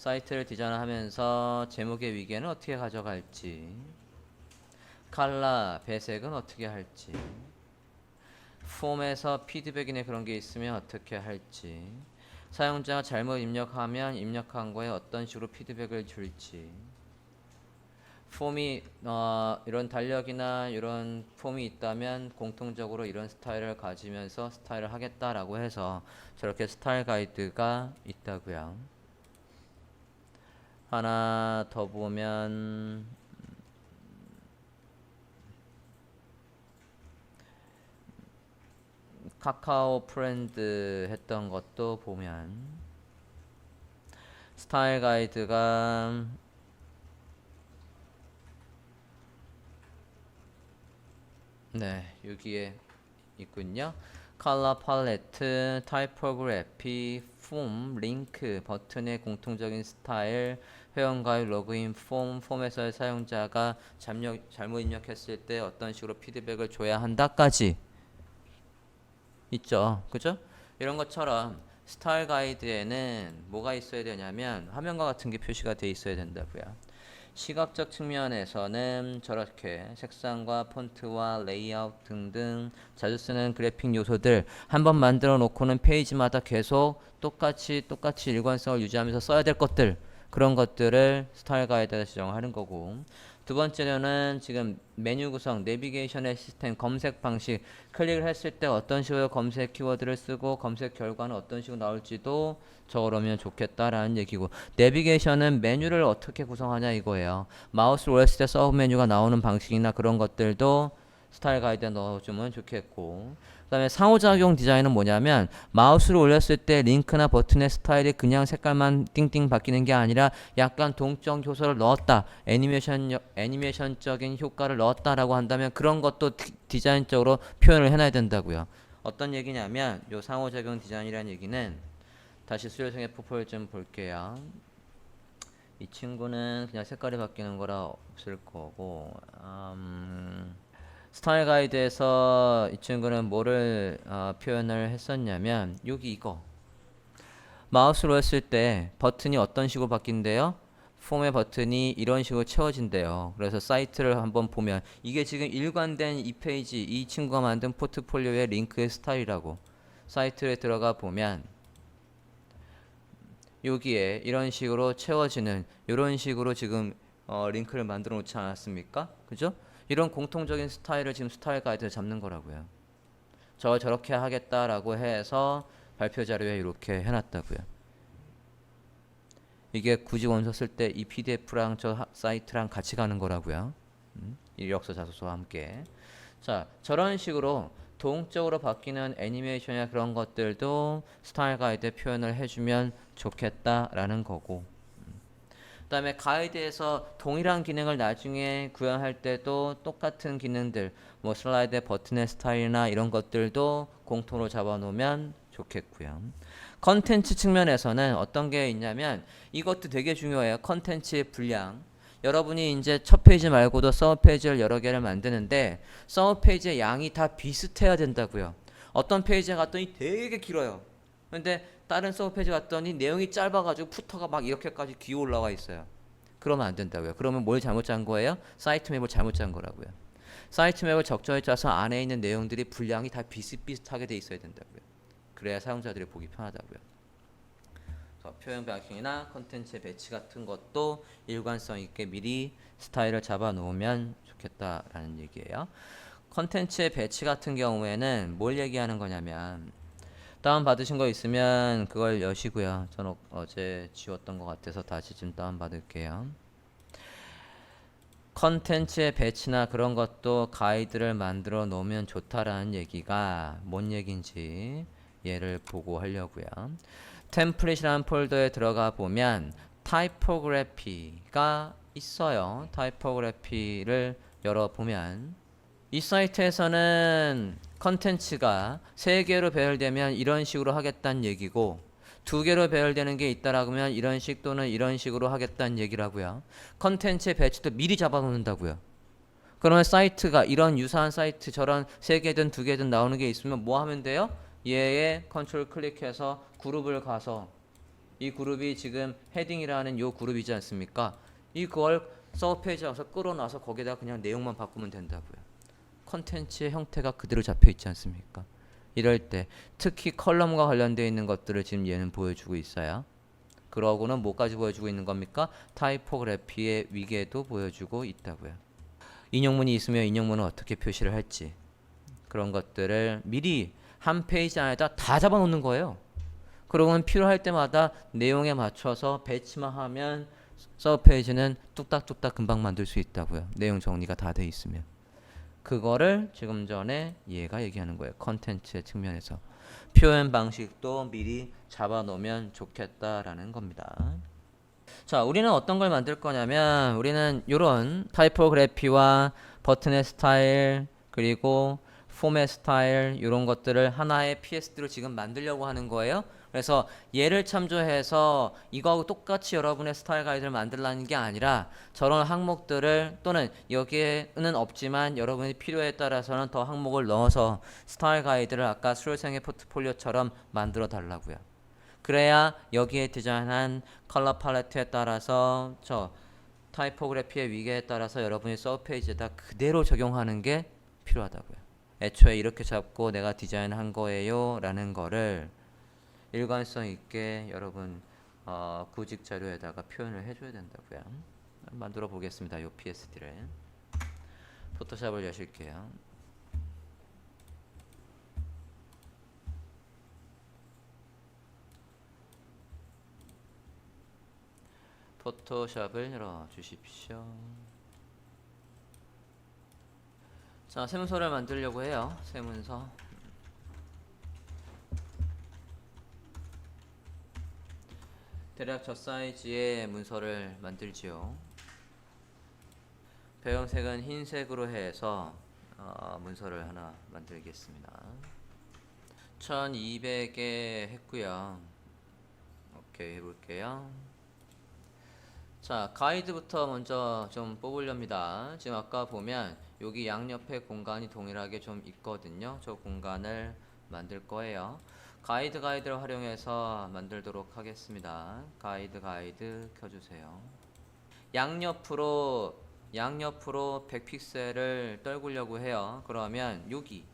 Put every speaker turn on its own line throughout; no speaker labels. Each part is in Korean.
사이트를 디자인하면서 제목의 위계는 어떻게 가져갈지, 컬러, 배색은 어떻게 할지, 폼에서 피드백이나 그런 게 있으면 어떻게 할지, 사용자가 잘못 입력하면 입력한 거에 어떤 식으로 피드백을 줄지, 폼이 이런 달력이나 이런 폼이 있다면 공통적으로 이런 스타일을 가지면서 스타일을 하겠다라고 해서 저렇게 스타일 가이드가 있다고요. 하나 더 보면 카카오 프렌드 했던 것도 보면 스타일 가이드가 네, 여기에 있군요. 컬러 팔레트, 타이포그래피, 폼, 링크, 버튼의 공통적인 스타일, 회원가입, 로그인 폼, 폼에서의 사용자가 잘못 입력했을 때 어떤 식으로 피드백을 줘야 한다까지 있죠. 그죠? 이런 것처럼 스타일 가이드에는 뭐가 있어야 되냐면 화면과 같은 게 표시가 돼 있어야 된다고요. 시각적 측면에서는 저렇게 색상과 폰트와 레이아웃 등등 자주 쓰는 그래픽 요소들 한번 만들어 놓고는 페이지마다 계속 똑같이 일관성을 유지하면서 써야 될 것들, 그런 것들을 스타일 가이드에서 지정하는 거고, 두 번째로는 지금 메뉴 구성, 내비게이션의 시스템, 검색 방식, 클릭을 했을 때 어떤 식으로 검색 키워드를 쓰고 검색 결과는 어떤 식으로 나올지도 적어놓으면 좋겠다라는 얘기고, 내비게이션은 메뉴를 어떻게 구성하냐 이거예요. 마우스를 올렸을 때 서브 메뉴가 나오는 방식이나 그런 것들도 스타일 가이드에 넣어주면 좋겠고, 그 다음에 상호작용 디자인은 뭐냐면 마우스를 올렸을 때 링크나 버튼의 스타일이 그냥 색깔만 띵띵 바뀌는 게 아니라 약간 동적 요소를 넣었다, 애니메이션적인 효과를 넣었다라고 한다면 그런 것도 디자인적으로 표현을 해놔야 된다고요. 어떤 얘기냐면 요 상호작용 디자인이라는 얘기는 다시 수료생의 포포를 좀 볼게요. 이 친구는 그냥 색깔이 바뀌는 거라 없을 거고, 스타일 가이드에서 이 친구는 뭐를 표현을 했었냐면 여기 이거 마우스로 했을 때 버튼이 어떤 식으로 바뀐대요? 폼의 버튼이 이런 식으로 채워진대요. 그래서 사이트를 한번 보면 이게 지금 일관된 이 페이지, 이 친구가 만든 포트폴리오의 링크의 스타일이라고. 사이트에 들어가 보면 여기에 이런 식으로 채워지는, 이런 식으로 지금 링크를 만들어 놓지 않았습니까? 그죠? 이런 공통적인 스타일을 지금 스타일 가이드에 잡는 거라고요. 저렇게 하겠다라고 해서 발표 자료에 이렇게 해놨다고요. 이게 굳이 원서 쓸 때 이 PDF랑 저 사이트랑 같이 가는 거라고요. 이력서 자소서와 함께. 자, 저런 식으로 동적으로 바뀌는 애니메이션이나 그런 것들도 스타일 가이드에 표현을 해주면 좋겠다라는 거고, 그 다음에 가이드에서 동일한 기능을 나중에 구현할 때도 똑같은 기능들, 뭐 슬라이드 버튼의 스타일이나 이런 것들도 공통으로 잡아놓으면 좋겠고요. 컨텐츠 측면에서는 어떤 게 있냐면 이것도 되게 중요해요. 컨텐츠의 분량. 여러분이 이제 첫 페이지 말고도 서브 페이지를 여러 개를 만드는데 서브 페이지의 양이 다 비슷해야 된다고요. 어떤 페이지에 갔더니 되게 길어요. 근데 다른 서브 페이지 갔더니 내용이 짧아가지고 푸터가 막 이렇게까지 기어 올라와 있어요. 그러면 안 된다고요. 그러면 뭘 잘못 짠 거예요? 사이트 맵을 잘못 짠 거라고요. 사이트 맵을 적절히 짜서 안에 있는 내용들이 분량이 다 비슷비슷하게 돼 있어야 된다고요. 그래야 사용자들이 보기 편하다고요. 표현 방식이나 컨텐츠의 배치 같은 것도 일관성 있게 미리 스타일을 잡아 놓으면 좋겠다라는 얘기예요. 컨텐츠의 배치 같은 경우에는 뭘 얘기하는 거냐면, 다운 받으신 거 있으면 그걸 여시고요. 저는 어제 지웠던 것 같아서 다시 좀 다운 받을게요. 컨텐츠의 배치나 그런 것도 가이드를 만들어 놓으면 좋다라는 얘기가 뭔 얘기인지 얘를 보고 하려고요. 템플릿이라는 폴더에 들어가 보면 타이포그래피가 있어요. 타이포그래피를 열어보면 이 사이트에서는 컨텐츠가 3개로 배열되면 이런 식으로 하겠다는 얘기고 2개로 배열되는 게 있다라고 하면 이런 식 또는 이런 식으로 하겠다는 얘기라고요. 컨텐츠의 배치도 미리 잡아놓는다고요. 그러면 사이트가 이런 유사한 사이트 저런 3개든 2개든 나오는 게 있으면 뭐 하면 돼요? 얘의 컨트롤 클릭해서 그룹을 가서 이 그룹이 지금 헤딩이라는 요 그룹이지 않습니까? 이걸 서브페이지에 와서 끌어놔서 거기다가 그냥 내용만 바꾸면 된다고요. 컨텐츠의 형태가 그대로 잡혀 있지 않습니까? 이럴 때 특히 컬럼과 관련되어 있는 것들을 지금 얘는 보여주고 있어요. 그러고는 뭐까지 보여주고 있는 겁니까? 타이포그래피의 위계도 보여주고 있다고요. 인용문이 있으면 인용문은 어떻게 표시를 할지 그런 것들을 미리 한 페이지 안에다 다 잡아놓는 거예요. 그러고는 필요할 때마다 내용에 맞춰서 배치만 하면 서브 페이지는 뚝딱뚝딱 금방 만들 수 있다고요. 내용 정리가 다 돼 있으면. 그거를 지금 전에 얘가 얘기하는 거예요. 컨텐츠의 측면에서. 표현 방식도 미리 잡아놓으면 좋겠다라는 겁니다. 자, 우리는 어떤 걸 만들 거냐면 우리는 이런 타이포그래피와 버튼의 스타일 그리고 폼의 스타일 이런 것들을 하나의 PSD로 지금 만들려고 하는 거예요. 그래서 얘를 참조해서 이거하고 똑같이 여러분의 스타일 가이드를 만들라는 게 아니라 저런 항목들을 또는 여기에는 없지만 여러분이 필요에 따라서는 더 항목을 넣어서 스타일 가이드를 아까 수료생의 포트폴리오처럼 만들어 달라고요. 그래야 여기에 디자인한 컬러 팔레트에 따라서 저 타이포그래피의 위계에 따라서 여러분이 서브 페이지에다 그대로 적용하는 게 필요하다고요. 애초에 이렇게 잡고 내가 디자인한 거예요 라는 거를 일관성 있게 여러분 구직 자료에다가 표현을 해줘야 된다고요. 만들어 보겠습니다. 요 PSD를 포토샵을 여실게요. 포토샵을 열어 주십시오. 자, 세문서를 만들려고 해요. 세문서. 대략 저 사이즈의 문서를 만들지요. 배경색은 흰색으로 해서 문서를 하나 만들겠습니다. 1200개 했고요. 오케이 해볼게요. 자, 가이드부터 먼저 좀 뽑으렵니다. 지금 아까 보면 여기 양옆에 공간이 동일하게 좀 있거든요. 저 공간을 만들 거예요. 가이드를 활용해서 만들도록 하겠습니다. 가이드 켜주세요. 양옆으로 100픽셀을 떨구려고 해요. 그러면 여기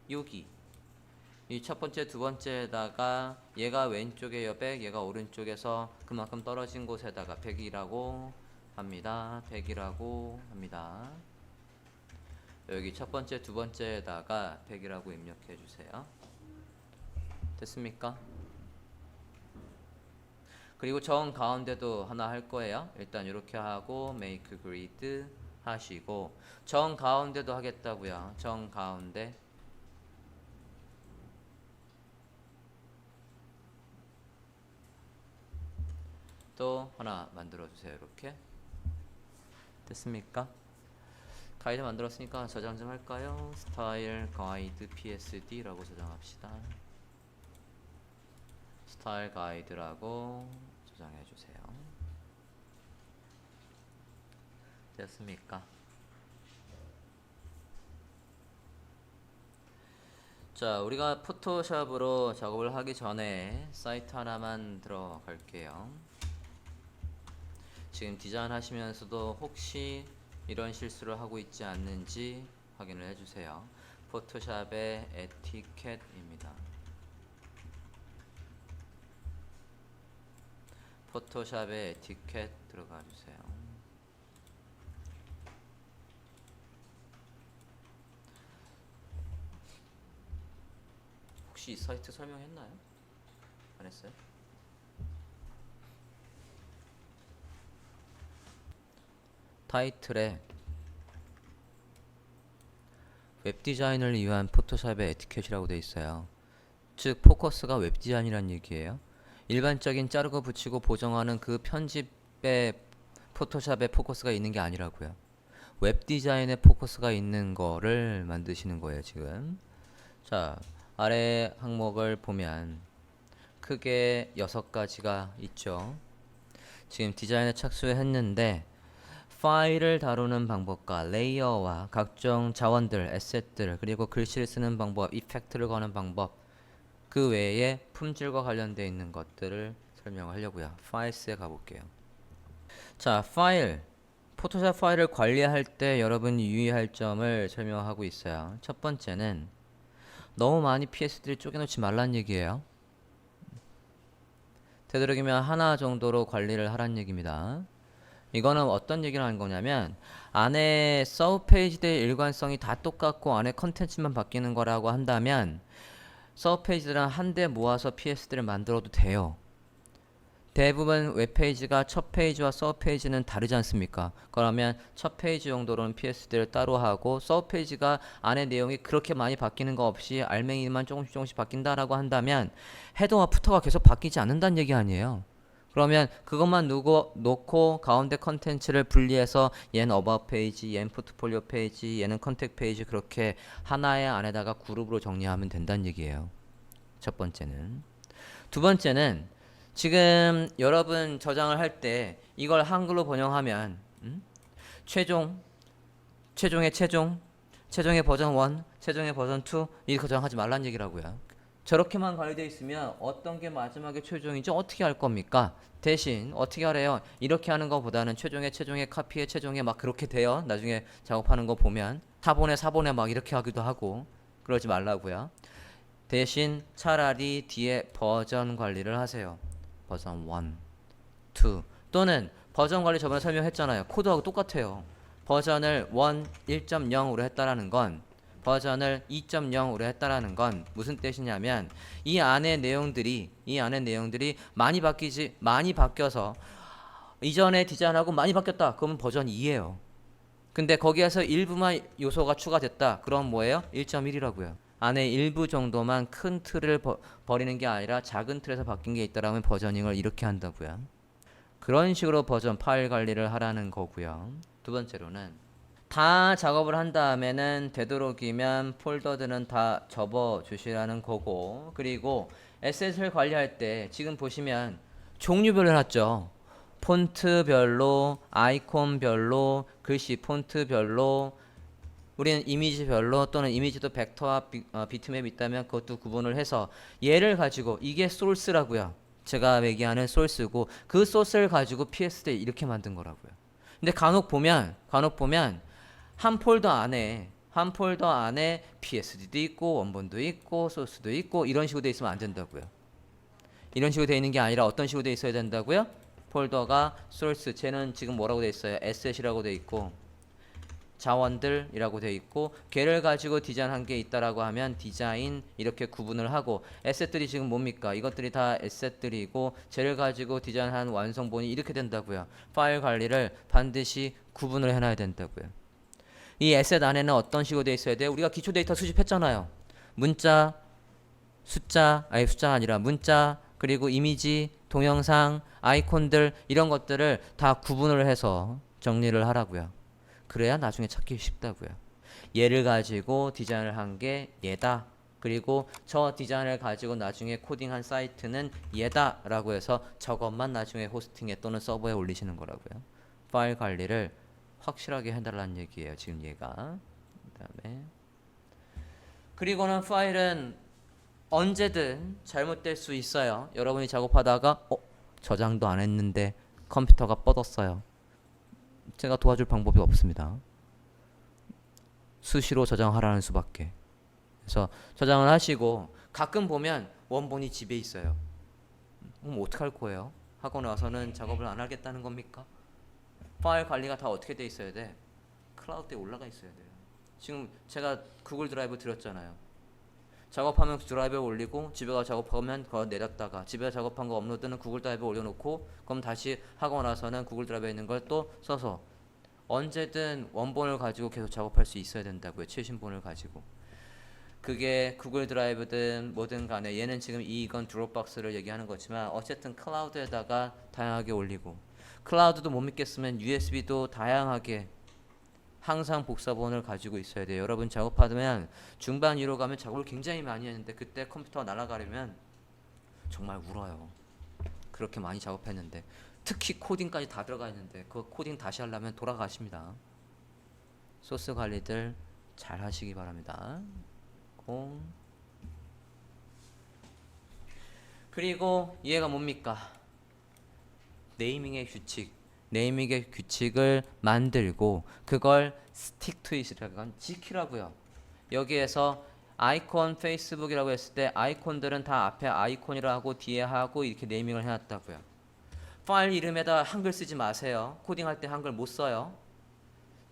이 첫 번째, 두 번째에다가 얘가 왼쪽에 100, 얘가 오른쪽에서 그만큼 떨어진 곳에다가 100이라고 합니다. 100이라고 합니다. 여기 첫 번째, 두 번째에다가 100이라고 입력해 주세요. 됐습니까? 그리고 정 가운데도 하나 할 거예요. 일단 이렇게 하고 make grid 하시고 정 가운데도 하겠다고요. 정 가운데 또 하나 만들어 주세요. 이렇게 됐습니까? 가이드 만들었으니까 저장 좀 할까요? 스타일 가이드 PSD라고 저장합시다. 스타일 가이드라고 저장해 주세요. 됐습니까? 자, 우리가 포토샵으로 작업을 하기 전에 사이트 하나만 들어갈게요. 지금 디자인 하시면서도 혹시 이런 실수를 하고 있지 않는지 확인을 해주세요. 포토샵의 에티켓입니다. 포토샵의 에티켓 들어가 주세요. 혹시 이 사이트 설명했나요? 안 했어요? 타이틀에 웹디자인을 위한 포토샵의 에티켓이라고 되어 있어요. 즉 포커스가 웹디자인이란 얘기예요. 일반적인 자르고 붙이고 보정하는 그 편집에 포토샵에 포커스가 있는 게 아니라고요. 웹디자인에 포커스가 있는 거를 만드시는 거예요 지금. 자, 아래 항목을 보면 크게 6가지가 있죠. 지금 디자인에 착수했는데 파일을 다루는 방법과 레이어와 각종 자원들, 에셋들, 그리고 글씨를 쓰는 방법, 이펙트를 거는 방법, 그 외에 품질과 관련되어 있는 것들을 설명하려고요. 파일스에 가볼게요. 자, 파일. 포토샵 파일을 관리할 때 여러분이 유의할 점을 설명하고 있어요. 첫 번째는 너무 많이 PS들이 쪼개놓지 말란 얘기예요. 되도록이면 하나 정도로 관리를 하란 얘기입니다. 이거는 어떤 얘기를 하는 거냐면 안에 서브 페이지들의 일관성이 다 똑같고 안에 컨텐츠만 바뀌는 거라고 한다면 서브 페이지들은 한데 모아서 PS들을 만들어도 돼요. 대부분 웹페이지가 첫 페이지와 서브 페이지는 다르지 않습니까? 그러면 첫 페이지 정도로는 PS들을 따로 하고 서브 페이지가 안에 내용이 그렇게 많이 바뀌는 거 없이 알맹이만 조금씩 바뀐다라고 한다면 헤더와 푸터가 계속 바뀌지 않는다는 얘기 아니에요. 그러면 그것만 놓고 가운데 컨텐츠를 분리해서 얘는 어바웃 페이지, 얘는 포트폴리오 페이지, 얘는 컨택 페이지 그렇게 하나의 안에다가 그룹으로 정리하면 된다는 얘기예요. 첫 번째는. 두 번째는 지금 여러분 저장을 할 때 이걸 한글로 번역하면 최종의 버전 1, 최종의 버전 2 이렇게 저장하지 말란 얘기라고요. 저렇게만 관리되어 있으면 어떤 게 마지막에 최종인지 어떻게 할 겁니까? 대신 어떻게 하래요? 이렇게 하는 것보다는 최종의 카피의 최종의 막 그렇게 돼요. 나중에 작업하는 거 보면 4번에 막 이렇게 하기도 하고 그러지 말라고요. 대신 차라리 뒤에 버전 관리를 하세요. 버전 1, 2 또는 버전 관리 저번에 설명했잖아요. 코드하고 똑같아요. 버전을 1.0으로 했다라는 건 버전을 2.0으로 했다라는 건 무슨 뜻이냐면 이 안에 내용들이 많이 바뀌어서 이전에 디자인하고 많이 바뀌었다. 그러면 버전 2예요. 근데 거기에서 일부만 요소가 추가됐다. 그럼 뭐예요? 1.1이라고요. 안에 일부 정도만 큰 틀을 버리는 게 아니라 작은 틀에서 바뀐 게 있다라면 버저닝을 이렇게 한다고요. 그런 식으로 버전 파일 관리를 하라는 거고요. 두 번째로는 다 작업을 한 다음에는 되도록이면 폴더들은 다 접어 주시라는 거고 그리고 에셋을 관리할 때 지금 보시면 종류별로 해놨죠. 폰트별로, 아이콘별로, 글씨 폰트별로 우리는 이미지별로 또는 이미지도 벡터와 비트맵이 있다면 그것도 구분을 해서 얘를 가지고 이게 소스라고요. 제가 얘기하는 소스고 그 소스를 가지고 PSD 이렇게 만든 거라고요. 근데 간혹 보면 한 폴더 안에 PSD도 있고 원본도 있고 소스도 있고 이런 식으로 돼 있으면 안 된다고요. 이런 식으로 돼 있는 게 아니라 어떤 식으로 돼 있어야 된다고요? 폴더가 소스 쟤는 지금 뭐라고 돼 있어요? 에셋이라고 돼 있고 자원들이라고 되어 있고 걔를 가지고 디자인한 게 있다라고 하면 디자인 이렇게 구분을 하고 에셋들이 지금 뭡니까? 이것들이 다 에셋들이고 쟤를 가지고 디자인한 완성본이 이렇게 된다고요. 파일 관리를 반드시 구분을 해놔야 된다고요. 이 에셋 안에는 어떤 식으로 되어 있어야 돼요? 우리가 기초 데이터 수집했잖아요. 문자가 아니라 문자 그리고 이미지, 동영상, 아이콘들 이런 것들을 다 구분을 해서 정리를 하라고요. 그래야 나중에 찾기 쉽다고요. 얘를 가지고 디자인을 한 게 얘다. 그리고 저 디자인을 가지고 나중에 코딩한 사이트는 얘다 라고 해서 저것만 나중에 호스팅에 또는 서버에 올리시는 거라고요. 파일 관리를 확실하게 해달라는 얘기예요. 지금 얘가. 그다음에 그리고는 파일은 언제든 잘못될 수 있어요. 여러분이 작업하다가 저장도 안 했는데 컴퓨터가 뻗었어요. 제가 도와줄 방법이 없습니다. 수시로 저장하라는 수밖에. 그래서 저장을 하시고 가끔 보면 원본이 집에 있어요. 그럼 어떡할 거예요? 하고 나서는 작업을 안 하겠다는 겁니까? 파일 관리가 다 어떻게 돼 있어야 돼? 클라우드에 올라가 있어야 돼요. 지금 제가 구글 드라이브 드렸잖아요. 작업하면 드라이브에 올리고 집에 가서 작업하면 그거 내렸다가 집에 작업한 거 업로드는 구글 드라이브에 올려놓고 그럼 다시 하고 나서는 구글 드라이브에 있는 걸 또 써서 언제든 원본을 가지고 계속 작업할 수 있어야 된다고요. 최신본을 가지고. 그게 구글 드라이브든 뭐든 간에 얘는 지금 이건 드롭박스를 얘기하는 거지만 어쨌든 클라우드에다가 다양하게 올리고 클라우드도 못 믿겠으면 USB도 다양하게 항상 복사본을 가지고 있어야 돼요. 여러분 작업하면 중반 이후로 가면 작업을 굉장히 많이 했는데 그때 컴퓨터가 날아가려면 정말 울어요. 그렇게 많이 작업했는데 특히 코딩까지 다 들어가 있는데 그 코딩 다시 하려면 돌아가십니다. 소스 관리들 잘 하시기 바랍니다. 그리고 얘가 뭡니까? 네이밍의 규칙, 네이밍의 규칙을 만들고 그걸 stick to it이라고 하면 지키라고요. 여기에서 아이콘 페이스북이라고 했을 때 아이콘들은 다 앞에 아이콘이라 하고 뒤에 하고 이렇게 네이밍을 해놨다고요. 파일 이름에다 한글 쓰지 마세요. 코딩할 때 한글 못 써요.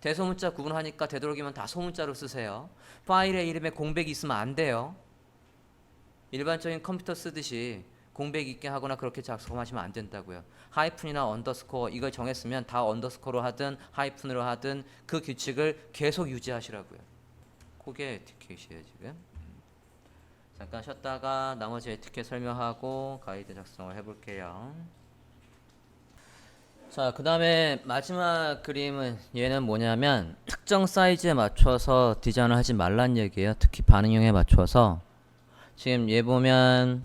대소문자 구분하니까 되도록이면 다 소문자로 쓰세요. 파일의 이름에 공백이 있으면 안 돼요. 일반적인 컴퓨터 쓰듯이 공백 있게 하거나 그렇게 작성하시면 안 된다고요. 하이픈이나 언더스코어 이걸 정했으면 다 언더스코어로 하든 하이픈으로 하든 그 규칙을 계속 유지하시라고요. 그게 에티켓이에요 지금. 잠깐 쉬었다가 나머지 에티켓 설명하고 가이드 작성을 해볼게요. 자, 그 다음에 마지막 그림은 얘는 뭐냐면 특정 사이즈에 맞춰서 디자인을 하지 말란 얘기예요. 특히 반응형에 맞춰서. 지금 얘 보면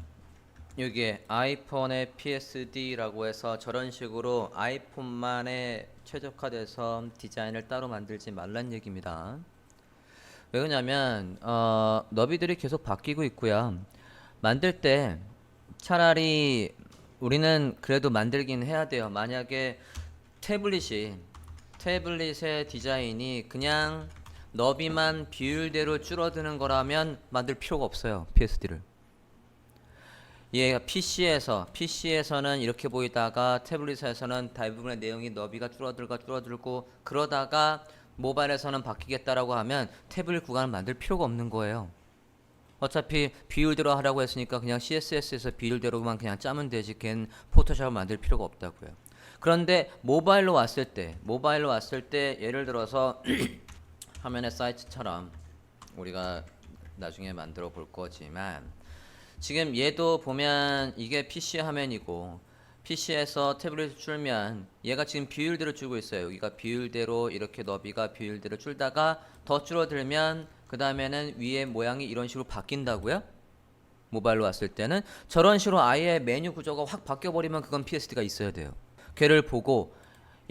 여기에 아이폰의 PSD라고 해서 저런 식으로 아이폰만에 최적화돼서 디자인을 따로 만들지 말란 얘기입니다. 왜 그러냐면 너비들이 계속 바뀌고 있고요. 만들 때 차라리 우리는 그래도 만들긴 해야 돼요. 만약에 태블릿의 디자인이 그냥 너비만 비율대로 줄어드는 거라면 만들 필요가 없어요. PSD를. 얘가 PC에서는 이렇게 보이다가 태블릿에서는 대부분의 내용이 너비가 줄어들고 그러다가 모바일에서는 바뀌겠다라고 하면 태블릿 구간을 만들 필요가 없는 거예요. 어차피 비율대로 하라고 했으니까 그냥 CSS에서 비율대로만 그냥 짜면 되지 걘 포토샵을 만들 필요가 없다고요. 그런데 모바일로 왔을 때 예를 들어서 화면의 사이트처럼 우리가 나중에 만들어 볼 거지만 지금 얘도 보면 이게 PC 화면이고 PC에서 태블릿을 줄면 얘가 지금 비율대로 줄고 있어요. 여기가 비율대로 이렇게 너비가 비율대로 줄다가 더 줄어들면 그 다음에는 위에 모양이 이런 식으로 바뀐다고요? 모바일로 왔을 때는 저런 식으로 아예 메뉴 구조가 확 바뀌어버리면 그건 PSD가 있어야 돼요. 걔를 보고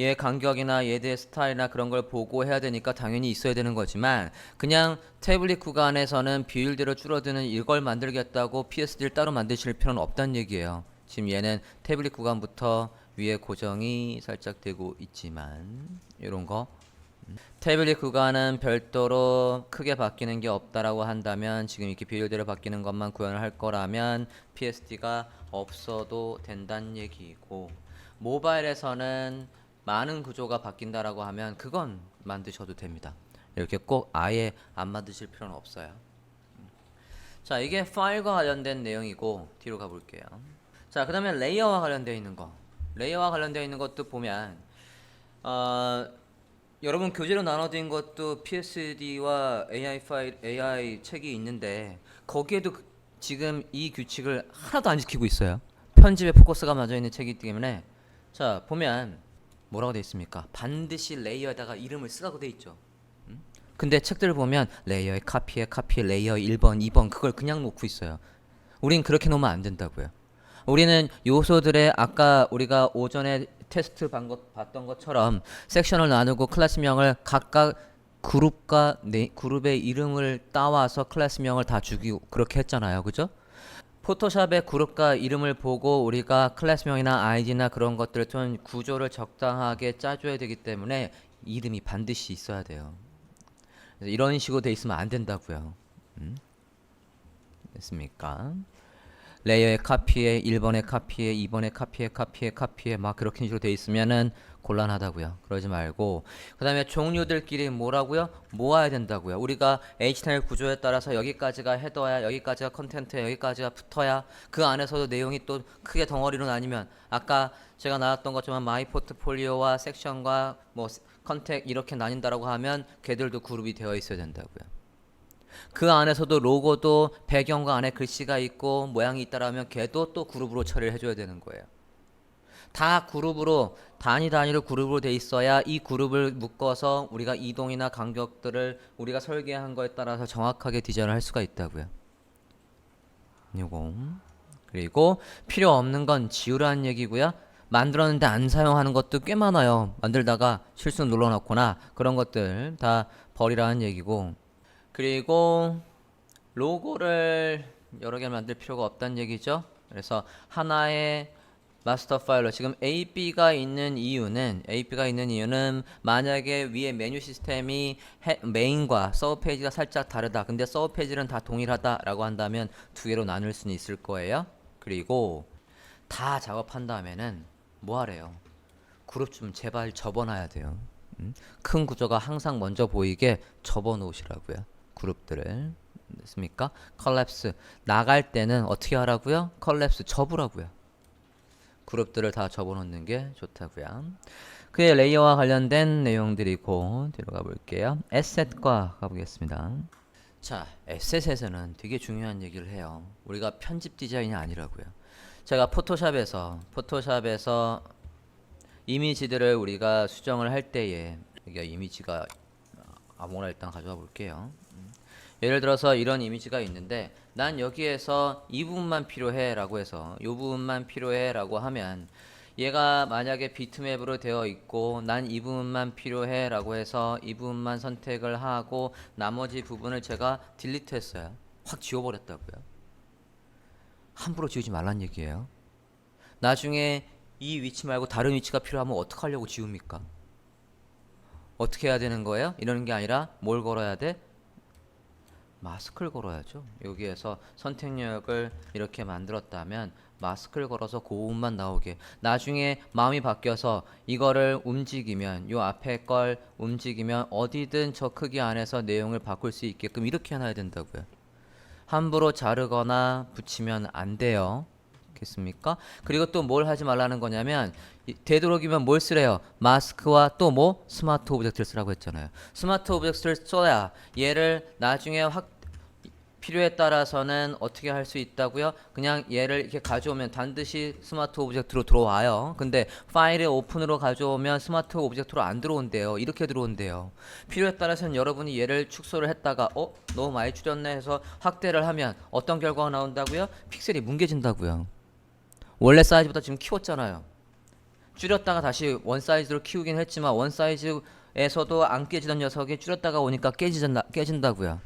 얘 간격이나 얘의 스타일이나 그런 걸 보고 해야 되니까 당연히 있어야 되는 거지만 그냥 태블릿 구간에서는 비율대로 줄어드는 이걸 만들겠다고 PSD를 따로 만드실 필요는 없다는 얘기예요. 지금 얘는 태블릿 구간부터 위에 고정이 살짝 되고 있지만 이런 거 태블릿 구간은 별도로 크게 바뀌는 게 없다라고 한다면 지금 이렇게 비율대로 바뀌는 것만 구현을 할 거라면 PSD가 없어도 된다는 얘기고 모바일에서는 많은 구조가 바뀐다라고 하면 그건 만드셔도 됩니다. 이렇게 꼭 아예 안 만드실 필요는 없어요. 자, 이게 파일과 관련된 내용이고 뒤로 가볼게요. 자, 그 다음에 레이어와 관련되어 있는 거. 레이어와 관련되어 있는 것도 보면 여러분 교재로 나눠진 것도 PSD와 AI 책이 있는데 거기에도 지금 이 규칙을 하나도 안 지키고 있어요. 편집에 포커스가 맞아 있는 책이기 때문에 자 보면 뭐라고 돼 있습니까? 반드시 레이어에다가 이름을 쓰라고 돼 있죠. 근데 책들을 보면 레이어의 카피에 레이어 1번, 2번 그걸 그냥 놓고 있어요. 우린 그렇게 놓으면 안 된다고요. 우리는 요소들의 아까 우리가 오전에 테스트 봤던 것처럼 섹션을 나누고 클래스명을 각각 그룹의 이름을 따와서 클래스명을 다 주기고 그렇게 했잖아요. 그죠? 포토샵의 그룹과 이름을 보고 우리가 클래스명이나 아이디나 그런 것들을 좀 구조를 적당하게 짜줘야 되기 때문에 이름이 반드시 있어야 돼요. 그래서 이런 식으로 돼 있으면 안 된다고요. 됐습니까? 레이어의 카피에 1번의 카피에 2번의 카피에 막 그렇게 식으로 돼 있으면은 곤란하다고요. 그러지 말고 그 다음에 종류들끼리 뭐라고요? 모아야 된다고요. 우리가 HTML 구조에 따라서 여기까지가 헤더야, 여기까지가 컨텐츠야, 여기까지가 푸터야. 그 안에서도 내용이 또 크게 덩어리로 나뉘면 아까 제가 나왔던 것처럼 마이 포트폴리오와 섹션과 뭐 컨택 이렇게 나뉜다라고 하면 걔들도 그룹이 되어 있어야 된다고요. 그 안에서도 로고도 배경과 안에 글씨가 있고 모양이 있다라면 걔도 또 그룹으로 처리를 해줘야 되는 거예요. 다 그룹으로 단위로 그룹으로 돼 있어야 이 그룹을 묶어서 우리가 이동이나 간격들을 우리가 설계한 거에 따라서 정확하게 디자인을 할 수가 있다고요. 요거 그리고 필요 없는 건 지우라는 얘기고요. 만들었는데 안 사용하는 것도 꽤 많아요. 만들다가 실수 눌러놨거나 그런 것들 다 버리라는 얘기고 그리고 로고를 여러 개 만들 필요가 없다는 얘기죠. 그래서 하나의 마스터 파일로 지금 AB가 있는 이유는 만약에 위에 메뉴 시스템이 메인과 서브 페이지가 살짝 다르다. 근데 서브 페이지는 다 동일하다라고 한다면 두 개로 나눌 수는 있을 거예요. 그리고 다 작업한 다음에는 뭐 하래요? 그룹 좀 제발 접어놔야 돼요. 큰 구조가 항상 먼저 보이게 접어놓으시라고요. 그룹들을. 됐습니까? 컬랩스 나갈 때는 어떻게 하라고요? 컬랩스 접으라고요. 그룹들을 다 접어놓는 게 좋다고요. 그의 레이어와 관련된 내용들이고 뒤로 가볼게요. 에셋과 가보겠습니다. 자, 에셋에서는 되게 중요한 얘기를 해요. 우리가 편집 디자인이 아니라고요. 제가 포토샵에서 이미지들을 우리가 수정을 할 때에 이게 이미지가 아무거나 일단 가져와 볼게요. 예를 들어서 이런 이미지가 있는데 난 여기에서 이 부분만 필요해 라고 해서 이 부분만 필요해 라고 하면 얘가 만약에 비트맵으로 되어 있고 난 이 부분만 필요해 라고 해서 이 부분만 선택을 하고 나머지 부분을 제가 딜리트 했어요. 확 지워버렸다고요. 함부로 지우지 말란 얘기예요. 나중에 이 위치 말고 다른 위치가 필요하면 어떡하려고 지웁니까? 어떻게 해야 되는 거예요? 이러는 게 아니라 뭘 걸어야 돼? 마스크를 걸어야죠. 여기에서 선택력을 이렇게 만들었다면 마스크를 걸어서 그 부분만 나오게. 나중에 마음이 바뀌어서 이거를 움직이면 요 앞에 걸 움직이면 어디든 저 크기 안에서 내용을 바꿀 수 있게끔 이렇게 해놔야 된다고요. 함부로 자르거나 붙이면 안 돼요. 겠습니까? 그리고 또 뭘 하지 말라는 거냐면 되도록이면 뭘 쓰래요? 마스크와 또 뭐? 스마트 오브젝트를 쓰라고 했잖아요. 스마트 오브젝트를 써야 얘를 나중에 필요에 따라서는 어떻게 할 수 있다고요? 그냥 얘를 이렇게 가져오면 반드시 스마트 오브젝트로 들어와요. 근데 파일의 오픈으로 가져오면 스마트 오브젝트로 안 들어온대요. 이렇게 들어온대요. 필요에 따라서는 여러분이 얘를 축소를 했다가 너무 많이 줄였네 해서 확대를 하면 어떤 결과가 나온다고요? 픽셀이 뭉개진다고요. 원래 사이즈보다 지금 키웠잖아요. 줄였다가 다시 원 사이즈로 키우긴 했지만 원 사이즈에서도 안 깨지던 녀석이 줄였다가 오니까 깨진다고요.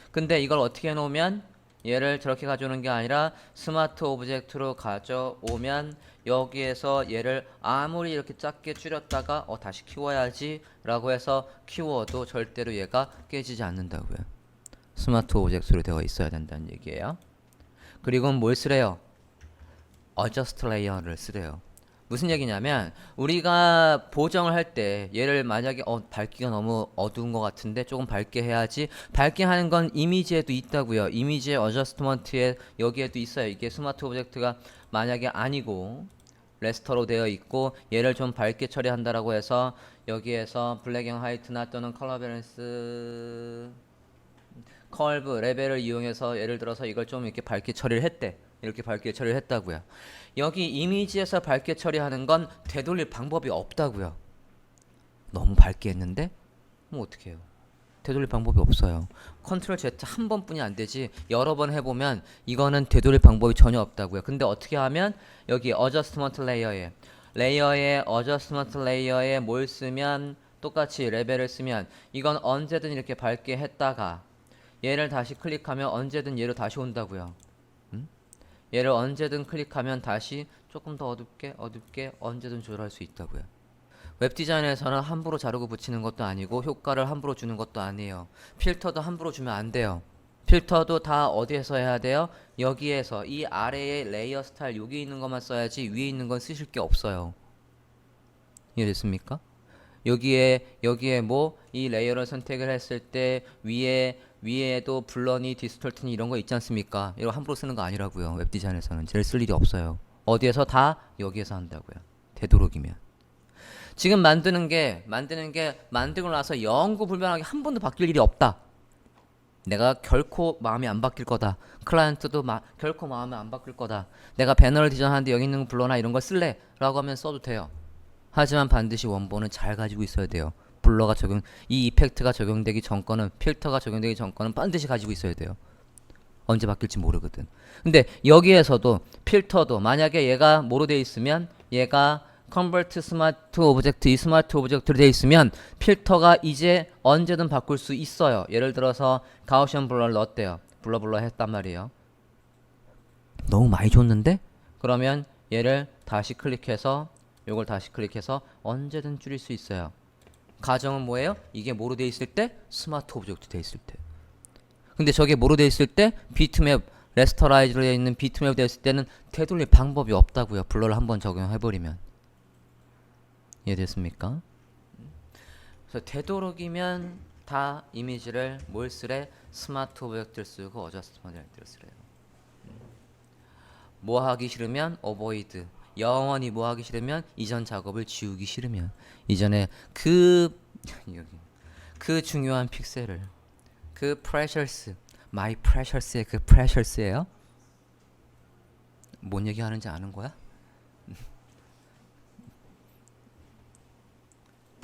근데 이걸 어떻게 해놓으면 얘를 저렇게 가져오는 게 아니라 스마트 오브젝트로 가져오면 여기에서 얘를 아무리 이렇게 작게 줄였다가 다시 키워야지 라고 해서 키워도 절대로 얘가 깨지지 않는다고요. 스마트 오브젝트로 되어 있어야 된다는 얘기예요. 그리고 뭘 쓰래요? adjust layer를 쓰래요. 무슨 얘기냐면 우리가 보정을 할 때 얘를 만약에 밝기가 너무 어두운 것 같은데 조금 밝게 해야지. 밝게 하는 건 이미지에도 있다고요. 이미지의 어저스트먼트에 여기에도 있어요. 이게 스마트 오브젝트가 만약에 아니고 레스터로 되어 있고 얘를 좀 밝게 처리한다라고 해서 여기에서 블랙 앤 화이트나 또는 컬러 밸런스 컬브 레벨을 이용해서 예를 들어서 이걸 좀 이렇게 밝게 처리를 했대. 이렇게 밝게 처리를 했다고요. 여기 이미지에서 밝게 처리하는 건 되돌릴 방법이 없다고요. 너무 밝게 했는데 뭐 어떻게 해요? 되돌릴 방법이 없어요. 컨트롤 Z 한 번뿐이 안 되지 여러 번 해보면 이거는 되돌릴 방법이 전혀 없다고요. 근데 어떻게 하면 여기 어저스트먼트 레이어에 어저스트먼트 레이어에 뭘 쓰면 똑같이 레벨을 쓰면 이건 언제든 이렇게 밝게 했다가 얘를 다시 클릭하면 언제든 얘로 다시 온다고요. 얘를 언제든 클릭하면 다시 조금 더 어둡게 언제든 조절할 수 있다고요. 웹 디자인에서는 함부로 자르고 붙이는 것도 아니고 효과를 함부로 주는 것도 아니에요. 필터도 함부로 주면 안 돼요. 필터도 다 어디에서 해야 돼요? 여기에서 이 아래에 레이어 스타일 여기 있는 것만 써야지 위에 있는 건 쓰실 게 없어요. 이해됐습니까? 여기에 뭐 이 레이어를 선택을 했을 때 위에도 블러니, 디스톨트니 이런 거 있지 않습니까? 이거 함부로 쓰는 거 아니라고요. 웹 디자인에서는 제일 쓸 일이 없어요. 어디에서 다 여기에서 한다고요. 되도록이면. 지금 만드는 게 만들고 나서 영구불변하게 한 번도 바뀔 일이 없다. 내가 결코 마음이 안 바뀔 거다. 클라이언트도 결코 마음이 안 바뀔 거다. 내가 배너를 디자인하는데 여기 있는 블러나 이런 걸 쓸래 라고 하면 써도 돼요. 하지만 반드시 원본은 잘 가지고 있어야 돼요. 블러가 이 이펙트가 적용되기 전 거는 필터가 적용되기 전 거는 반드시 가지고 있어야 돼요. 언제 바뀔지 모르거든. 근데 여기에서도 필터도 만약에 얘가 뭐로 돼 있으면 얘가 convert 스마트 오브젝트 이 스마트 오브젝트로 돼 있으면 필터가 이제 언제든 바꿀 수 있어요. 예를 들어서 가우시언 블러를 넣었대요. 블러 했단 말이에요. 너무 많이 줬는데? 그러면 얘를 다시 클릭해서 요걸 다시 클릭해서 언제든 줄일 수 있어요. 가정은 뭐예요? 이게 뭐로 돼 있을 때? 스마트 오브젝트 돼 있을 때. 근데 저게 뭐로 돼 있을 때? 비트맵 레스터라이즈로 되어 있는 비트맵 되어 있을 때는 되돌릴 방법이 없다고요. 블러를 한번 적용해버리면. 이해됐습니까? 그래서 되도록이면 다 이미지를 뭘 쓰래? 스마트 오브젝트를 쓰고 어저스트먼트를 쓰래요. 뭐 하기 싫으면 어보이드. 영원히 뭐 하기 싫으면 이전 작업을 지우기 싫으면 이전에 그 중요한 픽셀을 그 프레셔스 마이 프레셔스의 그 프레셔스예요? 뭔 얘기 하는지 아는 거야?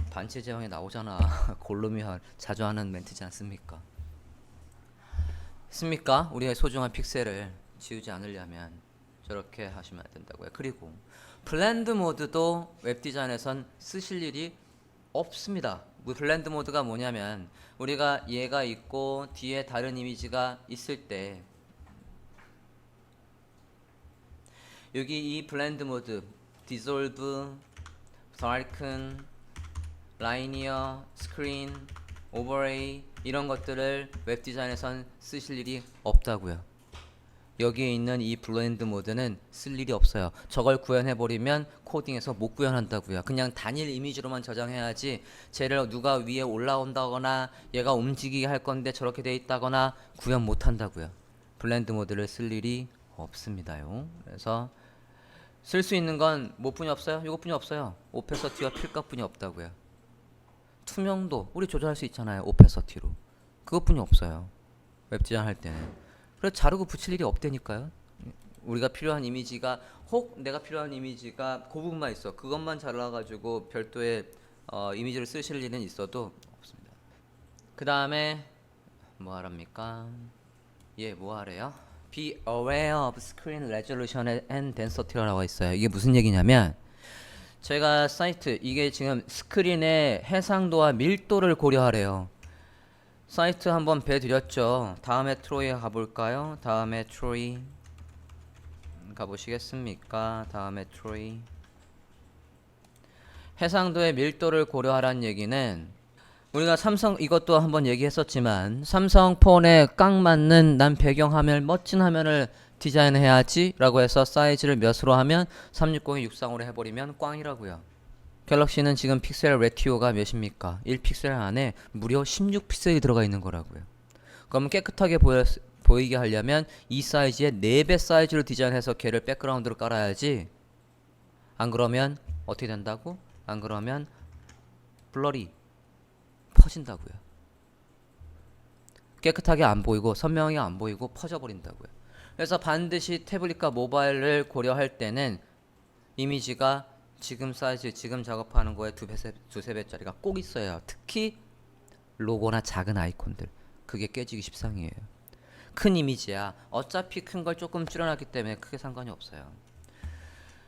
반체 제왕에 나오잖아. 골룸이 자주 하는 멘트지 않습니까? 있습니까? 우리의 소중한 픽셀을 지우지 않으려면 저렇게 하시면 된다고요. 그리고 블렌드 모드도 웹디자인에선 쓰실 일이 없습니다. 블렌드 모드가 뭐냐면 우리가 얘가 있고 뒤에 다른 이미지가 있을 때 여기 이 블렌드 모드 디솔브, 다큰, 라이니어, 스크린, 오버레이 이런 것들을 웹디자인에선 쓰실 일이 없다고요. 여기에 있는 이 블렌드 모드는 쓸 일이 없어요. 저걸 구현해버리면 코딩에서 못 구현한다고요. 그냥 단일 이미지로만 저장해야지 쟤를 누가 위에 올라온다거나 얘가 움직이게 할 건데 저렇게 돼 있다거나 구현 못 한다고요. 블렌드 모드를 쓸 일이 없습니다요. 그래서 쓸 수 있는 건 뭐뿐이 없어요? 이것뿐이 없어요. 오페서티와 필값뿐이 없다고요. 투명도 우리 조절할 수 있잖아요. 오페서티로. 그것뿐이 없어요. 웹디자인 할 때는. 그래서 자르고 붙일 일이 없다니까요. 우리가 필요한 이미지가 혹 내가 필요한 이미지가 그 부분만 있어. 그것만 잘라가지고 별도의 이미지를 쓰실 일은 있어도 없습니다. 그 다음에 뭐 하랍니까? 뭐 하래요? Be aware of screen resolution and density라고 나와 있어요. 이게 무슨 얘기냐면 제가 사이트 이게 지금 스크린의 해상도와 밀도를 고려하래요. 사이트 한번 배드렸죠. 다음에 트로이 가볼까요? 다음에 트로이 가보시겠습니까? 다음에 트로이 해상도의 밀도를 고려하라는 얘기는 우리가 삼성 이것도 한번 얘기했었지만 삼성 폰에 깡 맞는 난 배경화면 멋진 화면을 디자인해야지 라고 해서 사이즈를 몇으로 하면 360에 630으로 해버리면 꽝이라고요. 갤럭시는 지금 픽셀 레티오가 몇입니까? 1픽셀 안에 무려 16픽셀이 들어가 있는 거라고요. 그럼 깨끗하게 보이게 하려면 이 사이즈의 4배 사이즈로 디자인해서 걔를 백그라운드로 깔아야지. 안 그러면 어떻게 된다고? 안 그러면 블러리 퍼진다고요. 깨끗하게 안 보이고 선명하게 안 보이고 퍼져버린다고요. 그래서 반드시 태블릿과 모바일을 고려할 때는 이미지가 지금 사이즈, 지금 작업하는 거에 두세 배짜리가 꼭 있어요. 특히 로고나 작은 아이콘들. 그게 깨지기 십상이에요. 큰 이미지야. 어차피 큰 걸 조금 줄여놨기 때문에 크게 상관이 없어요.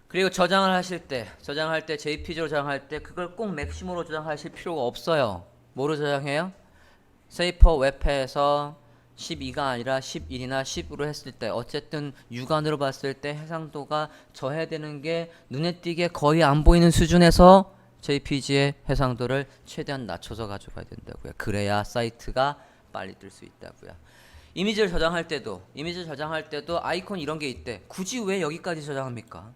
그리고 저장을 하실 때, 저장할 때 JPG로 저장할 때 그걸 꼭 맥시모로 저장하실 필요가 없어요. 뭐로 저장해요? 세이퍼 웹패에서 12가 아니라 11이나 10으로 했을 때 어쨌든 육안으로 봤을 때 해상도가 저해되는 게 눈에 띄게 거의 안 보이는 수준에서 JPG의 해상도를 최대한 낮춰서 가져가야 된다고요. 그래야 사이트가 빨리 뜰 수 있다고요. 이미지를 저장할 때도 아이콘 이런 게 있대. 굳이 왜 여기까지 저장합니까?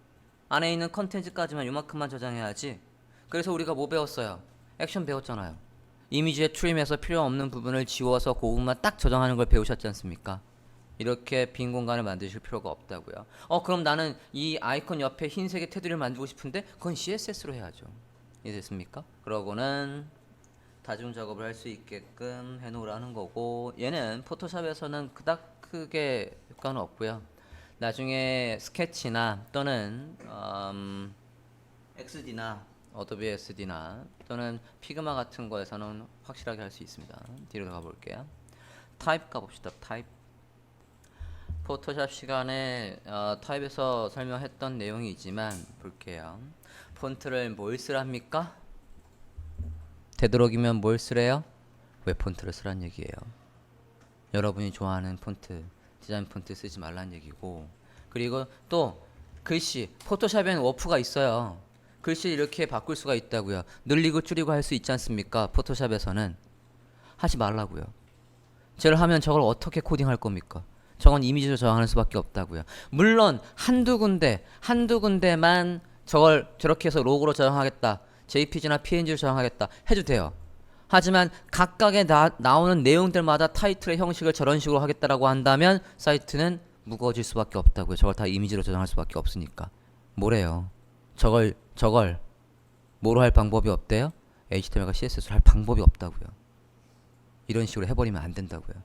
안에 있는 컨텐츠까지만 요만큼만 저장해야지. 그래서 우리가 뭐 배웠어요? 액션 배웠잖아요. 이미지의 트림에서 필요 없는 부분을 지워서 그 부분만 딱 저장하는 걸 배우셨지 않습니까? 이렇게 빈 공간을 만드실 필요가 없다고요. 그럼 나는 이 아이콘 옆에 흰색의 테두리를 만들고 싶은데 그건 CSS로 해야죠. 이해됐습니까? 그러고는 다중 작업을 할 수 있게끔 해놓으라는 거고, 얘는 포토샵에서는 그닥 크게 효과는 없고요. 나중에 스케치나 또는 XD나 어도비 SD나 또는 피그마 같은 거에서는 확실하게 할 수 있습니다. 뒤로 가볼게요. 타입 가봅시다. 타입. 포토샵 시간에 타입에서 설명했던 내용이지만 볼게요. 폰트를 뭘 쓰랍니까? 되도록이면 뭘 쓰래요? 왜 폰트를 쓰란 얘기예요. 여러분이 좋아하는 폰트, 디자인 폰트 쓰지 말란 얘기고, 그리고 또 글씨, 포토샵에는 워프가 있어요. 글씨 이렇게 바꿀 수가 있다고요. 늘리고 줄이고 할 수 있지 않습니까? 포토샵에서는. 하지 말라고요. 저를 하면 저걸 어떻게 코딩할 겁니까? 저건 이미지로 저장하는 수밖에 없다고요. 물론 한두 군데만 저걸 저렇게 해서 로고로 저장하겠다, JPG나 PNG로 저장하겠다 해도 돼요. 하지만 각각의 나오는 내용들마다 타이틀의 형식을 저런 식으로 하겠다라고 한다면 사이트는 무거워질 수밖에 없다고요. 저걸 다 이미지로 저장할 수밖에 없으니까. 뭐래요? 저걸 뭐로 할 방법이 없대요? HTML과 CSS로 할 방법이 없다고요. 이런 식으로 해버리면 안 된다고요.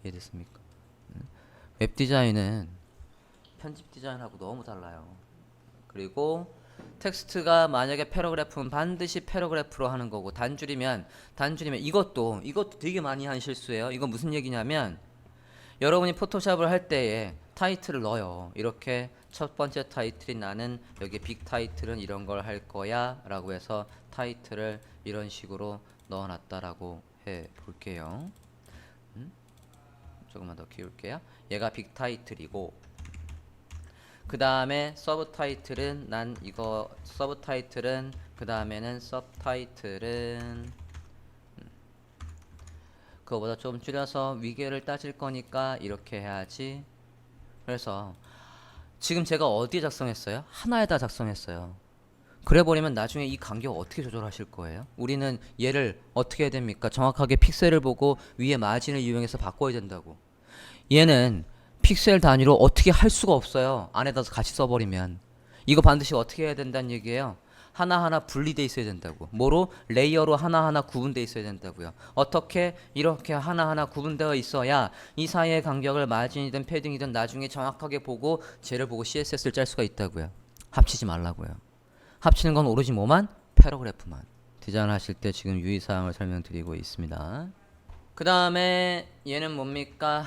이해됐습니까? 웹 디자인은 편집 디자인하고 너무 달라요. 그리고 텍스트가 만약에 패러그래프는 반드시 패러그래프로 하는 거고, 단줄이면 이것도 되게 많이 한 실수예요. 이건 무슨 얘기냐면, 여러분이 포토샵을 할 때에 타이틀을 넣어요. 이렇게 첫 번째 타이틀이 나는 여기 빅 타이틀은 이런 걸 할 거야 라고 해서 타이틀을 이런 식으로 넣어놨다라고 해 볼게요. 조금만 더 키울게요. 얘가 빅 타이틀이고, 그 다음에 서브 타이틀은 그 다음에는 서브 타이틀은 그거보다 좀 줄여서 위계를 따질 거니까 이렇게 해야지. 그래서 지금 제가 어디에 작성했어요? 하나에다 작성했어요. 그래 버리면 나중에 이 간격 어떻게 조절하실 거예요? 우리는 얘를 어떻게 해야 됩니까? 정확하게 픽셀을 보고 위에 마진을 이용해서 바꿔야 된다고. 얘는 픽셀 단위로 어떻게 할 수가 없어요. 안에다 같이 써버리면. 이거 반드시 어떻게 해야 된다는 얘기예요. 하나하나 분리돼 있어야 된다고. 뭐로? 레이어로 하나하나 구분돼 있어야 된다고요. 어떻게? 이렇게 하나하나 구분되어 있어야 이 사이의 간격을 마진이든 패딩이든 나중에 정확하게 보고 쟤를 보고 CSS를 짤 수가 있다고요. 합치지 말라고요. 합치는 건 오로지 뭐만? 패러그래프만. 디자인 하실 때 지금 유의사항을 설명드리고 있습니다. 그 다음에 얘는 뭡니까?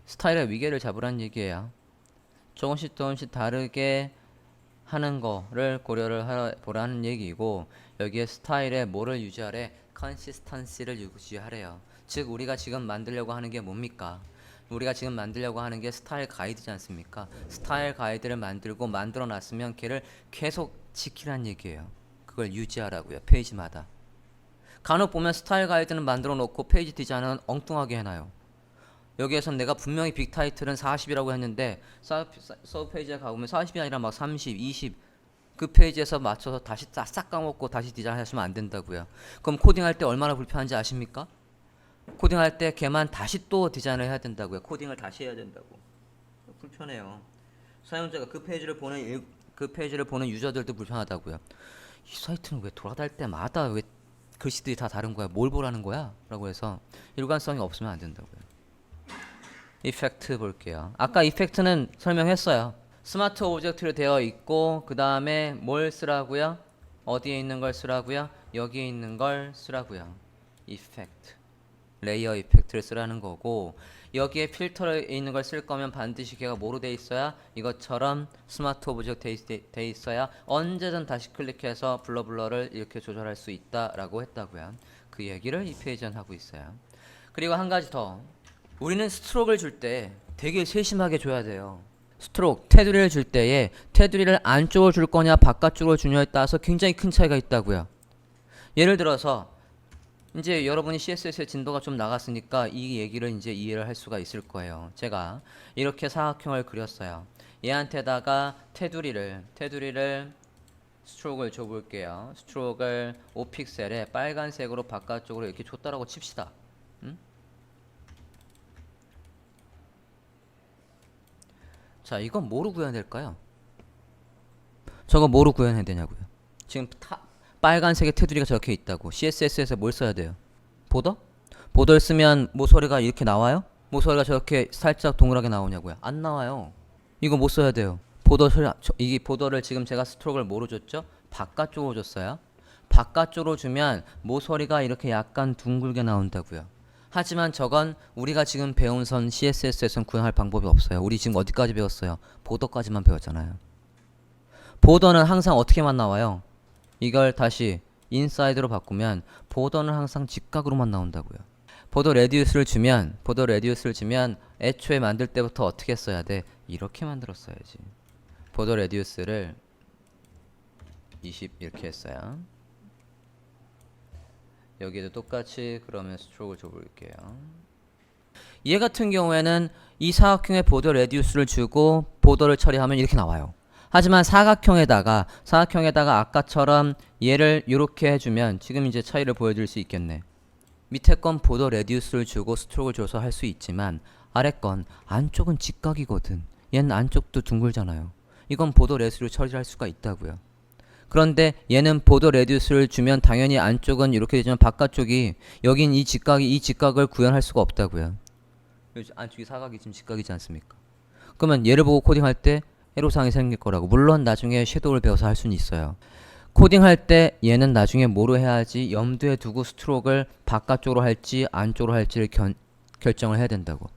스타일의 위계를 잡으란 얘기예요. 조금씩 다르게 하는 거를 고려를 보라는 얘기고, 여기에 스타일에 뭐를 유지하래? 컨시스턴시를 유지하래요. 즉 우리가 지금 만들려고 하는 게 뭡니까? 우리가 지금 만들려고 하는 게 스타일 가이드지 않습니까? 스타일 가이드를 만들어 놨으면 걔를 계속 지키란 얘기예요. 그걸 유지하라고요. 페이지마다. 간혹 보면 스타일 가이드는 만들어 놓고 페이지 디자인은 엉뚱하게 해놔요. 여기에선 내가 분명히 빅 타이틀은 40이라고 했는데 서브 페이지에 가보면 40이 아니라 막 30, 20 그 페이지에서 맞춰서 다시 싹 까먹고 다시 디자인하시면 안 된다고요. 그럼 코딩할 때 얼마나 불편한지 아십니까? 코딩할 때 걔만 다시 또 디자인을 해야 된다고요. 코딩을 다시 해야 된다고. 불편해요. 사용자가 그 페이지를 보는 유저들도 불편하다고요. 이 사이트는 왜 돌아다닐 때마다 왜 글씨들이 다 다른 거야? 뭘 보라는 거야? 라고 해서 일관성이 없으면 안 된다고요. 이펙트 볼게요. 아까 이펙트는 설명했어요. 스마트 오브젝트로 되어 있고, 그 다음에 뭘 쓰라고요? 어디에 있는 걸 쓰라고요? 여기에 있는 걸 쓰라고요. 이펙트, 레이어 이펙트를 쓰라는 거고, 여기에 필터에 있는 걸 쓸 거면 반드시 걔가 뭐로 돼 있어야? 이것처럼 스마트 오브젝트 돼 있어야 언제든 다시 클릭해서 블러를 이렇게 조절할 수 있다라고 했다고요. 그 얘기를 이 페이지는 하고 있어요. 그리고 한 가지 더. 우리는 스트로크를 줄 때 되게 세심하게 줘야 돼요. 스트로크, 테두리를 줄 때에 테두리를 안쪽으로 줄 거냐 바깥쪽으로 주냐에 따라서 굉장히 큰 차이가 있다고요. 예를 들어서 이제 여러분이 CSS의 진도가 좀 나갔으니까 이 얘기를 이제 이해를 할 수가 있을 거예요. 제가 이렇게 사각형을 그렸어요. 얘한테다가 테두리를 스트로크를 줘볼게요. 스트로크를 5픽셀에 빨간색으로 바깥쪽으로 이렇게 줬다라고 칩시다. 자, 이건 뭐로 구현해야 될까요? 저거 뭐로 구현해야 되냐고요. 지금 빨간색의 테두리가 저렇게 있다고. CSS에서 뭘 써야 돼요? 보더? 보더를 쓰면 모서리가 이렇게 나와요? 모서리가 저렇게 살짝 동그랗게 나오냐고요? 안 나와요. 이거 뭐 써야 돼요? 이게 보더를 지금 제가 스트로크를 뭐로 줬죠? 바깥쪽으로 줬어요. 바깥쪽으로 주면 모서리가 이렇게 약간 둥글게 나온다고요. 하지만 저건 우리가 지금 배운 선 CSS에선 구현할 방법이 없어요. 우리 지금 어디까지 배웠어요? 보더까지만 배웠잖아요. 보더는 항상 어떻게만 나와요? 이걸 다시 인사이드로 바꾸면 보더는 항상 직각으로만 나온다고요. 보더 레디우스를 주면 애초에 만들 때부터 어떻게 써야 돼? 이렇게 만들었어야지. 보더 레디우스를 20 이렇게 했어요. 여기도 똑같이 그러면 스트로크를 줘볼게요. 얘 같은 경우에는 이 사각형에 보더 레디우스를 주고 보더를 처리하면 이렇게 나와요. 하지만 사각형에다가 아까처럼 얘를 이렇게 해주면 지금 이제 차이를 보여줄 수 있겠네. 밑에 건 보더 레디우스를 주고 스트로크를 줘서 할 수 있지만 아래 건 안쪽은 직각이거든. 얘는 안쪽도 둥글잖아요. 이건 보더 레디우스를 처리할 수가 있다고요. 그런데 얘는 보더 레디우스를 주면 당연히 안쪽은 이렇게 되지만 바깥쪽이 여긴 이 직각을 구현할 수가 없다고요. 안쪽이 사각이 지금 직각이지 않습니까? 그러면 얘를 보고 코딩할 때 애로사항이 생길 거라고. 물론 나중에 섀도우를 배워서 할 수는 있어요. 코딩할 때 얘는 나중에 뭐로 해야지 염두에 두고 스트로크를 바깥쪽으로 할지 안쪽으로 할지를 결정을 해야 된다고.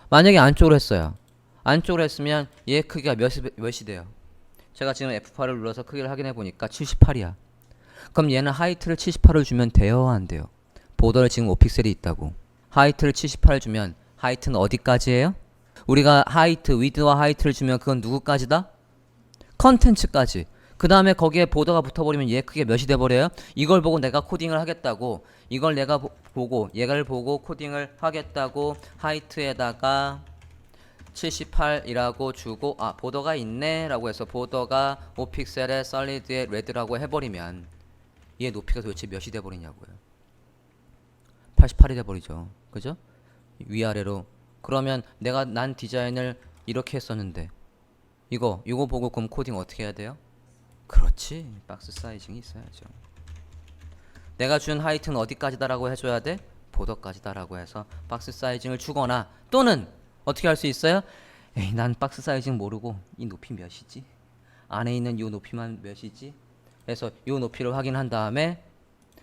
만약에 안쪽으로 했어요. 안쪽으로 했으면 얘 크기가 몇이 돼요? 제가 지금 F8을 눌러서 크기를 확인해 보니까 78이야. 그럼 얘는 하이트를 78을 주면 돼요? 안 돼요? 보더를 지금 5픽셀이 있다고. 하이트를 78을 주면 하이트는 어디까지예요? 우리가 위드와 하이트를 주면 그건 누구까지다? 컨텐츠까지. 그 다음에 거기에 보더가 붙어버리면 얘 크기가 몇이 돼버려요? 이걸 보고 내가 코딩을 하겠다고, 이걸 내가 보고 얘를 보고 코딩을 하겠다고 하이트에다가 78이라고 주고 보더가 있네 라고 해서 보더가 5픽셀에 솔리드에 레드라고 해버리면 얘 높이가 도대체 몇이 돼버리냐고요. 88이 돼버리죠. 그죠? 위아래로. 그러면 난 디자인을 이렇게 했었는데 이거 보고 그럼 코딩 어떻게 해야 돼요? 그렇지, 박스 사이징이 있어야죠. 내가 준 하이트는 어디까지다 라고 해줘야 돼? 보더까지다 라고 해서 박스 사이징을 주거나, 또는 어떻게 할 수 있어요? 에이, 난 박스 사이징 모르고 이 높이 몇이지? 안에 있는 이 높이만 몇이지? 그래서 이 높이를 확인한 다음에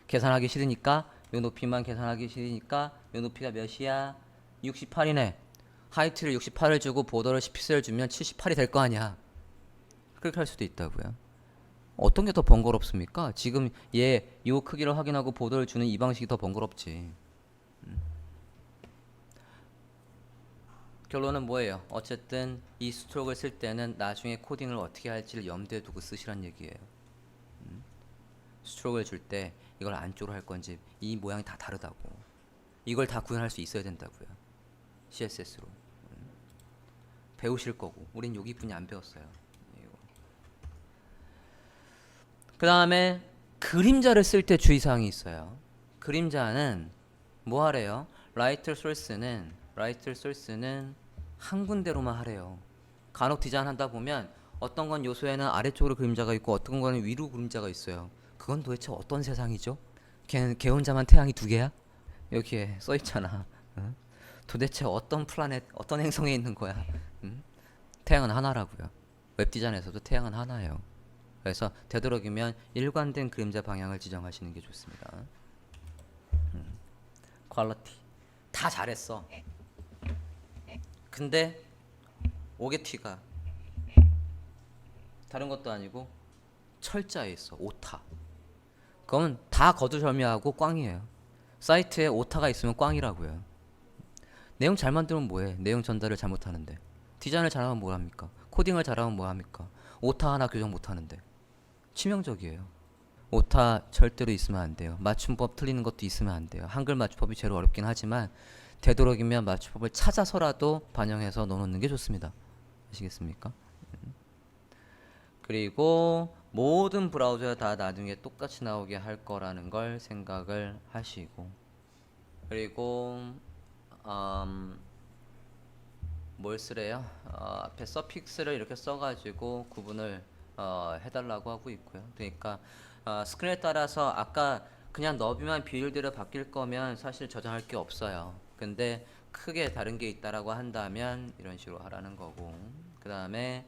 계산하기 싫으니까 이 높이만 계산하기 싫으니까 이 높이가 몇이야? 68이네. 하이트를 68을 주고 보더를 10픽셀을 주면 78이 될 거 아니야. 그렇게 할 수도 있다고요. 어떤 게 더 번거롭습니까? 지금 이 크기를 확인하고 보더를 주는 이 방식이 더 번거롭지. 결론은 뭐예요? 어쨌든 이 스트로크를 쓸 때는 나중에 코딩을 어떻게 할지를 염두에 두고 쓰시란 얘기예요. 스트로크를 줄 때 이걸 안쪽으로 할 건지 이 모양이 다 다르다고. 이걸 다 구현할 수 있어야 된다고요. CSS로. 배우실 거고. 우린 여기뿐이 안 배웠어요. 그 다음에 그림자를 쓸 때 주의사항이 있어요. 그림자는 뭐 하래요? 라이트 소스는 한 군데로만 하래요. 간혹 디자인 한다 보면 어떤 건 요소에는 아래쪽으로 그림자가 있고 어떤 거는 위로 그림자가 있어요. 그건 도대체 어떤 세상이죠? 걔 혼자만 태양이 두 개야? 여기에 써 있잖아. 응? 도대체 어떤 플라넷, 어떤 행성에 있는 거야? 응? 태양은 하나라고요. 웹 디자인에서도 태양은 하나예요. 그래서 되도록이면 일관된 그림자 방향을 지정하시는 게 좋습니다. 퀄리티 다 잘했어. 근데 오게티가 다른 것도 아니고 철자에 있어. 오타. 그건 다 거두절미하고 꽝이에요. 사이트에 오타가 있으면 꽝이라고요. 내용 잘 만들면 뭐해? 내용 전달을 잘못하는데. 디자인을 잘하면 뭐합니까? 코딩을 잘하면 뭐합니까? 오타 하나 교정 못하는데. 치명적이에요. 오타 절대로 있으면 안 돼요. 맞춤법 틀리는 것도 있으면 안 돼요. 한글 맞춤법이 제일 어렵긴 하지만 되도록이면 맞춤법을 찾아서라도 반영해서 넣어놓는 게 좋습니다. 아시겠습니까? 그리고 모든 브라우저에 다 나중에 똑같이 나오게 할 거라는 걸 생각을 하시고, 그리고 뭘 쓰래요? 앞에 서픽스를 이렇게 써가지고 구분을 해달라고 하고 있고요. 그러니까 스크린에 따라서 아까 그냥 너비만 비율대로 바뀔 거면 사실 저장할 게 없어요. 근데 크게 다른 게 있다라고 한다면 이런 식으로 하라는 거고, 그 다음에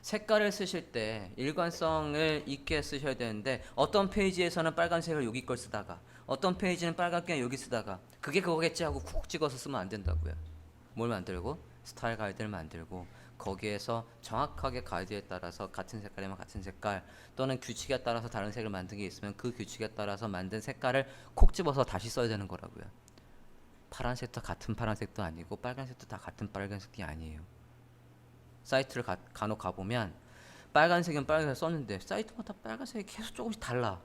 색깔을 쓰실 때 일관성을 있게 쓰셔야 되는데 어떤 페이지에서는 빨간색을 여기 걸 쓰다가 어떤 페이지는 빨갛게 여기 쓰다가 그게 그거겠지 하고 쿡 찍어서 쓰면 안 된다고요. 뭘 만들고? 스타일 가이드를 만들고 거기에서 정확하게 가이드에 따라서 같은 색깔이면 같은 색깔, 또는 규칙에 따라서 다른 색을 만든 게 있으면 그 규칙에 따라서 만든 색깔을 콕 집어서 다시 써야 되는 거라고요. 파란색도 같은 파란색도 아니고 빨간색도 다 같은 빨간색이 아니에요. 사이트를 간혹 가보면 빨간색은 빨간색 썼는데 사이트마다 빨간색이 계속 조금씩 달라.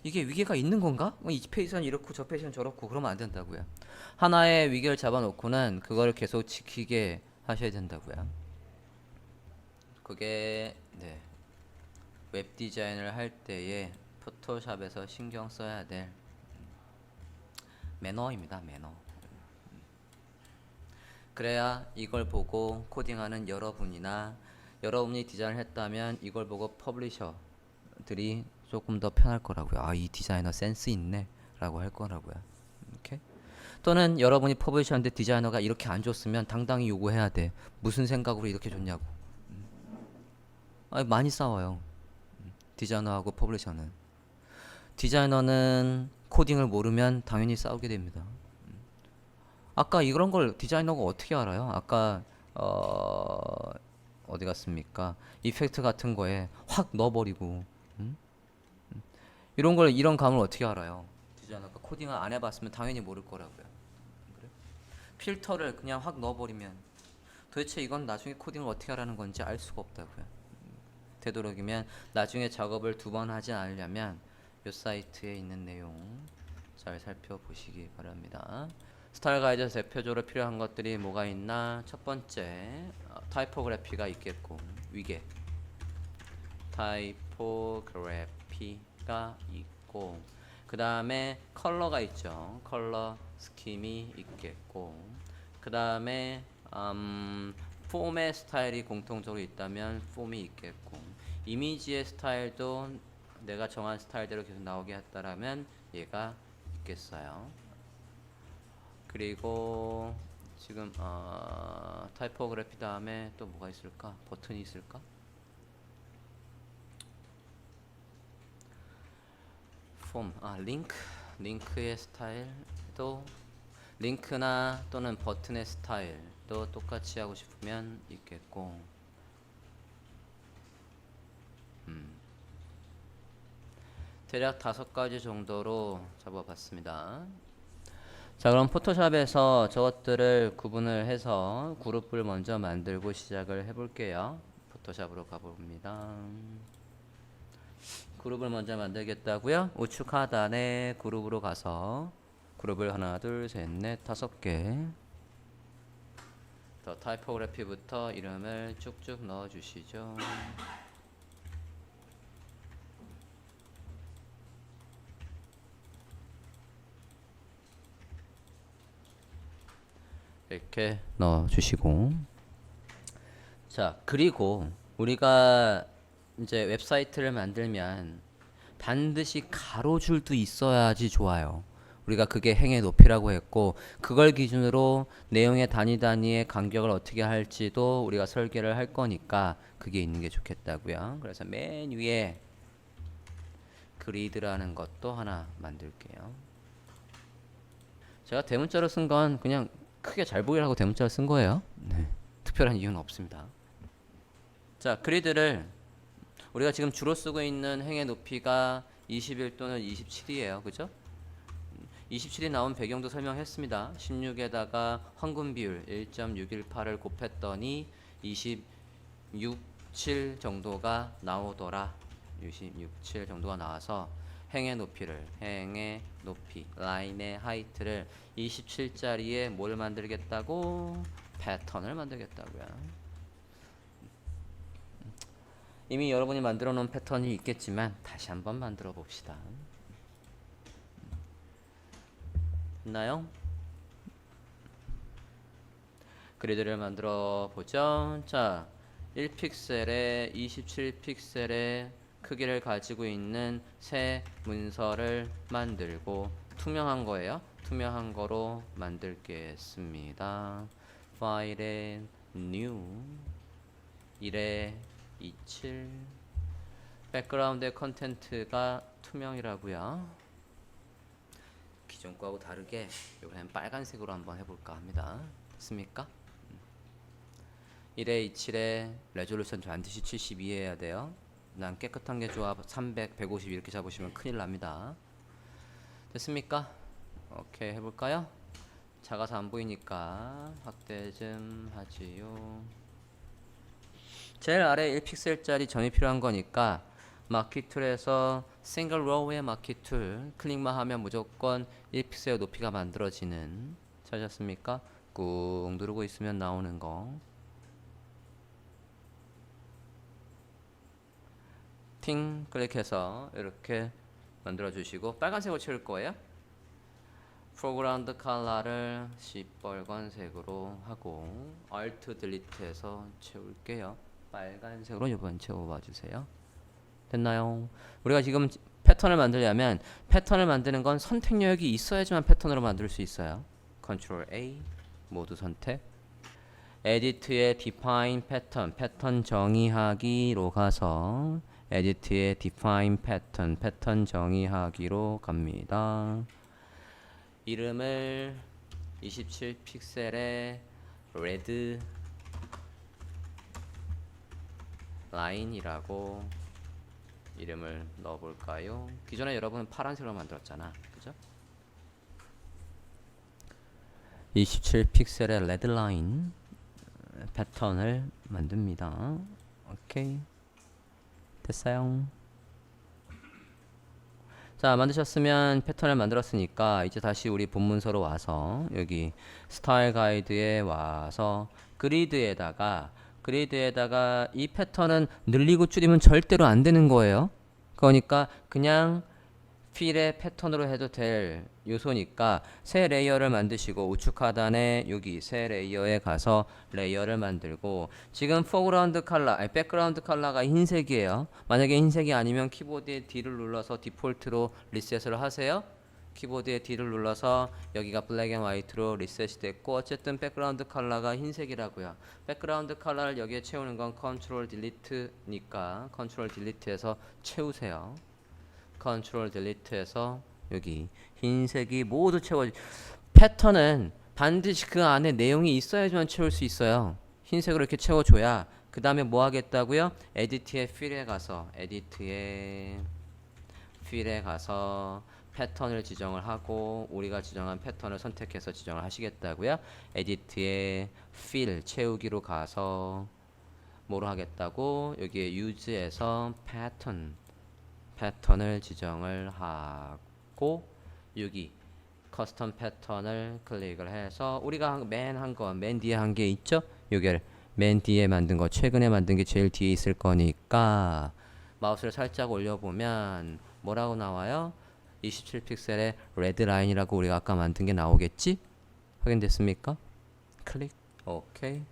이게 위계가 있는 건가? 이 페이지는 이렇고 저 페이지는 저렇고 그러면 안 된다고요. 하나의 위계를 잡아놓고는 그거를 계속 지키게 하셔야 된다고요. 그게 네, 웹 디자인을 할 때에 포토샵에서 신경 써야 될 매너입니다. 매너. 그래야 이걸 보고 코딩하는 여러분이 디자인을 했다면 이걸 보고 퍼블리셔들이 조금 더 편할 거라고요. 아, 이 디자이너 센스 있네 라고 할 거라고요. 이렇게. 또는 여러분이 퍼블리셔인데 디자이너가 이렇게 안 줬으면 당당히 요구해야 돼. 무슨 생각으로 이렇게 줬냐고. 많이 싸워요. 디자이너하고 퍼블리셔는. 디자이너는 코딩을 모르면 당연히 싸우게 됩니다. 아까 이런 걸 디자이너가 어떻게 알아요? 아까 어디 갔습니까? 이펙트 같은 거에 확 넣어버리고 이런 감을 어떻게 알아요? 디자이너가 코딩을 안 해봤으면 당연히 모를 거라고요. 그래? 필터를 그냥 확 넣어버리면 도대체 이건 나중에 코딩을 어떻게 하라는 건지 알 수가 없다고요. 되도록이면 나중에 작업을 두 번 하지 않으려면 이 사이트에 있는 내용 잘 살펴보시기 바랍니다. 스타일 가이드에서 대표적으로 필요한 것들이 뭐가 있나? 첫 번째, 타이포그래피가 있겠고, 위계. 타이포그래피가 있고, 그 다음에 컬러가 있죠. 컬러 스킴이 있겠고, 그 다음에 폼의 스타일이 공통적으로 있다면 폼이 있겠고, 이미지의 스타일도 내가 정한 스타일대로 계속 나오게 했다라면 얘가 있겠어요. 그리고 지금 타이포그래피 다음에 또 뭐가 있을까? 버튼이 있을까? 폼, 링크의 스타일도 링크나 또는 버튼의 스타일도 똑같이 하고 싶으면 있겠고, 대략 5가지 정도로 잡아봤습니다. 자, 그럼 포토샵에서 저것들을 구분을 해서 그룹을 먼저 만들고 시작을 해볼게요. 포토샵으로 가봅니다. 그룹을 먼저 만들겠다고요? 우측 하단에 그룹으로 가서 그룹을 하나, 둘, 셋, 넷, 5개. 더 타이포그래피부터 이름을 쭉쭉 넣어주시죠. 이렇게 넣어주시고, 자, 그리고 우리가 이제 웹사이트를 만들면 반드시 가로줄도 있어야지 좋아요. 우리가 그게 행의 높이라고 했고, 그걸 기준으로 내용의 단위의 간격을 어떻게 할지도 우리가 설계를 할 거니까 그게 있는 게 좋겠다고요. 그래서 맨 위에 그리드라는 것도 하나 만들게요. 제가 대문자로 쓴 건 그냥 크게 잘 보이라고 대문자로 쓴 거예요. 네, 특별한 이유는 없습니다. 자, 그리드를 우리가 지금 주로 쓰고 있는 행의 높이가 21 또는 27이에요. 그죠? 27이 나온 배경도 설명했습니다. 16에다가 황금 비율 1.618을 곱했더니 26.7 정도가 나오더라. 26.7 정도가 나와서 행의 높이, 라인의 하이트를 27짜리에 뭘 만들겠다고? 패턴을 만들겠다고요. 이미 여러분이 만들어 놓은 패턴이 있겠지만 다시 한번 만들어 봅시다. 됐나요? 그리드를 만들어 보죠. 자, 1픽셀에 27픽셀의 크기를 가지고 있는 새 문서를 만들고 투명한 거예요. 투명한 거로 만들겠습니다. 파일에 new 1에 27 백그라운드의 컨텐트가 투명이라고요. 기존 거하고 다르게 이번엔 빨간색으로 한번 해볼까 합니다. 됐습니까? 1에 27에 레졸루션 반드시 72해야 돼요. 난 깨끗한 게 좋아. 300, 150 이렇게 잡으시면 큰일 납니다. 됐습니까? 오케이, 해볼까요? 작아서 안 보이니까 확대 좀 하지요. 제일 아래 1픽셀짜리 점이 필요한 거니까 마키 툴에서 싱글 로우의 마키 툴 클릭만 하면 무조건 1픽셀 높이가 만들어지는, 찾았습니까? 꾹 누르고 있으면 나오는 거. 팅 클릭해서 이렇게 만들어 주시고 빨간색으로 채울 거예요. 포그라운드 컬러를 시뻘건색으로 하고 Alt 딜리트해서 채울게요. 빨간색으로 이번 채워봐 주세요. 됐나요? 우리가 지금 패턴을 만들려면 패턴을 만드는 건 선택력이 있어야지만 패턴으로 만들 수 있어요. Ctrl A 모두 선택. 에디트의 define 패턴, 패턴 정의하기로 가서 에디트의 define 패턴, 패턴 정의하기로 갑니다. 이름을 27픽셀의 레드 라인이라고 이름을 넣어볼까요? 기존에 여러분은 파란색으로 만들었잖아, 그죠? 27픽셀의 레드 라인 패턴을 만듭니다. 오케이, 됐어요. 자, 만드셨으면 패턴을 만들었으니까 이제 다시 우리 본문서로 와서 여기 스타일 가이드에 와서 그리드에다가 이 패턴은 늘리고 줄이면 절대로 안 되는 거예요. 그러니까 그냥 필의 패턴으로 해도 될 요소니까 새 레이어를 만드시고 우측 하단에 여기 새 레이어에 가서 레이어를 만들고, 지금 포그라운드 컬러, 아니 백그라운드 컬러가 흰색이에요. 만약에 흰색이 아니면 키보드에 D를 눌러서 디폴트로 리셋을 하세요. 키보드에 D를 눌러서 여기가 블랙 앤 화이트로 리셋이 됐고, 어쨌든 백그라운드 컬러가 흰색이라고요. 백그라운드 컬러를 여기에 채우는 건 컨트롤 딜리트니까 컨트롤 딜리트해서 채우세요. 컨트롤 딜리트해서 여기 흰색이 모두 채워지. 패턴은 반드시 그 안에 내용이 있어야지만 채울 수 있어요. 흰색으로 이렇게 채워줘야 그 다음에 뭐 하겠다고요? 에디트의 필에 가서 패턴을 지정을 하고 우리가 지정한 패턴을 선택해서 지정을 하시겠다고요. 에디트의 필 채우기로 가서 뭐로 하겠다고, 여기에 use에서 패턴을 지정을 하고 여기 커스텀 패턴을 클릭을 해서 우리가 맨 뒤에 한 게 있죠? 요게 맨 뒤에 만든 거, 최근에 만든 게 제일 뒤에 있을 거니까 마우스를 살짝 올려보면 뭐라고 나와요? 27픽셀의 레드 라인이라고 우리가 아까 만든 게 나오겠지? 확인됐습니까? 클릭. 오케이.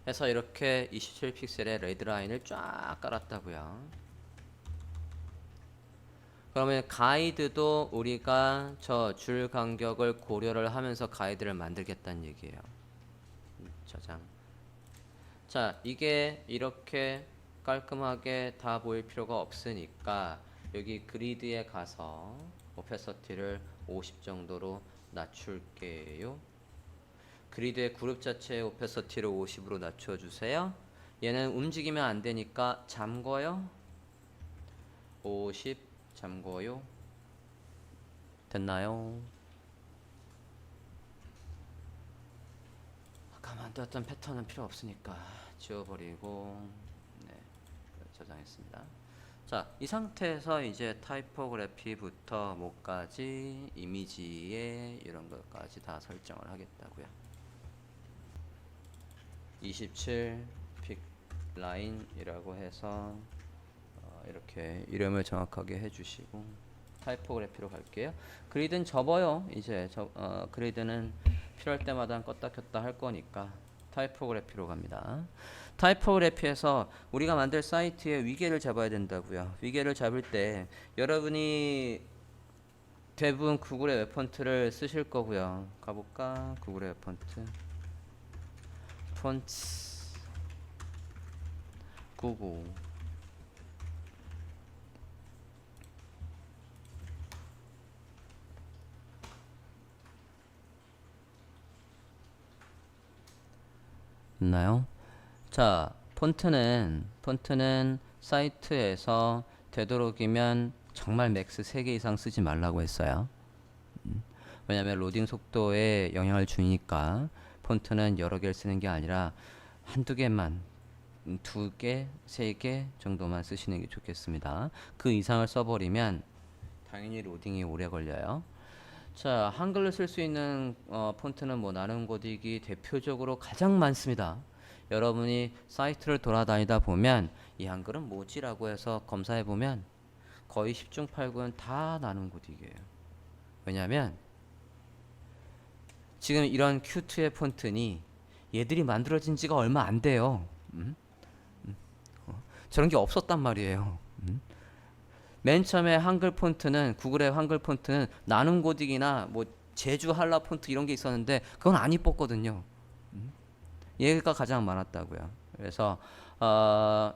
해서 이렇게 27픽셀의 레드 라인을 쫙 깔았다고요. 그러면 가이드도 우리가 저 줄 간격을 고려를 하면서 가이드를 만들겠다는 얘기예요. 저장. 자, 이게 이렇게 깔끔하게 다 보일 필요가 없으니까 여기 그리드에 가서 오페서티를 50 정도로 낮출게요. 그리드의 그룹 자체의 오페서티를 50으로 낮춰주세요. 얘는 움직이면 안 되니까 잠궈요. 50 잠궈요. 됐나요? 아까 만들었던 패턴은 필요 없으니까 지워버리고, 네, 저장했습니다. 자, 이 상태에서 이제 타이포그래피부터 뭐까지 이미지에 이런 것까지 다 설정을 하겠다고요. 27 픽 라인이라고 해서 이렇게 이름을 정확하게 해주시고 타이포그래피로 갈게요. 그리드는 접어요. 이제 그리드는 필요할 때마다 껐다 켰다 할 거니까 타이포그래피로 갑니다. 타이포그래피에서 우리가 만들 사이트의 위계를 잡아야 된다고요. 위계를 잡을 때 여러분이 대부분 구글의 웹폰트를 쓰실 거고요. 가볼까? 구글의 웹폰트 폰트 구글 있나요? 자, 폰트는 사이트에서 되도록이면 정말 맥스 3개 이상 쓰지 말라고 했어요. 왜냐면 로딩 속도에 영향을 주니까 폰트는 여러 개를 쓰는 게 아니라 한두 개만 2개, 3개 정도만 쓰시는 게 좋겠습니다. 그 이상을 써버리면 당연히 로딩이 오래 걸려요. 자, 한글로 쓸 수 있는 폰트는 뭐 나눔 고딕이 대표적으로 가장 많습니다. 여러분이 사이트를 돌아다니다 보면 이 한글은 뭐지라고 해서 검사해 보면 거의 10중 8구는 다 나눔 고딕이에요. 왜냐하면 지금 이런 Q2의 폰트니 얘들이 만들어진 지가 얼마 안 돼요. 저런 게 없었단 말이에요. 맨 처음에 한글 폰트는 구글의 한글 폰트는 나눔 고딕이나 뭐 제주 한라 폰트 이런 게 있었는데 그건 안 이뻤거든요. 얘가 가장 많았다고요. 그래서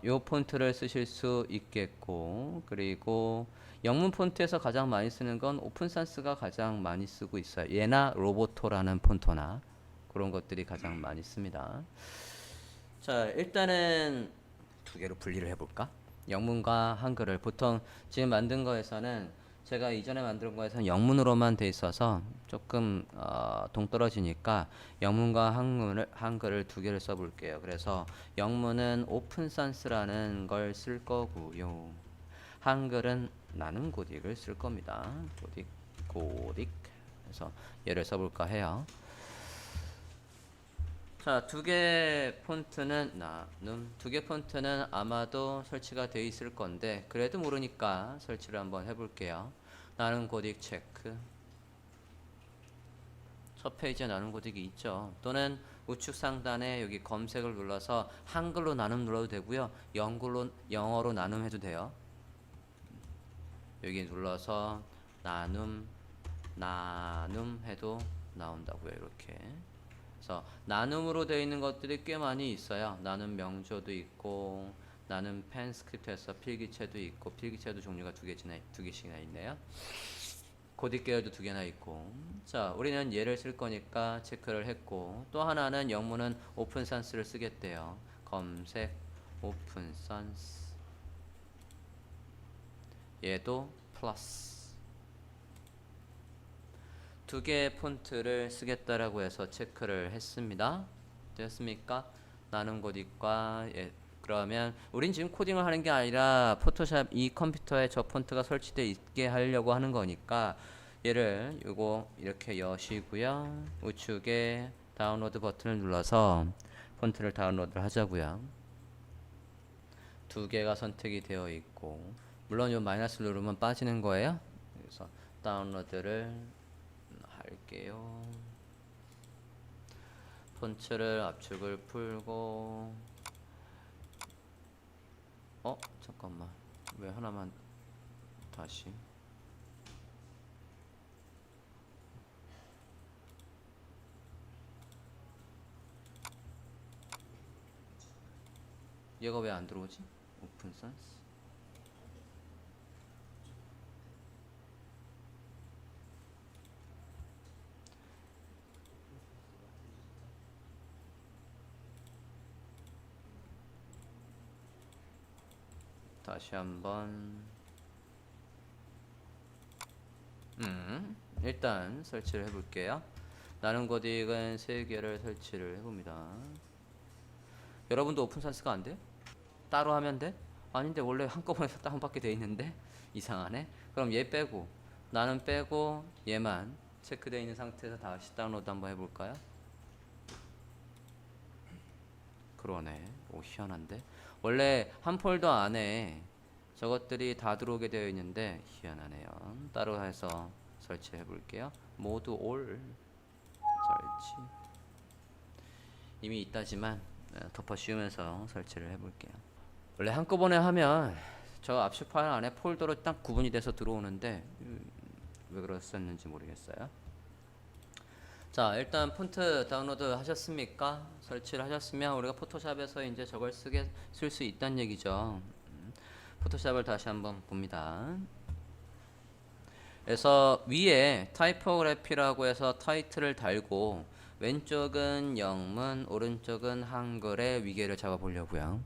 요 폰트를 쓰실 수 있겠고, 그리고 영문 폰트에서 가장 많이 쓰는 건 오픈산스가 가장 많이 쓰고 있어요. 얘나 로보토라는 폰트나 그런 것들이 가장 많이 씁니다. 자, 일단은 두 개로 분리를 해볼까? 영문과 한글을 보통 지금 만든 거에서는 제가 이전에 만든 거에서는 영문으로만 돼 있어서 조금 동떨어지니까 영문과 한글을 두 개를 써볼게요. 그래서 영문은 오픈산스라는 걸 쓸 거고요. 한글은 나눔 고딕을 쓸 겁니다. 고딕. 그래서 얘를 써볼까 해요. 자, 두 개 폰트는 나눔, 두 개 폰트는 아마도 설치가 돼 있을 건데 그래도 모르니까 설치를 한번 해볼게요. 나눔 고딕 체크. 첫 페이지에 나눔 고딕이 있죠. 또는 우측 상단에 여기 검색을 눌러서 한글로 나눔 눌러도 되고요. 영어로 나눔 해도 돼요. 여기 눌러서 나눔 해도 나온다고요. 이렇게. 그래서 나눔으로 되어 있는 것들이 꽤 많이 있어요. 나눔 명조도 있고, 나눔 펜스크립트에서 필기체도 있고, 필기체도 종류가 두 개씩이나 있네요. 고딕 계열도 두 개나 있고. 자, 우리는 얘를 쓸 거니까 체크를 했고, 또 하나는 영문은 오픈산스를 쓰겠대요. 검색 오픈산스. 얘도 플러스. 두 개의 폰트를 쓰겠다라고 해서 체크를 했습니다. 됐습니까? 나눔 고딕과 그러면 우린 지금 코딩을 하는 게 아니라 포토샵 이 컴퓨터에 저 폰트가 설치되어 있게 하려고 하는 거니까 얘를 요거 이렇게 여시고요. 우측에 다운로드 버튼을 눌러서 폰트를 다운로드를 하자고요. 두 개가 선택이 되어 있고, 물론 요 마이너스 누르면 빠지는 거예요. 그래서 다운로드를 할게요. 폰트를 압축을 풀고, 잠깐만, 왜 하나만 다시. 얘가 왜 안 들어오지? 오픈산스. 다시 한번. 일단 설치를 해볼게요. 나눔 고딕은 3개를 설치를 해봅니다. 여러분도 오픈산스가 안 돼요? 따로 하면 돼? 아닌데 원래 한꺼번에 다운받게 돼 있는데 이상하네. 그럼 얘 빼고 나는 빼고 얘만 체크되어 있는 상태에서 다시 다운로드 한번 해볼까요? 그러네. 오, 희한한데. 원래 한 폴더 안에 저것들이 다 들어오게 되어 있는데 희한하네요. 따로 해서 설치해 볼게요. 모두 올 설치. 이미 있다지만 덮어 씌우면서 설치를 해 볼게요. 원래 한꺼번에 하면 저 압축 파일 안에 폴더로 딱 구분이 돼서 들어오는데 왜 그랬었는지 모르겠어요. 자, 일단 폰트 다운로드 하셨습니까? 설치를 하셨으면 우리가 포토샵에서 이제 저걸 쓸 수 있다는 얘기죠. 포토샵을 다시 한번 봅니다. 그래서 위에 타이포그래피라고 해서 타이틀을 달고 왼쪽은 영문, 오른쪽은 한글의 위계를 잡아 보려고요.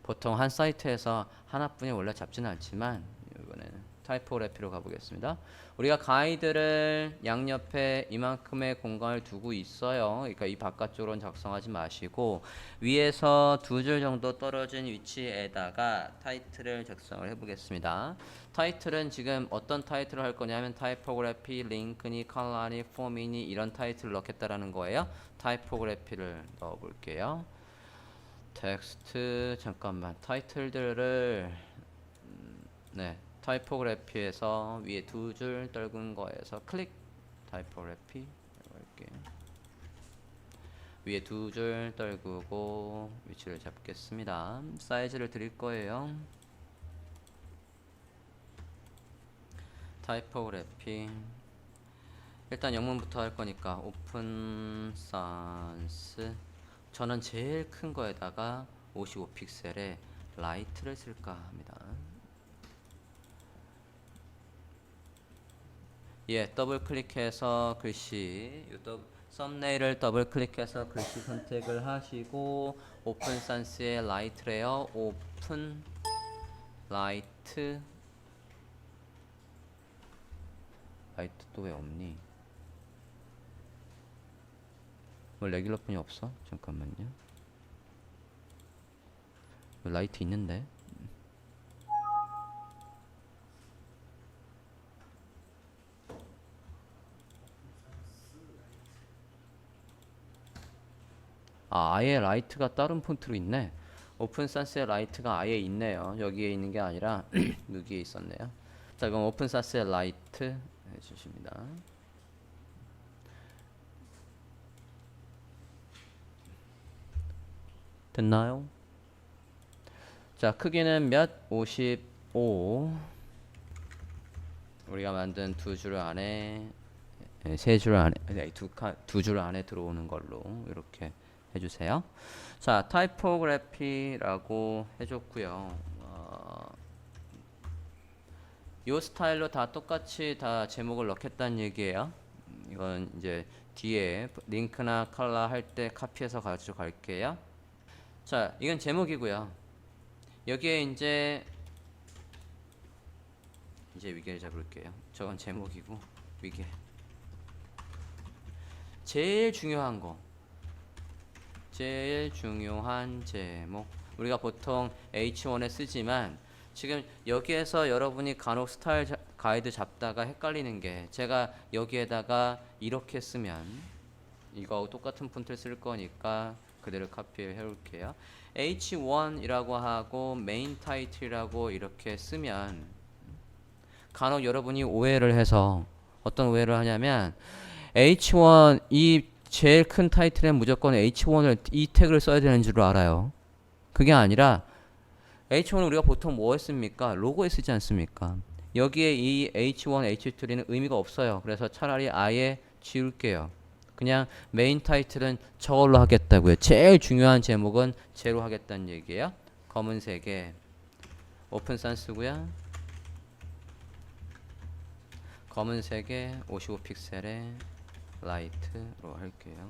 보통 한 사이트에서 하나뿐이 원래 잡지는 않지만 이거는 타이포그래피로 가보겠습니다. 우리가 가이드를 양옆에 이만큼의 공간을 두고 있어요. 그러니까 이 바깥쪽으로는 작성하지 마시고 위에서 두 줄 정도 떨어진 위치에다가 타이틀을 작성을 해보겠습니다. 타이틀은 지금 어떤 타이틀을 할 거냐면 타이포그래피, 링크니, 컬러니, 포미니 이런 타이틀을 넣겠다라는 거예요. 타이포그래피를 넣어볼게요. 텍스트 잠깐만 타이틀들을 네 타이포그래피에서 위에 두 줄 떨군 거에서 클릭 타이포그래피 이렇게 위에 두 줄 떨구고 위치를 잡겠습니다. 사이즈를 드릴 거예요. 타이포그래피 일단 영문부터 할 거니까 오픈 산스 저는 제일 큰 거에다가 55픽셀에 라이트를 쓸까 합니다. 예, 더블 클릭해서 글씨 썸네일을 더블 클릭해서 글씨 선택을 하시고 오픈 산스의 라이트래요. 오픈 라이트 또 왜 없니? 뭐 레귤러 폰이 없어? 잠깐만요. 라이트 있는데. 아예 라이트가 다른 폰트로 있네. 오픈 산스의 라이트가 아예 있네요. 여기에 있는 게 아니라 여기에 있었네요. 자, 그럼 오픈 산스의 라이트 해주십니다. 됐나요? 자, 크기는 몇? 55. 우리가 만든 두 줄 안에 세 줄 안에 두 줄 안에 들어오는 걸로 이렇게 해주세요. 자, 타이포그래피라고 해줬고요. 요 스타일로 다 똑같이 다 제목을 넣겠다는 얘기예요. 이건 이제 뒤에 링크나 컬러 할 때 카피해서 가져갈게요. 자, 이건 제목이고요. 여기에 이제 위계를 잡을게요. 저건 제목이고 위계. 제일 중요한 제목. 우리가 보통 H1에 쓰지만 지금 여기에서 여러분이 간혹 스타일 가이드 잡다가 헷갈리는 게 제가 여기에다가 이렇게 쓰면 이거하고 똑같은 폰트를 쓸 거니까 그대로 카피해 올게요. H1이라고 하고 메인 타이틀이라고 이렇게 쓰면 간혹 여러분이 오해를 해서 어떤 오해를 하냐면 H1 이 제일 큰 타이틀에 무조건 H1을 이 태그를 써야 되는 줄 알아요. 그게 아니라 H1은 우리가 보통 뭐 했습니까? 로고에 쓰지 않습니까? 여기에 이 H1, H2는 의미가 없어요. 그래서 차라리 아예 지울게요. 그냥 메인 타이틀은 저걸로 하겠다고요. 제일 중요한 제목은 제로 하겠다는 얘기예요. 검은색에 오픈 산스고요. 검은색에 55픽셀에 라이트로 할게요.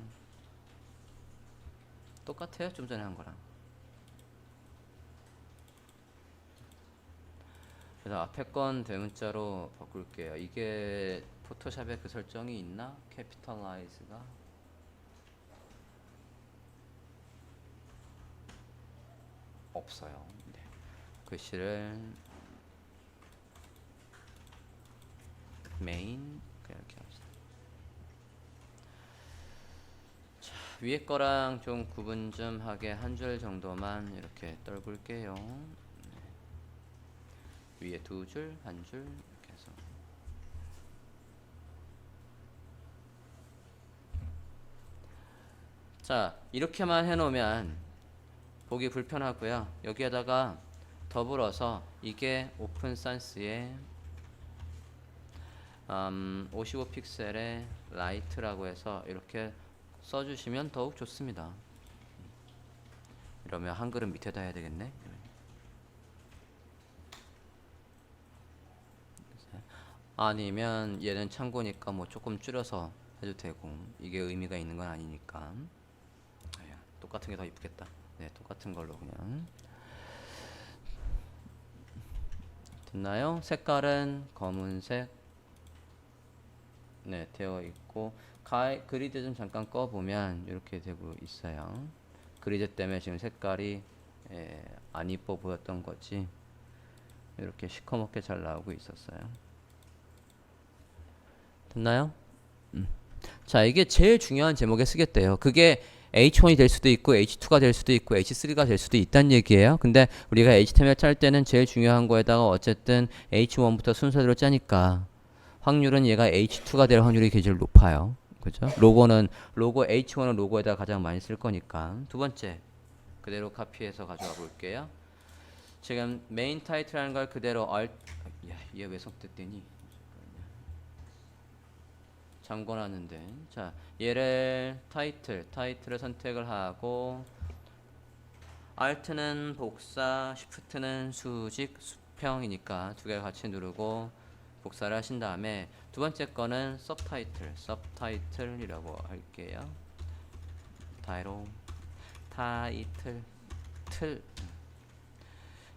똑같아요. 좀 전에 한 거랑. 그래서 앞에 건 대문자로 바꿀게요. 이게 포토샵에 그 설정이 있나? 캐피털라이즈가 없어요. 네. 글씨를 메인 이렇게 합시다. 자, 위에 거랑 좀 구분 좀 하게 한 줄 정도만 이렇게 떨굴게요. 위에 두 줄, 한 줄 이렇게 해서 자, 이렇게만 해놓으면 보기 불편하고요. 여기에다가 더불어서 이게 오픈 산스의 55픽셀의 라이트라고 해서 이렇게 써주시면 더욱 좋습니다. 이러면 한글은 밑에다 해야 되겠네. 아니면 얘는 참고니까 뭐 조금 줄여서 해도 되고 이게 의미가 있는 건 아니니까. 똑같은 게 더 이쁘겠다. 네, 똑같은 걸로 그냥 됐나요? 색깔은 검은색 네 되어 있고 그리드 좀 잠깐 꺼보면 이렇게 되고 있어요. 그리드 때문에 지금 색깔이 안 이뻐 보였던 거지 이렇게 시커멓게 잘 나오고 있었어요. 됐나요? 자, 이게 제일 중요한 제목에 쓰겠대요. 그게 H1이 될 수도 있고 H2가 될 수도 있고 H3가 될 수도 있다는 얘기예요. 근데 우리가 HTML 짤 때는 제일 중요한 거에다가 어쨌든 H1부터 순서대로 짜니까 확률은 얘가 H2가 될 확률이 제일 높아요. 그죠? 로고 H1은 로고에다가 가장 많이 쓸 거니까. 두 번째, 그대로 카피해서 가져와 볼게요. 지금 메인 타이틀이라는 걸 그대로 얘 왜 선택되니? 잠궈놨는데. 자, 얘를 타이틀을 선택을 하고 Alt는 복사, Shift는 수직, 수평이니까 두 개를 같이 누르고 복사를 하신 다음에 두 번째 거는 서브타이틀이라고 할게요. 타이틀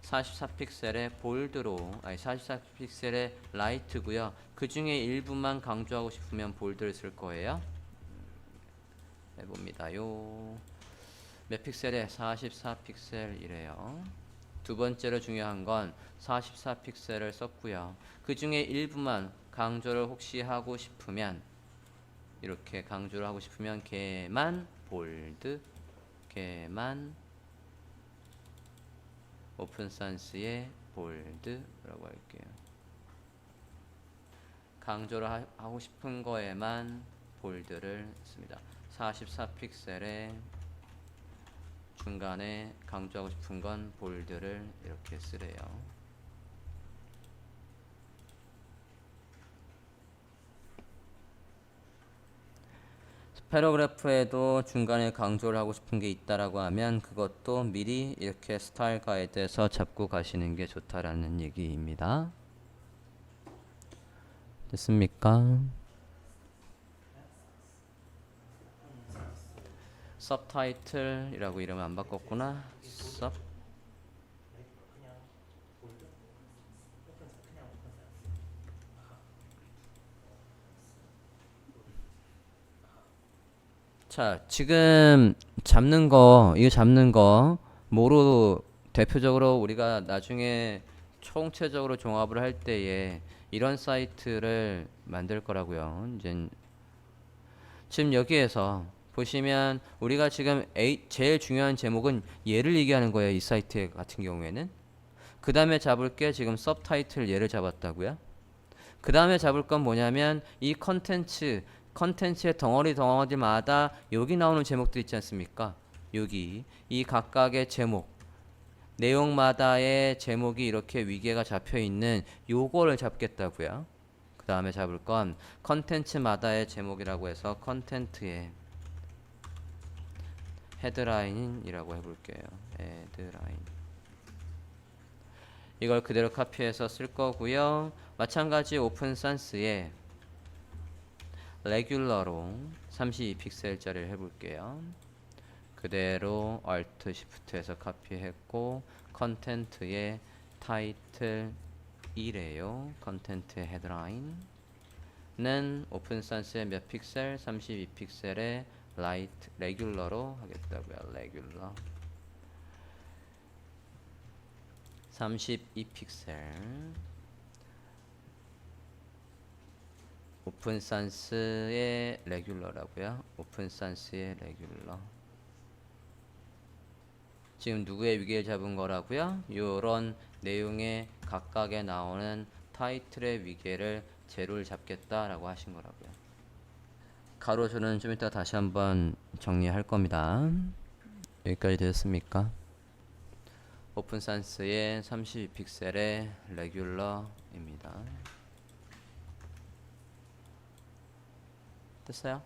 44픽셀의 볼드로 44픽셀의 라이트고요. 그 중에 일부만 강조하고 싶으면 볼드를 쓸 거예요. 해봅니다요. 몇 픽셀에 44픽셀이래요. 두 번째로 중요한 건 44픽셀을 썼고요. 그 중에 일부만 강조를 혹시 하고 싶으면 이렇게 강조를 하고 싶으면 걔만 볼드, 걔만 오픈산스의 볼드라고 할게요. 강조를 하고 싶은 거에만 볼드를 씁니다. 44픽셀에 중간에 강조하고 싶은 건 볼드를 이렇게 쓰래요. 패러그래프에도 중간에 강조를 하고 싶은 게 있다라고 하면 그것도 미리 이렇게 스타일 가이드에서 잡고 가시는 게 좋다라는 얘기입니다. 됐습니까? 서브타이틀이라고 이름을 안 바꿨구나. 자, 지금 이거 잡는 거 뭐로 대표적으로 우리가 나중에 총체적으로 종합을 할 때에 이런 사이트를 만들 거라고요. 이제 지금 여기에서 보시면 우리가 지금 제일 중요한 제목은 얘를 얘기하는 거예요. 이 사이트 같은 경우에는. 그 다음에 잡을 게 지금 서브타이틀 얘를 잡았다고요. 그 다음에 잡을 건 뭐냐면 이 컨텐츠의 덩어리마다 여기 나오는 제목들 있지 않습니까? 여기 이 각각의 제목 내용마다의 제목이 이렇게 위계가 잡혀 있는 요거를 잡겠다고요. 그 다음에 잡을 건 컨텐츠마다의 제목이라고 해서 컨텐츠의 헤드라인이라고 해볼게요. 헤드라인. 이걸 그대로 카피해서 쓸 거고요. 마찬가지 오픈산스에 레귤러로 32픽셀짜리를 해볼게요. 그대로 Alt Shift해서 카피했고 컨텐트의 타이틀 2래요. 컨텐트의 헤드라인은 오픈산스의 몇 픽셀? 32픽셀의 라이트 레귤러로 하겠다고요. 레귤러 32픽셀 오픈산스의 레귤러라고요. 오픈산스의 레귤러 지금 누구의 위계를 잡은 거라고요? 요런 내용의 각각에 나오는 타이틀의 위계를 제로를 잡겠다라고 하신 거라고요. 가로줄은 좀 이따 다시 한번 정리할 겁니다. 여기까지 되셨습니까? 오픈산스의 32픽셀의 레귤러입니다. 됐어요?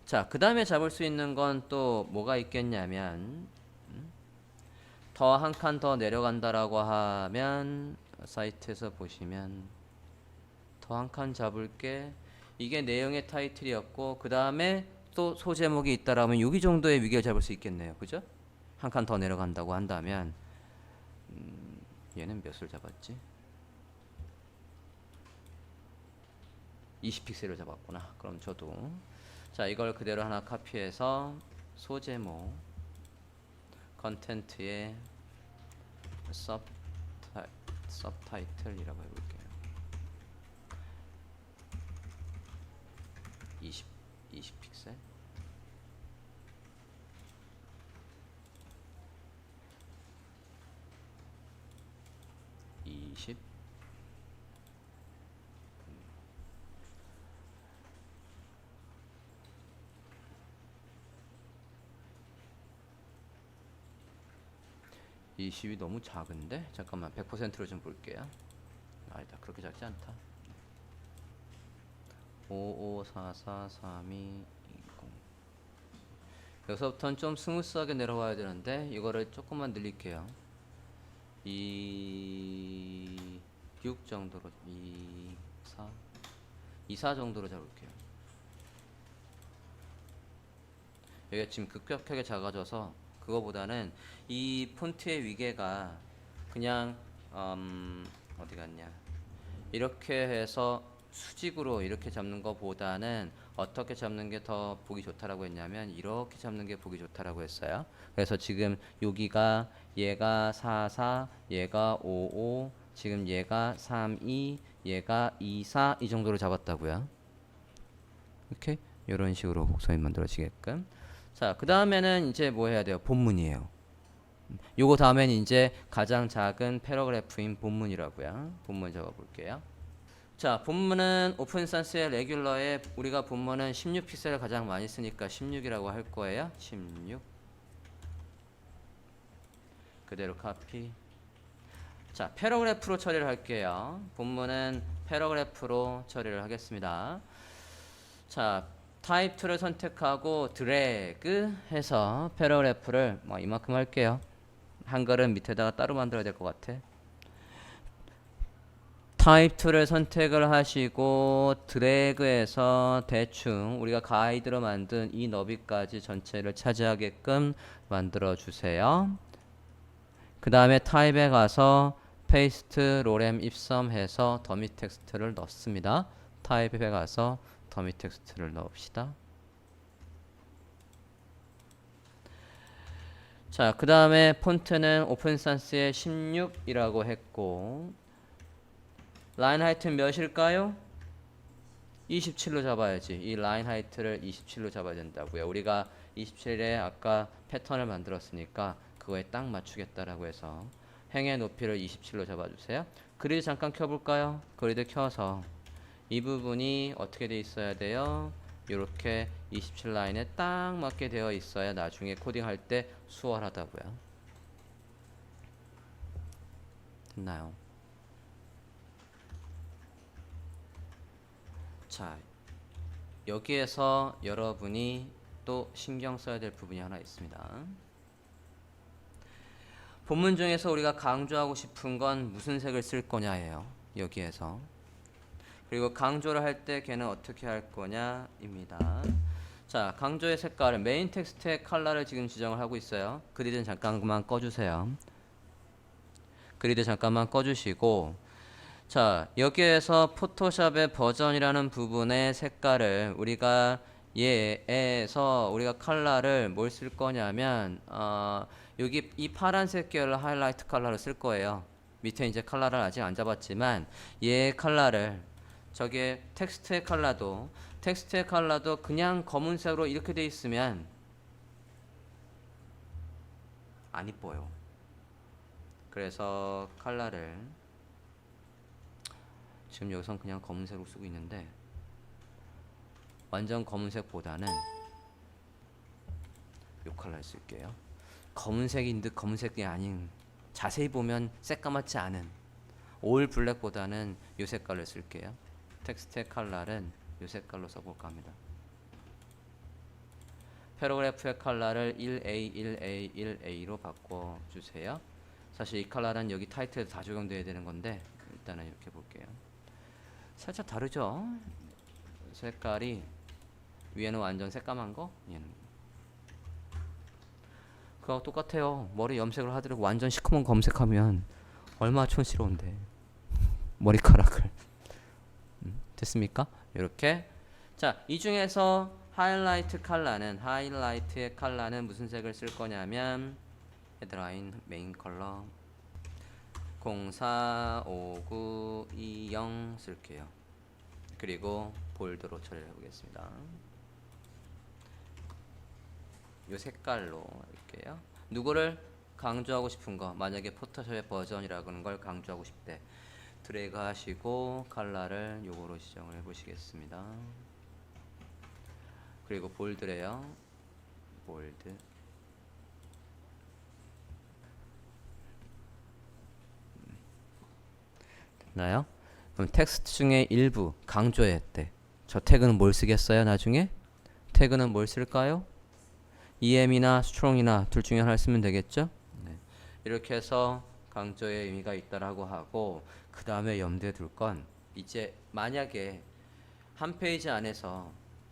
자, 그 다음에 잡을 수 있는 건 또 뭐가 있겠냐면 더 한 칸 더 내려간다라고 하면 사이트에서 보시면 더 한 칸 잡을 게 이게 내용의 타이틀이었고 그 다음에 또 소제목이 있다라면 여기 정도의 위계를 잡을 수 있겠네요. 그죠? 한 칸 더 내려간다고 한다면 얘는 몇을 잡았지? 20픽셀을 잡았구나. 그럼 저도 자 이걸 그대로 하나 카피해서 소제목 컨텐트에 서브타이틀이라고 해볼게요. 20픽셀. 이 20이 너무 작은데? 잠깐만 100%로 좀 볼게요. 아니다 그렇게 작지 않다. 55443220 여기서부터는 좀 스무스하게 내려와야 되는데 이거를 조금만 늘릴게요. 26 정도로 24 정도로 잡을게요. 여기가 지금 급격하게 작아져서 그거보다는 이 폰트의 위계가 그냥 어디 갔냐 이렇게 해서 수직으로 이렇게 잡는 것보다는 어떻게 잡는 게 더 보기 좋다라고 했냐면 이렇게 잡는 게 보기 좋다라고 했어요. 그래서 지금 여기가 얘가 44 얘가 55 지금 얘가 32 얘가 24 이 정도로 잡았다고요. 이렇게 이런 식으로 곡선이 만들어지게끔. 자, 그 다음에는 이제 뭐 해야 돼요? 본문이에요. 요거 다음에는 이제 가장 작은 패러그래프인 본문이라고요. 본문 적어볼게요. 자, 본문은 오픈산스의 레귤러에 우리가 본문은 16픽셀을 가장 많이 쓰니까 16이라고 할 거예요. 16 그대로 카피. 자, 패러그래프로 처리를 할게요. 본문은 패러그래프로 처리를 하겠습니다. 자, 타입 2를 선택하고 드래그 해서 패러그래프를 뭐 이만큼 할게요. 한글은 밑에다가 따로 만들어야 될 것 같아. 타입 2를 선택을 하시고 드래그해서 대충 우리가 가이드로 만든 이 너비까지 전체를 차지하게끔 만들어 주세요. 그 다음에 타입에 가서 페이스트 로렘 입섬해서 더미 텍스트를 넣습니다. 타입에 가서 더미 텍스트를 넣읍시다. 자, 그 다음에 폰트는 오픈산스의 16이라고 했고 라인 하이트는 몇일까요? 27로 잡아야지. 이 라인 하이트를 27로 잡아야 된다고요. 우리가 27에 아까 패턴을 만들었으니까 그거에 딱 맞추겠다라고 해서 행의 높이를 27로 잡아주세요. 그리드 잠깐 켜볼까요? 그리드 켜서 이 부분이 어떻게 돼 있어야 돼요? 이렇게 27 라인에 딱 맞게 되어 있어야 나중에 코딩할 때 수월하다고요. 됐나요? 자, 여기에서 여러분이 또 신경 써야 될 부분이 하나 있습니다. 본문 중에서 우리가 강조하고 싶은 건 무슨 색을 쓸 거냐예요. 여기에서. 그리고 강조를 할 때 걔는 어떻게 할 거냐입니다. 자, 강조의 색깔은 메인 텍스트의 컬러를 지금 지정을 하고 있어요. 그리드는 잠깐만 꺼주세요. 그리드 잠깐만 꺼주시고 자, 여기에서 포토샵의 버전이라는 부분의 색깔을 우리가 얘에서 우리가 컬러를 뭘 쓸 거냐면 여기 이 파란색 계열 하이라이트 컬러를 쓸 거예요. 밑에 이제 컬러를 아직 안 잡았지만 얘 컬러를 저게 텍스트의 컬러도 그냥 검은색으로 이렇게 돼 있으면 안 이뻐요. 그래서 컬러를 지금 여기선 그냥 검은색으로 쓰고 있는데 완전 검은색보다는 요 컬러를 쓸게요. 검은색인 듯 검은색이 아닌 자세히 보면 새까맣지 않은 올 블랙보다는 요 색깔을 쓸게요. 텍스트의 컬러는 요 색깔로 써볼까 합니다. 패러그래프의 컬러를 1A, 1A, 1A로 바꿔주세요. 사실 이 컬러는 여기 타이틀에 다 적용돼야 되는 건데 일단은 이렇게 볼게요. 살짝 다르죠? 색깔이 위에는 완전 새까만 거, 얘는 그거하고 똑같아요. 머리 염색을 하더라도 완전 시커먼 검색하면 얼마나 촌스러운데 머리카락을 됐습니까? 이렇게. 자, 이 중에서 하이라이트의 컬러는 무슨 색을 쓸 거냐면 헤드라인 메인 컬러 045920 쓸게요. 그리고 볼드로 처리해 보겠습니다. 이 색깔로 할게요. 누구를 강조하고 싶은 거, 만약에 포토샵의 버전이라는 걸 강조하고 싶대. 드래그 하시고 컬러를 요거로 지정을 해 보시겠습니다. 그리고 볼드래요. 볼드. 됐나요? 그럼 텍스트 중에 일부 강조했대. 저 태그는 뭘 쓰겠어요? 나중에? 태그는 뭘 쓸까요? em이나 strong이나 둘 중에 하나를 쓰면 되겠죠? 네. 이렇게 해서 강조의 의미가 있다라고 하고, 그 다음에 염두에 둘 건 이제 만약에 한 페이지 안에서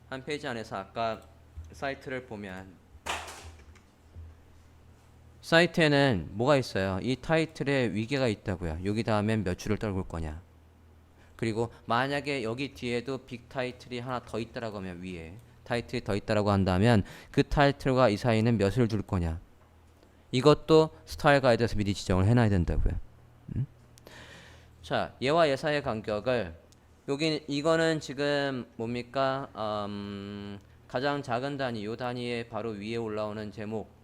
아까 사이트를 보면 사이트에는 뭐가 있어요? 이 타이틀에 위계가 있다고요. 여기 다음엔 몇 줄을 떨굴 거냐. 그리고 만약에 여기 뒤에도 빅 타이틀이 하나 더 있다라고 하면, 위에 타이틀이 더 있다라고 한다면 그 타이틀과 이 사이는 몇을 둘 거냐. 이것도 스타일 가이드에서 미리 지정을 해놔야 된다고요. 자, 얘와 얘 사이의 간격을, 이거는 지금 뭡니까? 가장 작은 단위, 요 단위에 바로 위에 올라오는 제목,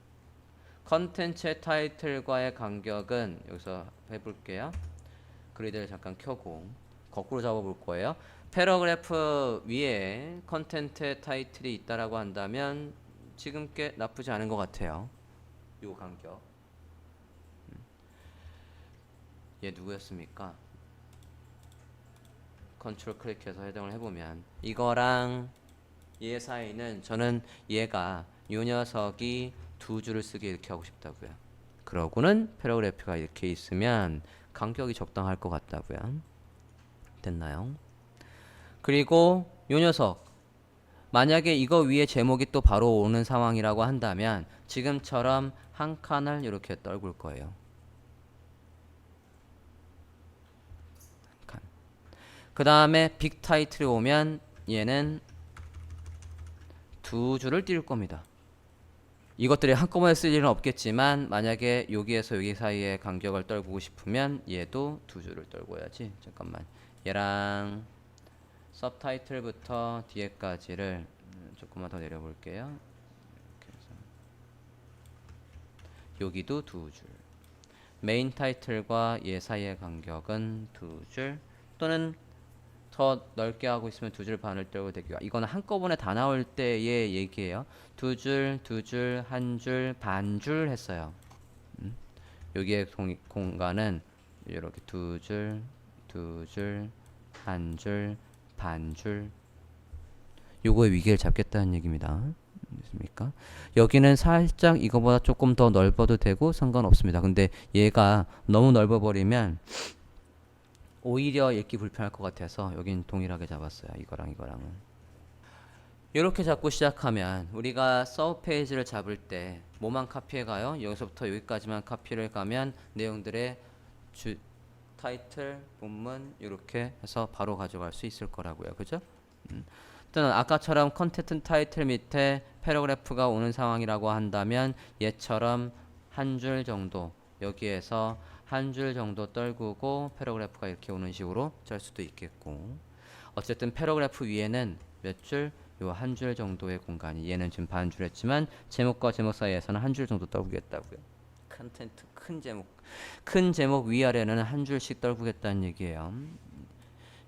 컨텐츠의 타이틀과의 간격은 여기서 해볼게요. 그리드를 잠깐 켜고 거꾸로 잡아볼 거예요. 패러그래프 위에 컨텐츠의 타이틀이 있다라고 한다면 지금 꽤 나쁘지 않은 것 같아요. 요 간격. 얘 누구였습니까? 컨트롤 클릭해서 해동을 해보면 이거랑 얘 사이는, 저는 얘가 요 녀석이 두 줄을 쓰게 이렇게 하고 싶다고요. 그러고는 패러그래프가 이렇게 있으면 간격이 적당할 것 같다고요. 됐나요? 그리고 요 녀석, 만약에 이거 위에 제목이 또 바로 오는 상황이라고 한다면 지금처럼 한 칸을 이렇게 떨굴 거예요. 그 다음에 빅 타이틀이 오면 얘는 두 줄을 띄울 겁니다. 이것들이 한꺼번에 쓸 일은 없겠지만 만약에 여기에서 여기 사이에 간격을 떨구고 싶으면 얘도 두 줄을 떨궈야지. 잠깐만, 얘랑 서브타이틀부터 뒤에까지를 조금만 더 내려볼게요. 이렇게 해서 여기도 두 줄, 메인 타이틀과 얘 사이의 간격은 두 줄, 또는 더 넓게 하고 있으면 두 줄 반을 떨고 되고요. 이거는 한꺼번에 다 나올 때의 얘기예요. 두 줄, 두 줄, 한 줄, 반 줄 했어요. 여기에 공간은 이렇게 두 줄, 두 줄, 한 줄, 반 줄. 요거의 위계를 잡겠다는 얘기입니다. 됐습니까? 여기는 살짝 이거보다 조금 더 넓어도 되고 상관없습니다. 근데 얘가 너무 넓어버리면 오히려 읽기 불편할 것 같아서 여긴 동일하게 잡았어요. 이거랑은. 이렇게 잡고 시작하면 우리가 서브 페이지를 잡을 때 뭐만 카피해 가요? 여기서부터 여기까지만 카피를 가면 내용들의 타이틀, 본문 이렇게 해서 바로 가져갈 수 있을 거라고요. 그죠? 또는 아까처럼 컨텐츠 타이틀 밑에 패러그래프가 오는 상황이라고 한다면 얘처럼 한 줄 정도, 여기에서 한 줄 정도 떨구고 패러그래프가 이렇게 오는 식으로 짤 수도 있겠고, 어쨌든 패러그래프 위에는 몇 줄? 요 한 줄 정도의 공간이, 얘는 지금 반 줄 했지만 제목과 제목 사이에서는 한 줄 정도 떨구겠다고요. 컨텐트 큰 제목 위아래는 한 줄씩 떨구겠다는 얘기예요.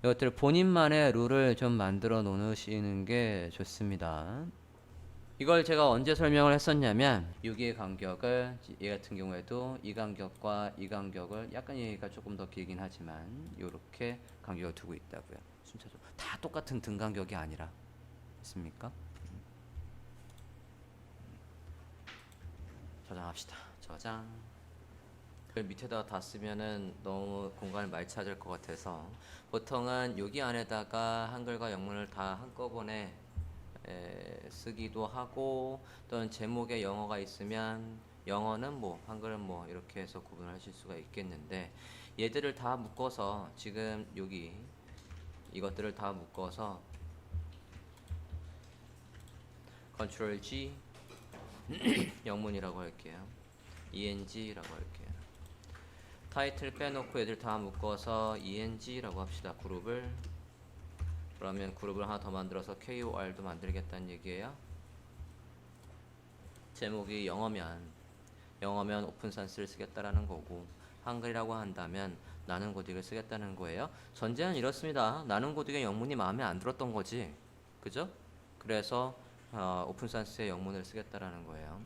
이것들 본인만의 룰을 좀 만들어 놓으시는 게 좋습니다. 이걸 제가 언제 설명을 했었냐면, 6의 간격을, 얘 같은 경우에도 이 간격과 이 간격을, 약간 얘기가 조금 더 길긴 하지만 이렇게 간격을 두고 있다고요. 순차적으로 다 똑같은 등 간격이 아니라. 있습니까? 저장합시다. 저장. 그 밑에다가 다 쓰면은 너무 공간을 많이 차지할 것 같아서 보통은 여기 안에다가 한글과 영문을 다 한꺼번에 쓰기도 하고, 또는 제목에 영어가 있으면 영어는 뭐 한글은 뭐 이렇게 해서 구분을 하실 수가 있겠는데, 얘들을 다 묶어서 지금 여기 이것들을 다 묶어서 컨트롤 G 영문이라고 할게요. eng라고 할게요. 타이틀 빼놓고 애들 다 묶어서 eng라고 합시다. 그룹을. 그러면 그룹을 하나 더 만들어서 KOR도 만들겠다는 얘기예요. 제목이 영어면 오픈산스를 쓰겠다라는 거고, 한글이라고 한다면 나는 고딕을 쓰겠다는 거예요. 전제는 이렇습니다. 나는 고딕의 영문이 마음에 안 들었던 거지, 그죠? 그래서 오픈산스의 영문을 쓰겠다라는 거예요.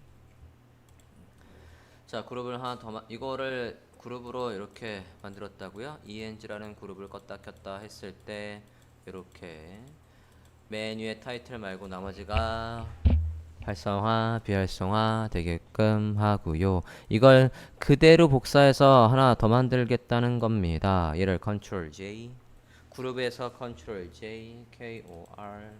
자, 그룹을 하나 더 이거를 그룹으로 이렇게 만들었다고요. eng라는 그룹을 껐다 켰다 했을 때 이렇게 메뉴의 타이틀 말고 나머지가 활성화, 비활성화 되게끔 하고요. 이걸 그대로 복사해서 하나 더 만들겠다는 겁니다. 얘를 Ctrl J, 그룹에서 Ctrl J, KOR.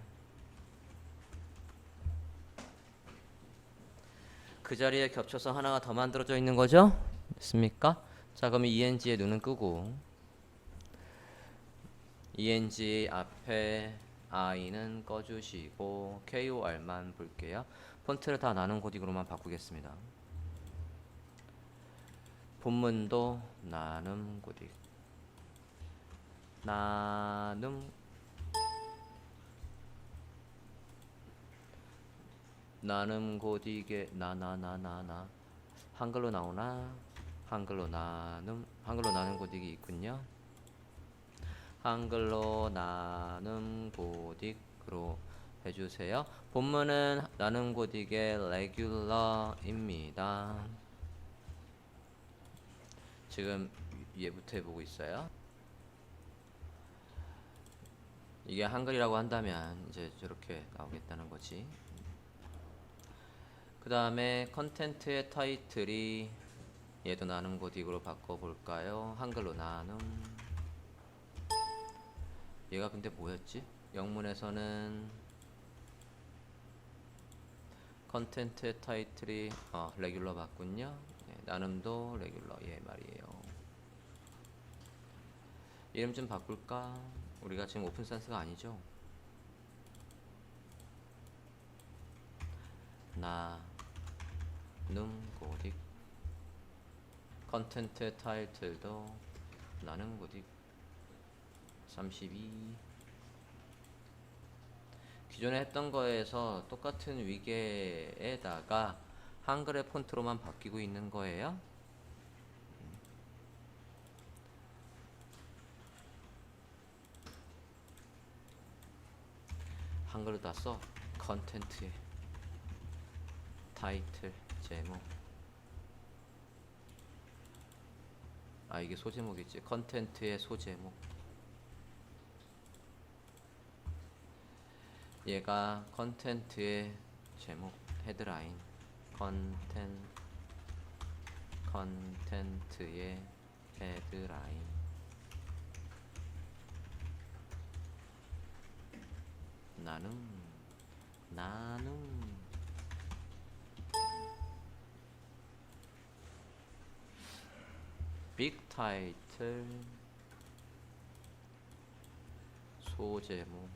그 자리에 겹쳐서 하나가 더 만들어져 있는 거죠? 됐습니까? 자, 그럼 eng의 눈은 끄고 eng 앞에 i는 꺼주시고 KOR만 볼게요. 폰트를 다 나눔 고딕으로만 바꾸겠습니다. 본문도 나눔 고딕. 나눔 고딕의 나나 한글로 나오나? 한글로 나눔 고딕이 있군요. 한글로 나눔 고딕으로 해주세요. 본문은 나눔 고딕의 레귤러입니다. 지금 얘부터 해보고 있어요. 이게 한글이라고 한다면 이제 저렇게 나오겠다는 거지. 그 다음에 컨텐츠의 타이틀이 얘도 나눔 고딕으로 바꿔볼까요? 한글로 나눔. 얘가 근데 뭐였지? 영문에서는 컨텐츠의 타이틀이 레귤러 맞군요. 예, 나눔도 레귤러. 예, 말이에요. 이름 좀 바꿀까? 우리가 지금 오픈산스가 아니죠? 나눔 고딕. 컨텐츠 타이틀도 나눔 고딕. 32. 기존에 했던 거에서 똑같은 위계에다가 한글의 폰트로만 바뀌고 있는 거예요. 한글로 다 써. 컨텐츠의 타이틀 제목. 이게 소제목이지. 컨텐츠의 소제목. 얘가 컨텐츠의 제목, 헤드라인. 컨텐츠의 헤드라인. 나눔 빅 타이틀 소제목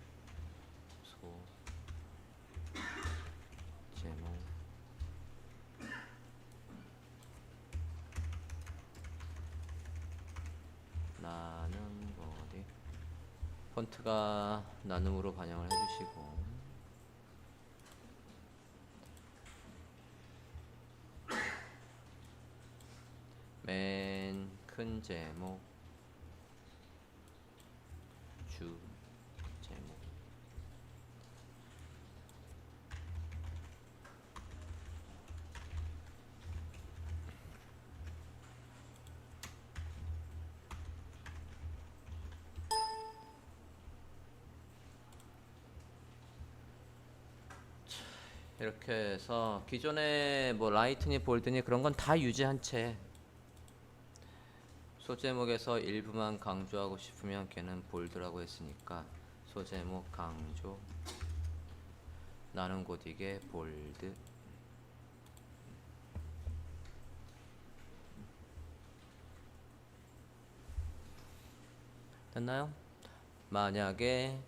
나눔 어디 폰트가 나눔으로 반영을 해주시고 맨 큰 제목 주 제목 이렇게 해서 기존에 뭐 라이트니 볼드니 그런 건 다 유지한 채 소제목에서 일부만 강조하고 싶으면 걔는 볼드라고 했으니까 소제목 강조 나눔 고딕의 볼드. 됐나요? 만약에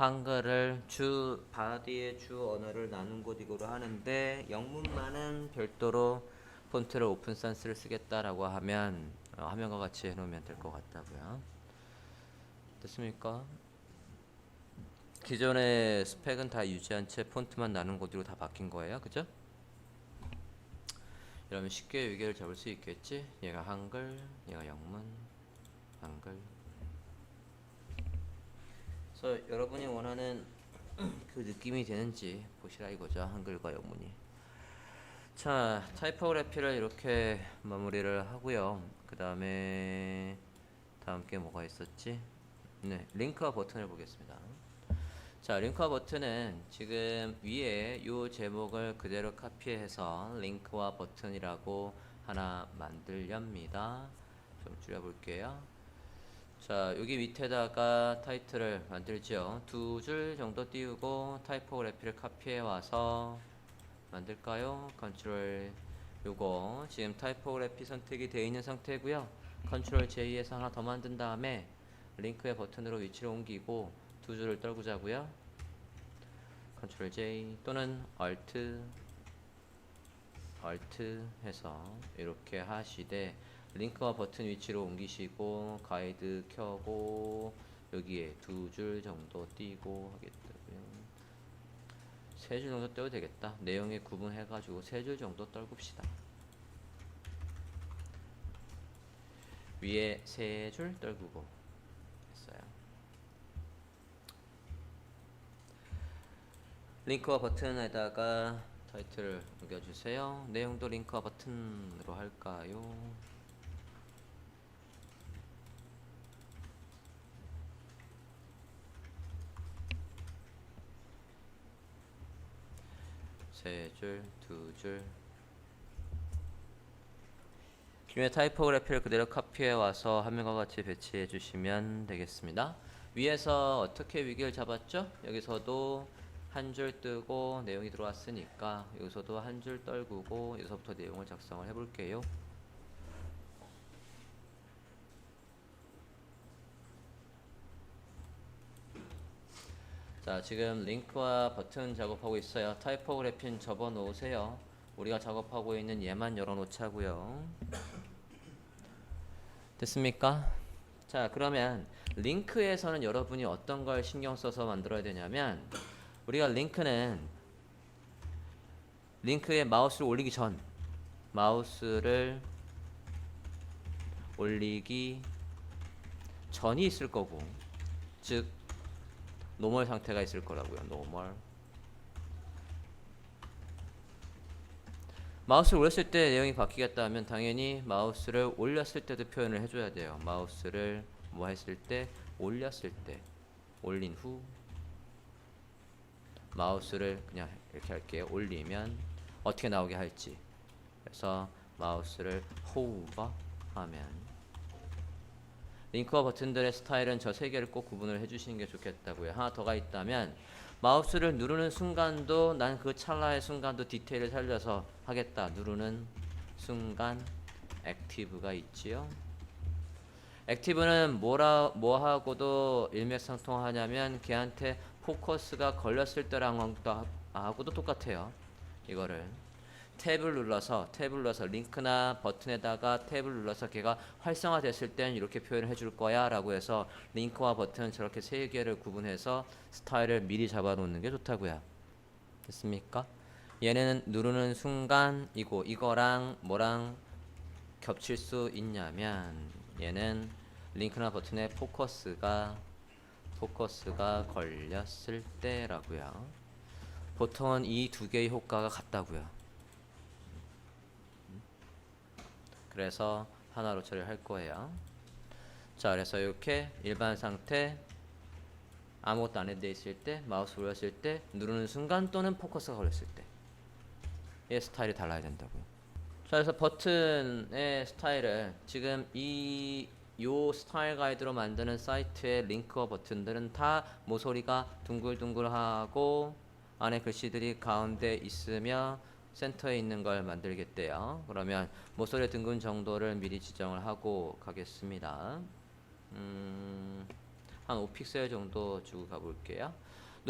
한글을 주 바디의 주 언어를 나눈 곳 이거로 하는데 영문만은 별도로 폰트를 오픈 산스를 쓰겠다라고 하면 화면과 같이 해놓으면 될 것 같다고요. 됐습니까? 기존의 스펙은 다 유지한 채 폰트만 나눈 곳으로 다 바뀐 거예요, 그죠? 이러면 쉽게 위계를 잡을 수 있겠지? 얘가 한글, 얘가 영문, 한글. 그래서 여러분이 원하는 그 느낌이 되는지 보시라 이거죠, 한글과 영문이. 자, 타이포그래피를 이렇게 마무리를 하고요. 그 다음에 다음 게 뭐가 있었지? 네, 링크와 버튼을 보겠습니다. 자, 링크와 버튼은 지금 위에 이 제목을 그대로 카피해서 링크와 버튼이라고 하나 만들렵니다. 좀 줄여볼게요. 자, 여기 밑에다가 타이틀을 만들죠. 2줄 정도 띄우고 타이포그래피를 카피해 와서 만들까요? 컨트롤 요거 지금 타이포그래피 선택이 되어 있는 상태고요. 컨트롤 J에서 하나 더 만든 다음에 링크의 버튼으로 위치를 옮기고 2줄을 떨구자고요. 컨트롤 J 또는 Alt 해서 이렇게 하시되 링크와 버튼 위치로 옮기시고 가이드 켜고 여기에 2줄 정도 띄고 하겠다고요. 3줄 정도 떼도 되겠다. 내용에 구분해가지고 3줄 정도 떨굽시다. 위에 3줄 떨구고 했어요. 링크와 버튼에다가 타이틀을 옮겨주세요. 내용도 링크와 버튼으로 할까요? 세 줄, 2줄. 기존의 타이포그래피를 그대로 카피해 와서 화면과 같이 배치해 주시면 되겠습니다. 위에서 어떻게 위기를 잡았죠? 여기서도 한 줄 뜨고 내용이 들어왔으니까 여기서도 한 줄 떨구고 여기서부터 내용을 작성을 해볼게요. 자, 지금 링크와 버튼 작업하고 있어요. 타이포그래피는 접어 놓으세요. 우리가 작업하고 있는 얘만 열어놓자고요. 됐습니까? 자, 그러면 링크에서는 여러분이 어떤 걸 신경 써서 만들어야 되냐면 우리가 링크에 마우스를 올리기 전 마우스를 올리기 전이 있을 거고 즉 노멀 상태가 있을 거라고요. 노멀. 마우스를 올렸을 때 내용이 바뀌겠다 하면 당연히 마우스를 올렸을 때도 표현을 해줘야 돼요. 마우스를 뭐 했을 때? 올렸을 때. 올린 후 마우스를 그냥 이렇게 할게요. 올리면 어떻게 나오게 할지. 그래서 마우스를 호버 하면 링크와 버튼들의 스타일은 저 세 개를 꼭 구분을 해주시는 게 좋겠다고요. 하나 더가 있다면 마우스를 누르는 순간도 난 그 찰나의 순간도 디테일을 살려서 하겠다. 누르는 순간 액티브가 있지요. 액티브는 뭐하고도 일맥상통하냐면 걔한테 포커스가 걸렸을 때랑 하고도 똑같아요. 이거를 탭을 눌러서 링크나 버튼에다가 탭을 눌러서 걔가 활성화됐을 땐 이렇게 표현을 해줄 거야 라고 해서 링크와 버튼 저렇게 세 개를 구분해서 스타일을 미리 잡아 놓는 게 좋다고요. 됐습니까? 얘는 누르는 순간이고 이거랑 뭐랑 겹칠 수 있냐면 얘는 링크나 버튼에 포커스가 걸렸을 때라고요. 보통은 이 두 개의 효과가 같다고요. 그래서 하나로 처리할 거예요. 자, 그래서 이렇게 일반 상태 아무것도 안 해도 있을 때 마우스 올렸을 때 누르는 순간 또는 포커스가 걸렸을 때 얘 스타일이 달라야 된다고요. 자, 그래서 버튼의 스타일을 지금 요 스타일 가이드로 만드는 사이트의 링크와 버튼들은 다 모서리가 둥글둥글하고 안에 글씨들이 가운데 있으며 센터에 있는 걸 만들겠대요. 그러면 모서리 둥근 정도를 미리 지정을 하고 가겠습니다. 한 5픽셀 정도 주고 가볼게요.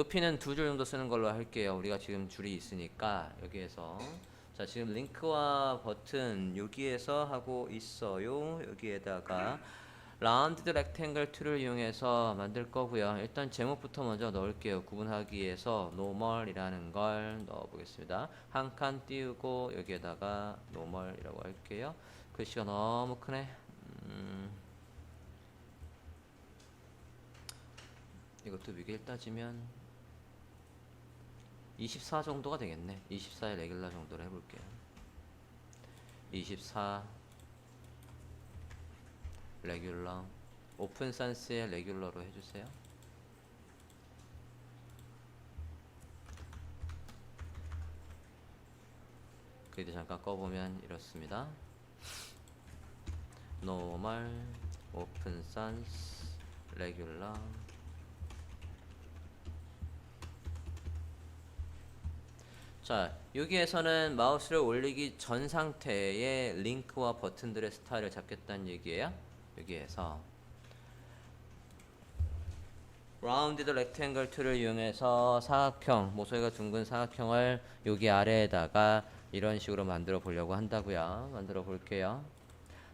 높이는 두 줄 정도 쓰는 걸로 할게요. 우리가 지금 줄이 있으니까 여기에서 자 지금 링크와 버튼 여기에서 하고 있어요. 여기에다가 라운드 렉탱글 툴을 이용해서 만들 거고요. 일단 제목부터 먼저 넣을게요. 구분하기 위해서 normal이라는 걸 넣어 보겠습니다. 한 칸 띄우고 여기에다가 normal이라고 할게요. 글씨가 너무 크네. 이것도 위계 따지면 24 정도가 되겠네. 24의 레귤러 정도로 해볼게요. 24 레귤러 오픈 산스의 레귤러로 해주세요. 그리드 잠깐 꺼보면 이렇습니다. 노멀 오픈 산스 레귤러 자 여기에서는 마우스를 올리기 전 상태의 링크와 버튼들의 스타일을 잡겠다는 얘기예요. 여기에서 라운디드 렉탱글 툴을 이용해서 사각형, 모서리가 둥근 사각형을 여기 아래에다가 이런 식으로 만들어 보려고 한다고요. 만들어 볼게요.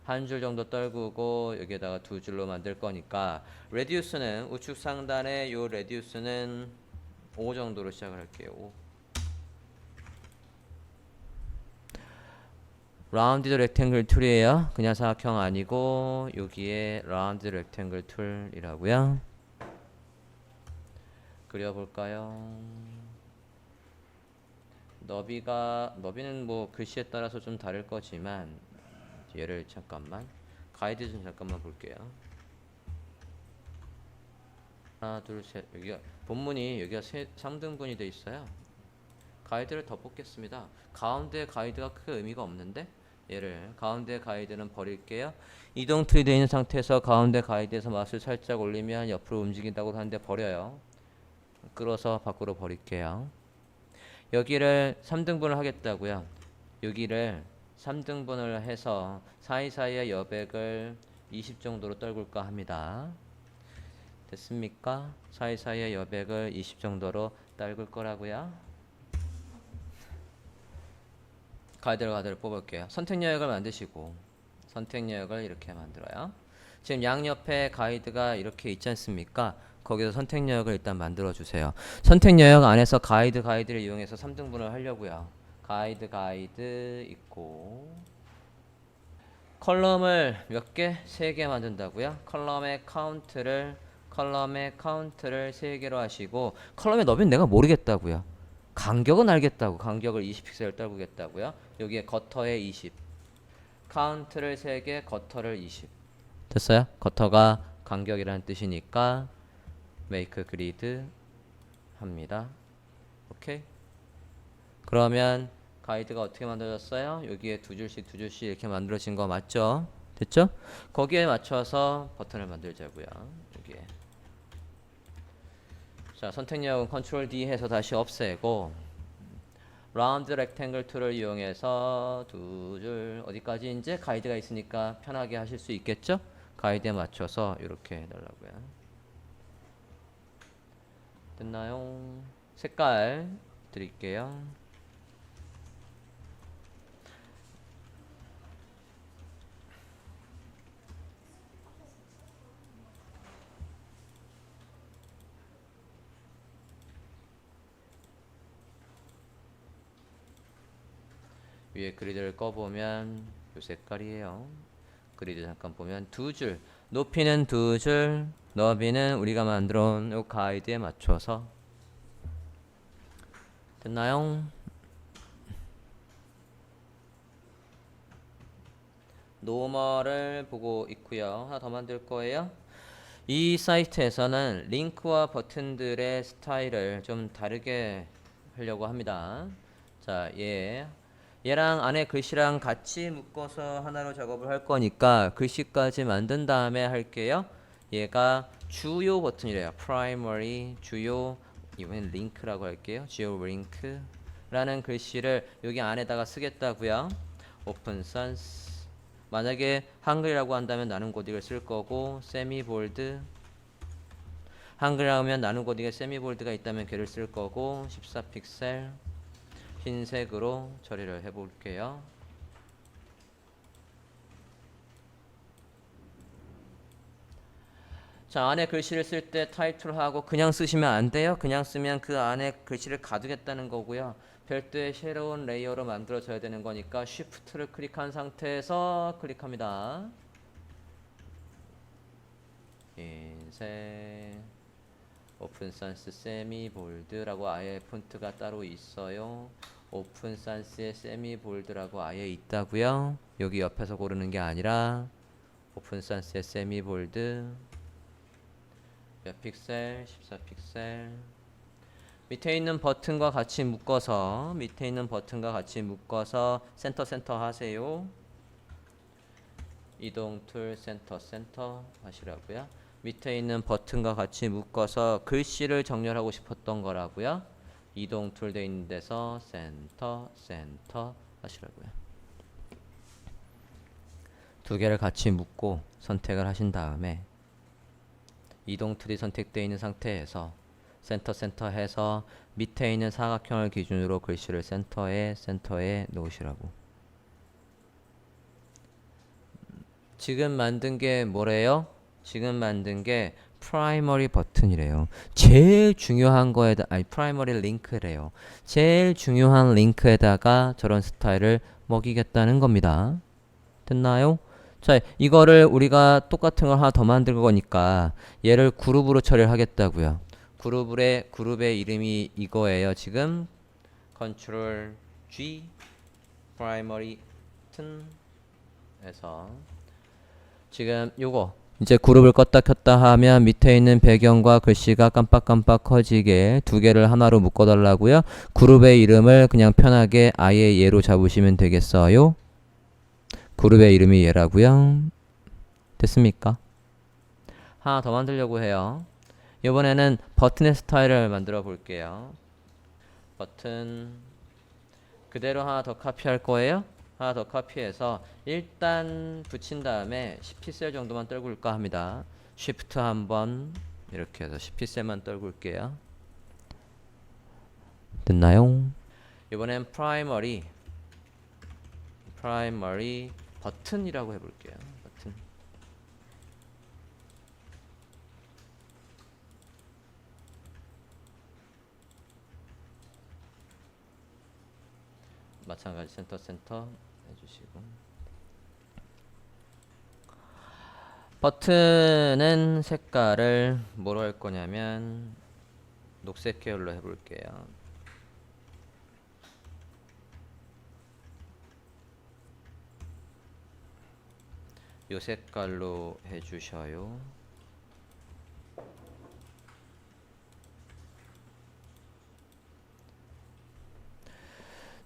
한 줄 정도 떨구고 여기에다가 두 줄로 만들 거니까 레디우스는 우측 상단에 요 레디우스는 5 정도로 시작을 할게요. 5. 라운디드 렉탱글 툴이에요. 그냥 사각형 아니고 여기에 라운드 렉탱글 툴이라고요. 그려볼까요? 너비는 뭐 글씨에 따라서 좀 다를 거지만 얘를 잠깐만 가이드 좀 잠깐만 볼게요. 하나 둘 셋 여기가 본문이 여기가 3등분이 돼 있어요. 가이드를 더 뽑겠습니다. 가운데 가이드가 크게 의미가 없는데 얘를 가운데 가이드는 버릴게요. 이동 툴이 되어 있는 상태에서 가운데 가이드에서 마우스를 살짝 올리면 옆으로 움직인다고 하는데 버려요. 끌어서 밖으로 버릴게요. 여기를 3등분을 하겠다고요. 여기를 3등분을 해서 사이사이의 여백을 20 정도로 떨굴까 합니다. 됐습니까? 사이사이의 여백을 20 정도로 떨굴 거라고요. 가이드를 뽑을게요. 선택 여역을 만드시고 선택 여역을 이렇게 만들어요. 지금 양옆에 가이드가 이렇게 있지 않습니까? 거기서 선택 여역을 일단 만들어 주세요. 선택 여역 안에서 가이드를 이용해서 3등분을 하려고요. 가이드 있고 컬럼을 몇 개? 3개 만든다고요? 컬럼의 카운트를 3개로 하시고 컬럼의 너비는 내가 모르겠다고요. 간격은 알겠다고. 간격을 20픽셀 떨구겠다고요. 여기에 거터에 20 카운트를 3개 거터를 20 됐어요? 거터가 간격이라는 뜻이니까 make grid 합니다. 오케이. 그러면 가이드가 어떻게 만들어졌어요? 여기에 두 줄씩 이렇게 만들어진 거 맞죠? 됐죠? 거기에 맞춰서 버튼을 만들자고요. 여기에 자 선택력은 컨트롤 D 해서 다시 없애고 라운드 렉탱글 툴을 이용해서 두 줄 어디까지 이제 가이드가 있으니까 편하게 하실 수 있겠죠? 가이드에 맞춰서 이렇게 넣으려고요. 됐나요? 색깔 드릴게요. 위에 그리드를 꺼보면 이 색깔이에요. 그리드 잠깐 보면 두 줄, 높이는 두 줄, 너비는 우리가 만들어 놓은 이 가이드에 맞춰서 됐나요? 노멀을 보고 있고요. 하나 더 만들 거예요. 이 사이트에서는 링크와 버튼들의 스타일을 좀 다르게 하려고 합니다. 자, 얘랑 안에 글씨랑 같이 묶어서 하나로 작업을 할 거니까 글씨까지 만든 다음에 할게요. 얘가 주요 버튼이래요. primary 주요 이번엔 링크라고 할게요. 주요 링크라는 글씨를 여기 안에다가 쓰겠다고요. 오픈 sans 만약에 한글이라고 한다면 나는 곧 이걸 쓸 거고 세미 볼드 한글하면 나누고 뒤에 세미볼드가 있다면 걔를 쓸 거고 14픽셀 흰색으로 처리를 해볼게요. 자, 안에 글씨를 쓸 때 타이틀하고 그냥 쓰시면 안 돼요. 그냥 쓰면 그 안에 글씨를 가두겠다는 거고요. 별도의 새로운 레이어로 만들어져야 되는 거니까 Shift를 클릭한 상태에서 클릭합니다. 흰색 오픈 산스 세미 볼드라고 아예 폰트가 따로 있어요. 오픈 산스에 세미 볼드라고 아예 있다고요. 여기 옆에서 고르는 게 아니라 오픈 산스에 세미 볼드 몇 픽셀? 14픽셀. 밑에 있는 버튼과 같이 묶어서 센터 하세요. 이동 툴 센터 하시라고요. 밑에 있는 버튼과 같이 묶어서 글씨를 정렬하고 싶었던 거라고요. 이동 툴 돼 있는 데서 센터 하시라고요. 두 개를 같이 묶고 선택을 하신 다음에 이동 툴이 선택되어 있는 상태에서 센터 해서 밑에 있는 사각형을 기준으로 글씨를 센터에 놓으시라고. 지금 만든 게 뭐래요? 지금 만든 게 프라이머리 버튼이래요. 제일 중요한 거에다 프라이머리 링크래요. 제일 중요한 링크에다가 저런 스타일을 먹이겠다는 겁니다. 됐나요? 자, 이거를 우리가 똑같은 걸 하나 더 만들 거니까 얘를 그룹으로 처리를 하겠다고요. 그룹의 이름이 이거예요. 지금 컨트롤 G 프라이머리 버튼에서 지금 요거 이제 그룹을 껐다 켰다 하면 밑에 있는 배경과 글씨가 깜빡깜빡 커지게 두 개를 하나로 묶어 달라고요. 그룹의 이름을 그냥 편하게 아예 얘로 잡으시면 되겠어요. 그룹의 이름이 얘라고요. 됐습니까? 하나 더 만들려고 해요. 이번에는 버튼의 스타일을 만들어 볼게요. 버튼 그대로 하나 더 카피할 거예요. 하나 더 카피해서 일단 붙인 다음에 10픽셀 정도만 떨굴까 합니다. Shift 한번 이렇게 해서 10픽셀만 떨굴게요. 됐나요? 이번엔 프라이머리 버튼이라고 해볼게요. 버튼. 마찬가지 센터 해주시고 버튼은 색깔을 뭐로 할 거냐면 녹색 계열로 해볼게요. 요 색깔로 해주셔요.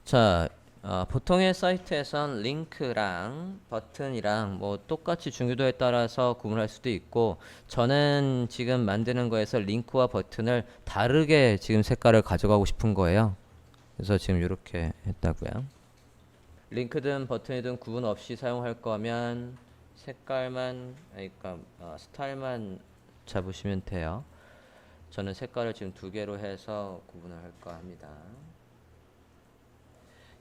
자, 보통의 사이트에선 링크랑 버튼이랑 뭐 똑같이 중요도에 따라서 구분할 수도 있고 저는 지금 만드는 거에서 링크와 버튼을 다르게 지금 색깔을 가져가고 싶은 거예요. 그래서 지금 이렇게 했다고요. 링크든 버튼이든 구분 없이 사용할 거면 색깔만 그러니까 스타일만 잡으시면 돼요. 저는 색깔을 지금 두 개로 해서 구분을 할까 합니다.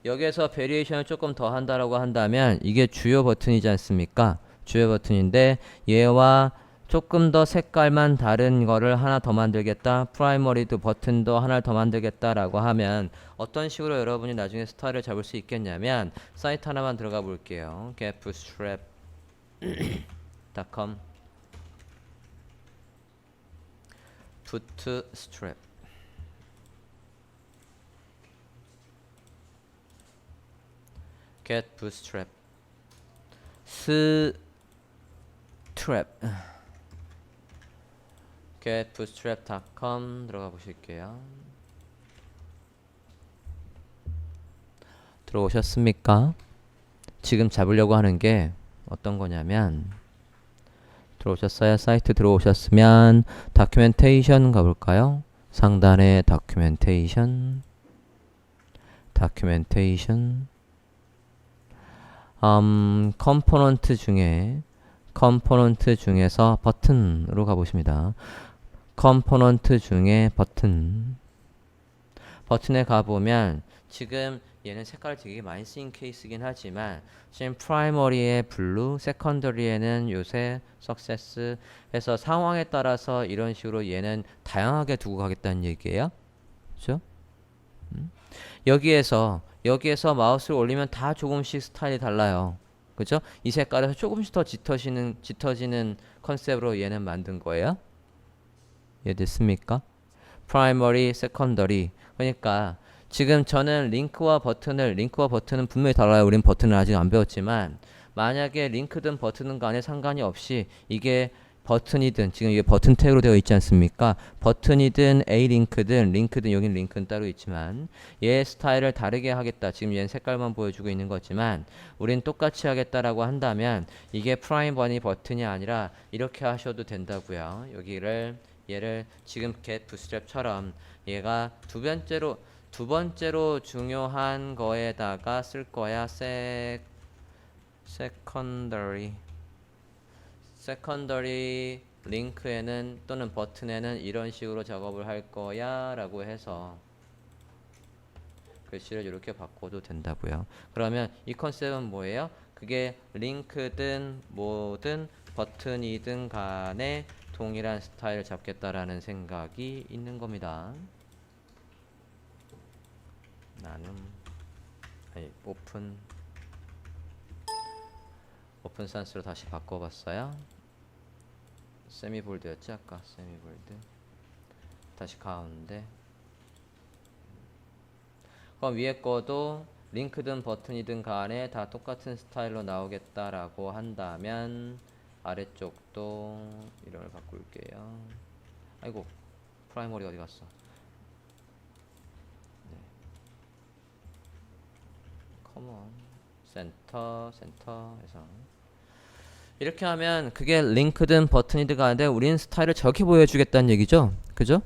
여기에서 베리에이션을 조금 더 한다라고 한다면 이게 주요 버튼이지 않습니까? 주요 버튼인데 얘와 조금 더 색깔만 다른 거를 하나 더 만들겠다. 프라이머리도 버튼도 하나를 더 만들겠다라고 하면 어떤 식으로 여러분이 나중에 스타일을 잡을 수 있겠냐면 사이트 하나만 들어가 볼게요. getbootstrap.com bootstrap get bootstrap getbootstrap.com 들어가 보실게요. 들어오셨습니까? 지금 잡으려고 하는 게 어떤 거냐면 들어오셨어요? 사이트 들어오셨으면 다큐멘테이션 가볼까요? 상단에 다큐멘테이션 컴포넌트 중에서 버튼으로 가보십니다. 컴포넌트 중에 버튼에 가보면 지금 얘는 색깔이 되게 많이 쓰인 케이스긴 하지만 지금 프라이머리에 블루, 세컨더리에는 요새 석세스 해서 상황에 따라서 이런 식으로 얘는 다양하게 두고 가겠다는 얘기예요. 그렇죠? 여기에서 마우스를 올리면 다 조금씩 스타일이 달라요. 그죠? 이 색깔에서 조금씩 더 짙어지는 컨셉으로 얘는 만든 거예요. 이해됐습니까? 프라이머리, 세컨더리. 그러니까 지금 저는 링크와 버튼은 분명히 달라요. 우린 버튼을 아직 안 배웠지만 만약에 링크든 버튼은 간에 상관이 없이 이게 버튼이든 지금 이게 버튼 태그로 되어 있지 않습니까? 버튼이든 링크든 여긴 링크는 따로 있지만 얘 스타일을 다르게 하겠다. 지금 얘는 색깔만 보여주고 있는 거지만 우린 똑같이 하겠다라고 한다면 이게 프라이머리 버튼이 아니라 이렇게 하셔도 된다고요. 얘를 지금 get bootstrap처럼 얘가 두 번째로 중요한 거에다가 쓸 거야. secondary 링크에는 또는 버튼에는 이런 식으로 작업을 할 거야 라고 해서 글씨를 이렇게 바꿔도 된다고요. 그러면 이 컨셉은 뭐예요? 그게 링크든 뭐든 버튼이든 간에 동일한 스타일을 잡겠다라는 생각이 있는 겁니다. 오픈 산스로 다시 바꿔봤어요. 세미볼드였지 아까. 세미볼드 다시 가운데. 그럼 위에 거도 링크든 버튼이든 간에 다 똑같은 스타일로 나오겠다라고 한다면 아래쪽도 이름을 바꿀게요. 아이고 프라이머리 어디 갔어? 네. 커먼 센터 해서 이렇게 하면 그게 링크든 버튼이든 간에 우린 스타일을 저렇게 보여주겠다는 얘기죠. 그죠?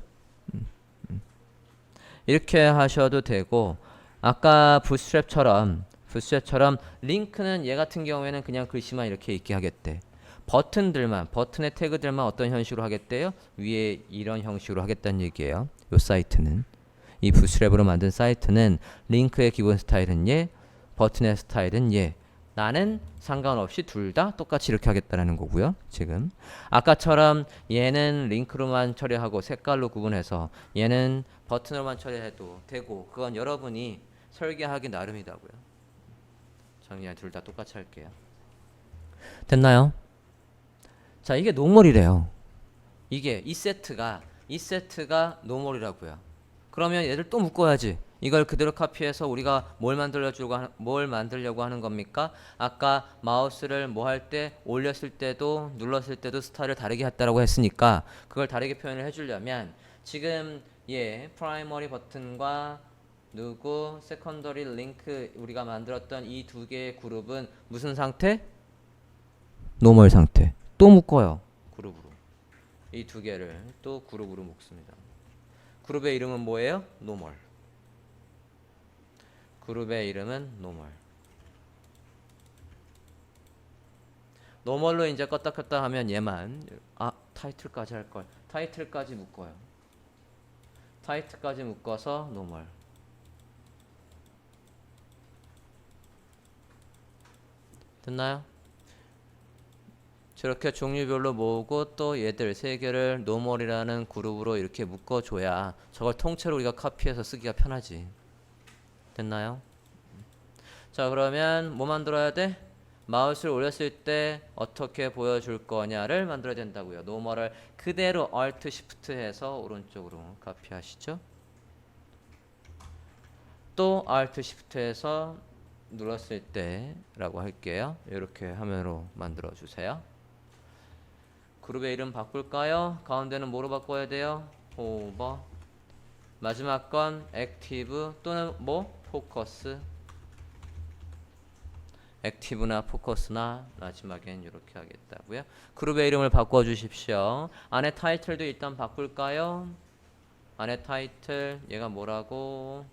이렇게 하셔도 되고 아까 부스트랩처럼 링크는 얘 같은 경우에는 그냥 글씨만 이렇게 있게 하겠대. 버튼의 태그들만 어떤 형식으로 하겠대요? 위에 이런 형식으로 하겠다는 얘기예요. 요 사이트는 이 부스트랩으로 만든 사이트는 링크의 기본 스타일은 얘, 버튼의 스타일은 얘. 나는 상관없이 둘 다 똑같이 이렇게 하겠다라는 거고요. 지금 아까처럼 얘는 링크로만 처리하고 색깔로 구분해서 얘는 버튼으로만 처리해도 되고 그건 여러분이 설계하기 나름이다고요. 저는 그냥 둘 다 똑같이 할게요. 됐나요? 자, 이게 노멀이래요. 이 세트가 노멀이라고요. 그러면 얘를 또 묶어야지. 이걸 그대로 카피해서 우리가 뭘 만들려고 하는 겁니까? 아까 마우스를 뭐 할 때 올렸을 때도 눌렀을 때도 스타일을 다르게 했다라고 했으니까 그걸 다르게 표현을 해주려면 지금 프라이머리 버튼과 세컨더리 링크 우리가 만들었던 이 두 개의 그룹은 무슨 상태? 노멀 상태. 또 묶어요. 그룹으로. 이 두 개를 또 그룹으로 묶습니다. 그룹의 이름은 뭐예요? 노멀. 그룹의 이름은 노멀. 노멀로 이제 껐다 켰다 하면 얘만 타이틀까지 할걸. 타이틀까지 묶어요. 타이틀까지 묶어서 노멀. 됐나요? 저렇게 종류별로 모으고 또 얘들 세 개를 노멀이라는 그룹으로 이렇게 묶어줘야 저걸 통째로 우리가 카피해서 쓰기가 편하지. 됐나요? 자, 그러면 뭐 만들어야 돼? 마우스를 올렸을 때 어떻게 보여줄 거냐를 만들어야 된다고요. 노멀을 그대로 Alt Shift 해서 오른쪽으로 카피하시죠. 또 Alt Shift 해서 눌렀을 때 라고 할게요. 이렇게 화면으로 만들어 주세요. 그룹의 이름 바꿀까요? 가운데는 뭐로 바꿔야 돼요? 호버. 마지막 건 액티브 또는 뭐? 포커스. 액티브나 포커스나 마지막엔 이렇게 하겠다고요. 그룹의 이름을 바꿔 주십시오. 안에 타이틀도 일단 바꿀까요? 안에 타이틀 얘가 뭐라고?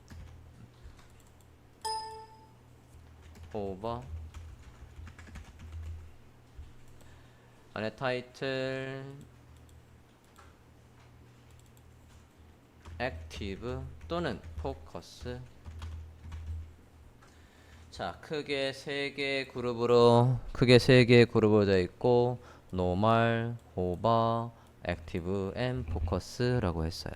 호버. 안에 타이틀 액티브 또는 포커스. 자, 크게 세 개의 그룹으로 되어 있고 노멀, 호버, 액티브, 앤 포커스라고 했어요.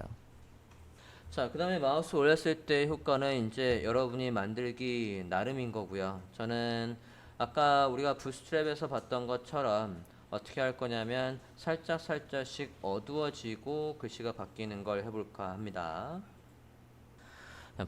자, 그 다음에 마우스 올렸을 때 효과는 이제 여러분이 만들기 나름인 거고요. 저는 아까 우리가 부스트랩에서 봤던 것처럼 어떻게 할 거냐면 살짝씩 어두워지고 글씨가 바뀌는 걸 해볼까 합니다.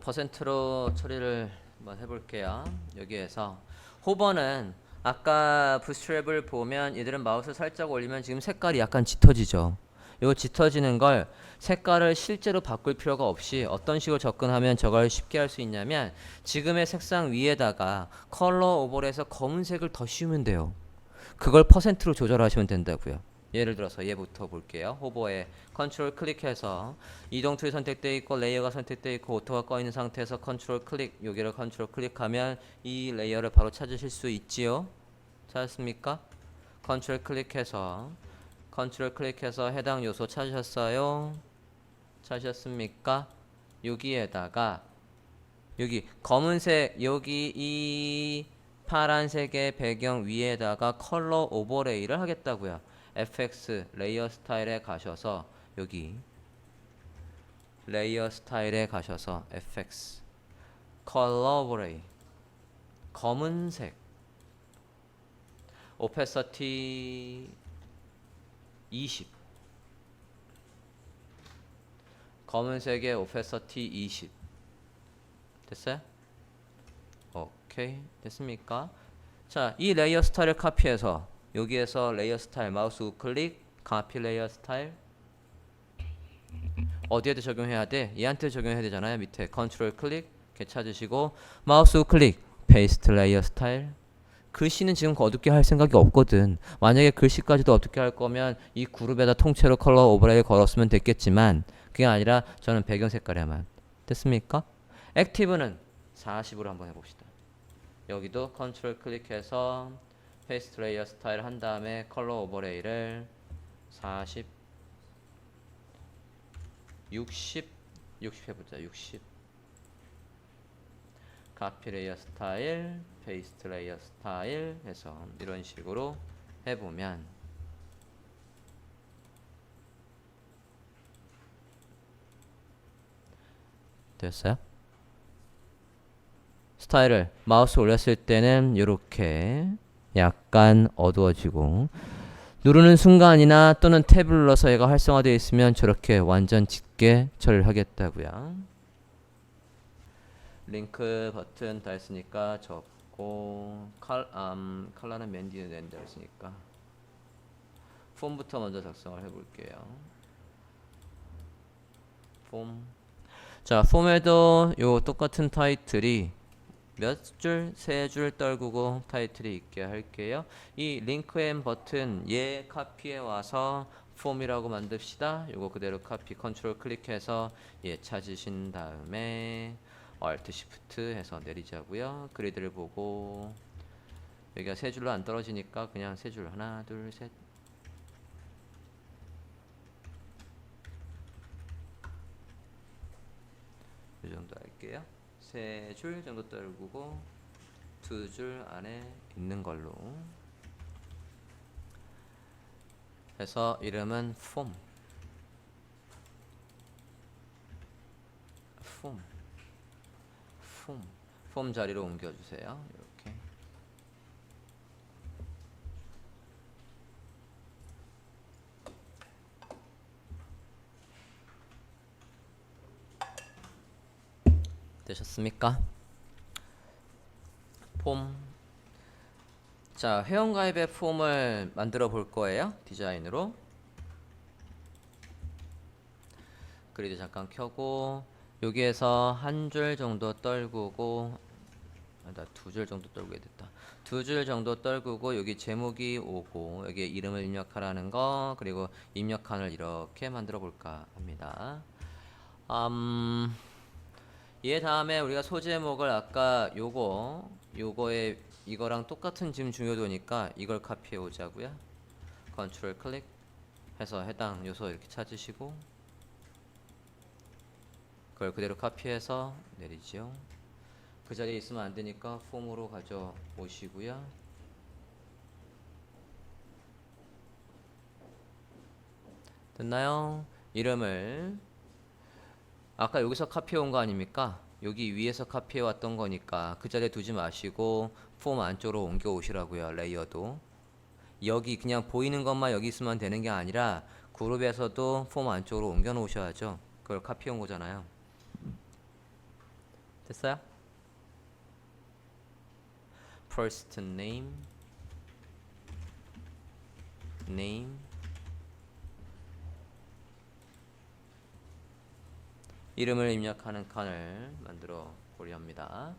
퍼센트로 처리를 한번 해볼게요. 여기에서 호버는 아까 부스트랩을 보면 얘들은 마우스 살짝 올리면 지금 색깔이 약간 짙어지죠. 이거 짙어지는 걸 색깔을 실제로 바꿀 필요가 없이 어떤 식으로 접근하면 저걸 쉽게 할 수 있냐면 지금의 색상 위에다가 컬러 오버에서 검은색을 더 씌우면 돼요. 그걸 퍼센트로 조절하시면 된다고요. 예를 들어서 얘부터 볼게요. 호버에 컨트롤 클릭해서 이동 툴이 선택되어 있고 레이어가 선택되어 있고 오토가 꺼 있는 상태에서 컨트롤 클릭, 여기를 컨트롤 클릭하면 이 레이어를 바로 찾으실 수 있지요. 찾았습니까? 컨트롤 클릭해서 해당 요소 찾으셨어요? 찾으셨습니까? 여기에다가 여기 검은색, 여기 이 파란색의 배경 위에다가 컬러 오버레이를 하겠다고요. FX 레이어 스타일에 가셔서 여기 레이어 스타일에 가셔서 FX 컬러 오버레이 검은색 오페서티 20 검은색의 오페서티 20 됐어요? 오케이 됐습니까? 자, 이 레이어 스타일을 카피해서 여기에서 레이어 스타일 마우스 우클릭 카피 레이어 스타일 어디에도 적용해야 돼? 얘한테 적용해야 되잖아요. 밑에 컨트롤 클릭 이렇게 찾으시고 마우스 우클릭 페이스트 레이어 스타일. 글씨는 지금 어둡게 할 생각이 없거든. 만약에 글씨까지도 어둡게 할 거면 이 그룹에다 통째로 컬러 오버레이 걸었으면 됐겠지만 그게 아니라 저는 배경 색깔에만. 됐습니까? 액티브는 40으로 한번 해봅시다. 여기도 컨트롤 클릭해서 페이스트 레이어 스타일 한 다음에 컬러 오버레이를 40 60 해보자. 60 카피 레이어 스타일 페이스트 레이어 스타일 해서 이런 식으로 해보면 됐어요? 스타일을 마우스 올렸을 때는 이렇게 약간 어두워지고 누르는 순간이나 또는 탭을 눌러서 얘가 활성화되어 있으면 저렇게 완전 짙게 처리를 하겠다고요. 링크 버튼 다 했으니까 접고 컬러는 맨 뒤에 낸다 했으니까 폼부터 먼저 작성을 해볼게요. 폼. 자, 폼에도 요 똑같은 타이틀이 몇 줄? 세 줄 떨구고 타이틀이 있게 할게요. 이 링크 앤 버튼 얘 카피해 와서 폼이라고 만듭시다. 요거 그대로 카피 컨트롤 클릭해서 얘 찾으신 다음에 Alt Shift 해서 내리자고요. 그리드를 보고 여기가 세 줄로 안 떨어지니까 그냥 세 줄 하나 둘 셋 이 정도 할게요. 세 줄 정도 떨구고 두 줄 안에 있는 걸로 해서 이름은 폼 자리로 옮겨주세요. 이렇게 되셨습니까? 폼. 자, 회원가입의 폼을 만들어 볼 거예요. 디자인으로 그리드 잠깐 켜고 여기에서 한 줄 정도 떨구고 두 줄 정도 떨구게 됐다. 두 줄 정도 떨구고 여기 제목이 오고 여기에 이름을 입력하라는 거 그리고 입력칸을 이렇게 만들어 볼까 합니다. 얘 다음에 우리가 소제목을 아까 요거에 이거랑 똑같은 지금 중요도니까 이걸 카피해 오자고요. 컨트롤 클릭 해서 해당 요소 이렇게 찾으시고 그걸 그대로 카피해서 내리죠. 그 자리에 있으면 안 되니까 폼으로 가져오시고요. 됐나요? 이름을 아까 여기서 카피해 온 거 아닙니까? 여기 위에서 카피해 왔던 거니까 그 자리에 두지 마시고 폼 안쪽으로 옮겨 오시라고요. 레이어도 여기 그냥 보이는 것만 여기 있으면 되는 게 아니라 그룹에서도 폼 안쪽으로 옮겨 놓으셔야죠. 그걸 카피해 온 거잖아요. 됐어요? First name, name, 이름을 입력하는 칸을 만들어 보려 합니다.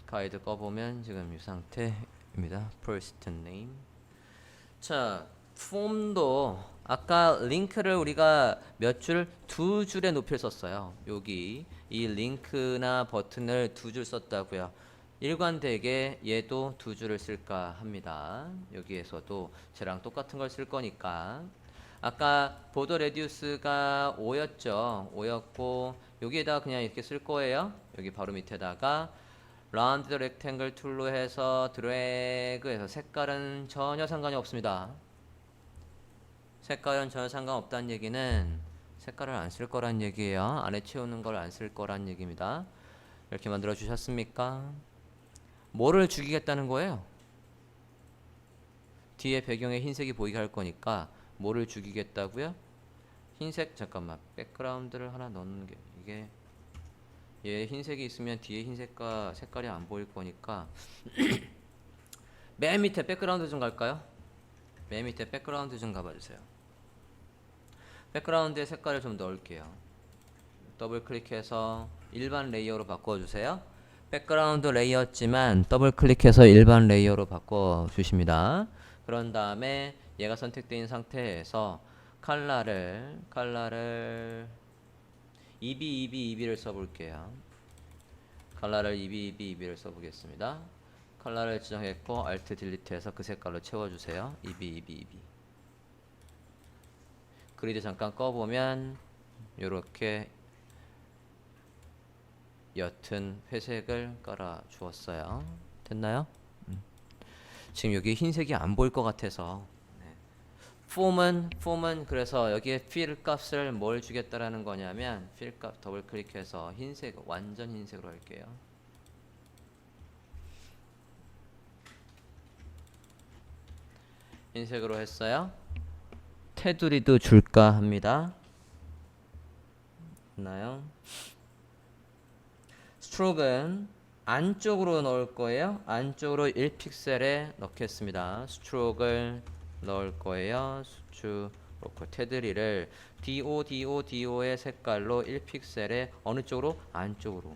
가이드 꺼보면 지금 이 상태입니다. First name. 자, 폼도 아까 링크를 우리가 몇 줄? 두 줄의 높이를 썼어요. 여기 이 링크나 버튼을 두 줄 썼다고요. 일관되게 얘도 두 줄을 쓸까 합니다. 여기에서도 쟤랑 똑같은 걸 쓸 거니까 아까 보더 레디우스가 5였죠. 5였고 여기에다가 그냥 이렇게 쓸 거예요. 여기 바로 밑에다가 라운드 렉탱글 툴로 해서 드래그해서 색깔은 전혀 상관이 없습니다. 색깔은 전혀 상관없다는 얘기는 색깔을 안 쓸 거란 얘기예요. 안에 채우는 걸 안 쓸 거란 얘기입니다. 이렇게 만들어 주셨습니까? 뭐를 죽이겠다는 거예요? 뒤에 배경에 흰색이 보이게 할 거니까 뭐를 죽이겠다고요? 흰색 잠깐만 백그라운드를 하나 넣는 게 이게 얘 흰색이 있으면 뒤에 흰색과 색깔이 안 보일 거니까 맨 밑에 백그라운드 좀 갈까요? 맨 밑에 백그라운드 좀 가봐주세요. 백그라운드에 색깔을 좀 넣을게요. 더블 클릭해서 일반 레이어로 바꿔주세요. 백그라운드 레이어였지만 더블 클릭해서 일반 레이어로 바꿔주십니다. 그런 다음에 얘가 선택되어 있는 상태에서 컬러를 EB를 써볼게요. 컬러를 EB를 써보겠습니다. 컬러를 지정했고 Alt 딜리트해서 그 색깔로 채워주세요. EB 그리드 잠깐 꺼보면 요렇게 옅은 회색을 깔아 주었어요. 됐나요? 지금 여기 흰색이 안 보일 것 같아서 폼은 그래서 여기에 fill 값을 뭘 주겠다라는 거냐면 fill 값 더블 클릭해서 흰색 완전 흰색으로 할게요. 흰색으로 했어요. 테두리도 줄까 합니다. 됐나요? 스트로크는 안쪽으로 넣을 거예요. 안쪽으로 1픽셀에 넣겠습니다. 스트로크를 넣을 거예요. 스트로크 테두리를 DO의 색깔로 1픽셀에 어느 쪽으로? 안쪽으로.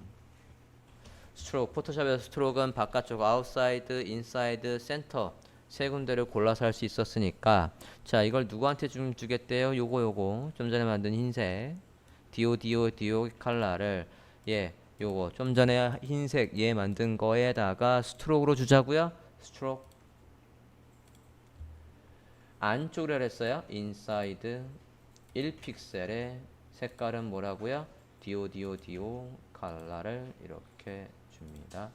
스트로크 포토샵에서 스트로크는 바깥쪽 아웃사이드, 인사이드, 센터 세 군데를 골라서 할 수 있었으니까 자 이걸 누구한테 좀 주겠대요? 요거 좀 전에 만든 흰색 DO 컬러를 요거 좀 전에 흰색 얘 만든 거에다가 스트로크로 주자고요. 스트로크 안쪽으로 했어요. 인사이드 1픽셀의 색깔은 뭐라고요? DO 컬러를 이렇게 줍니다.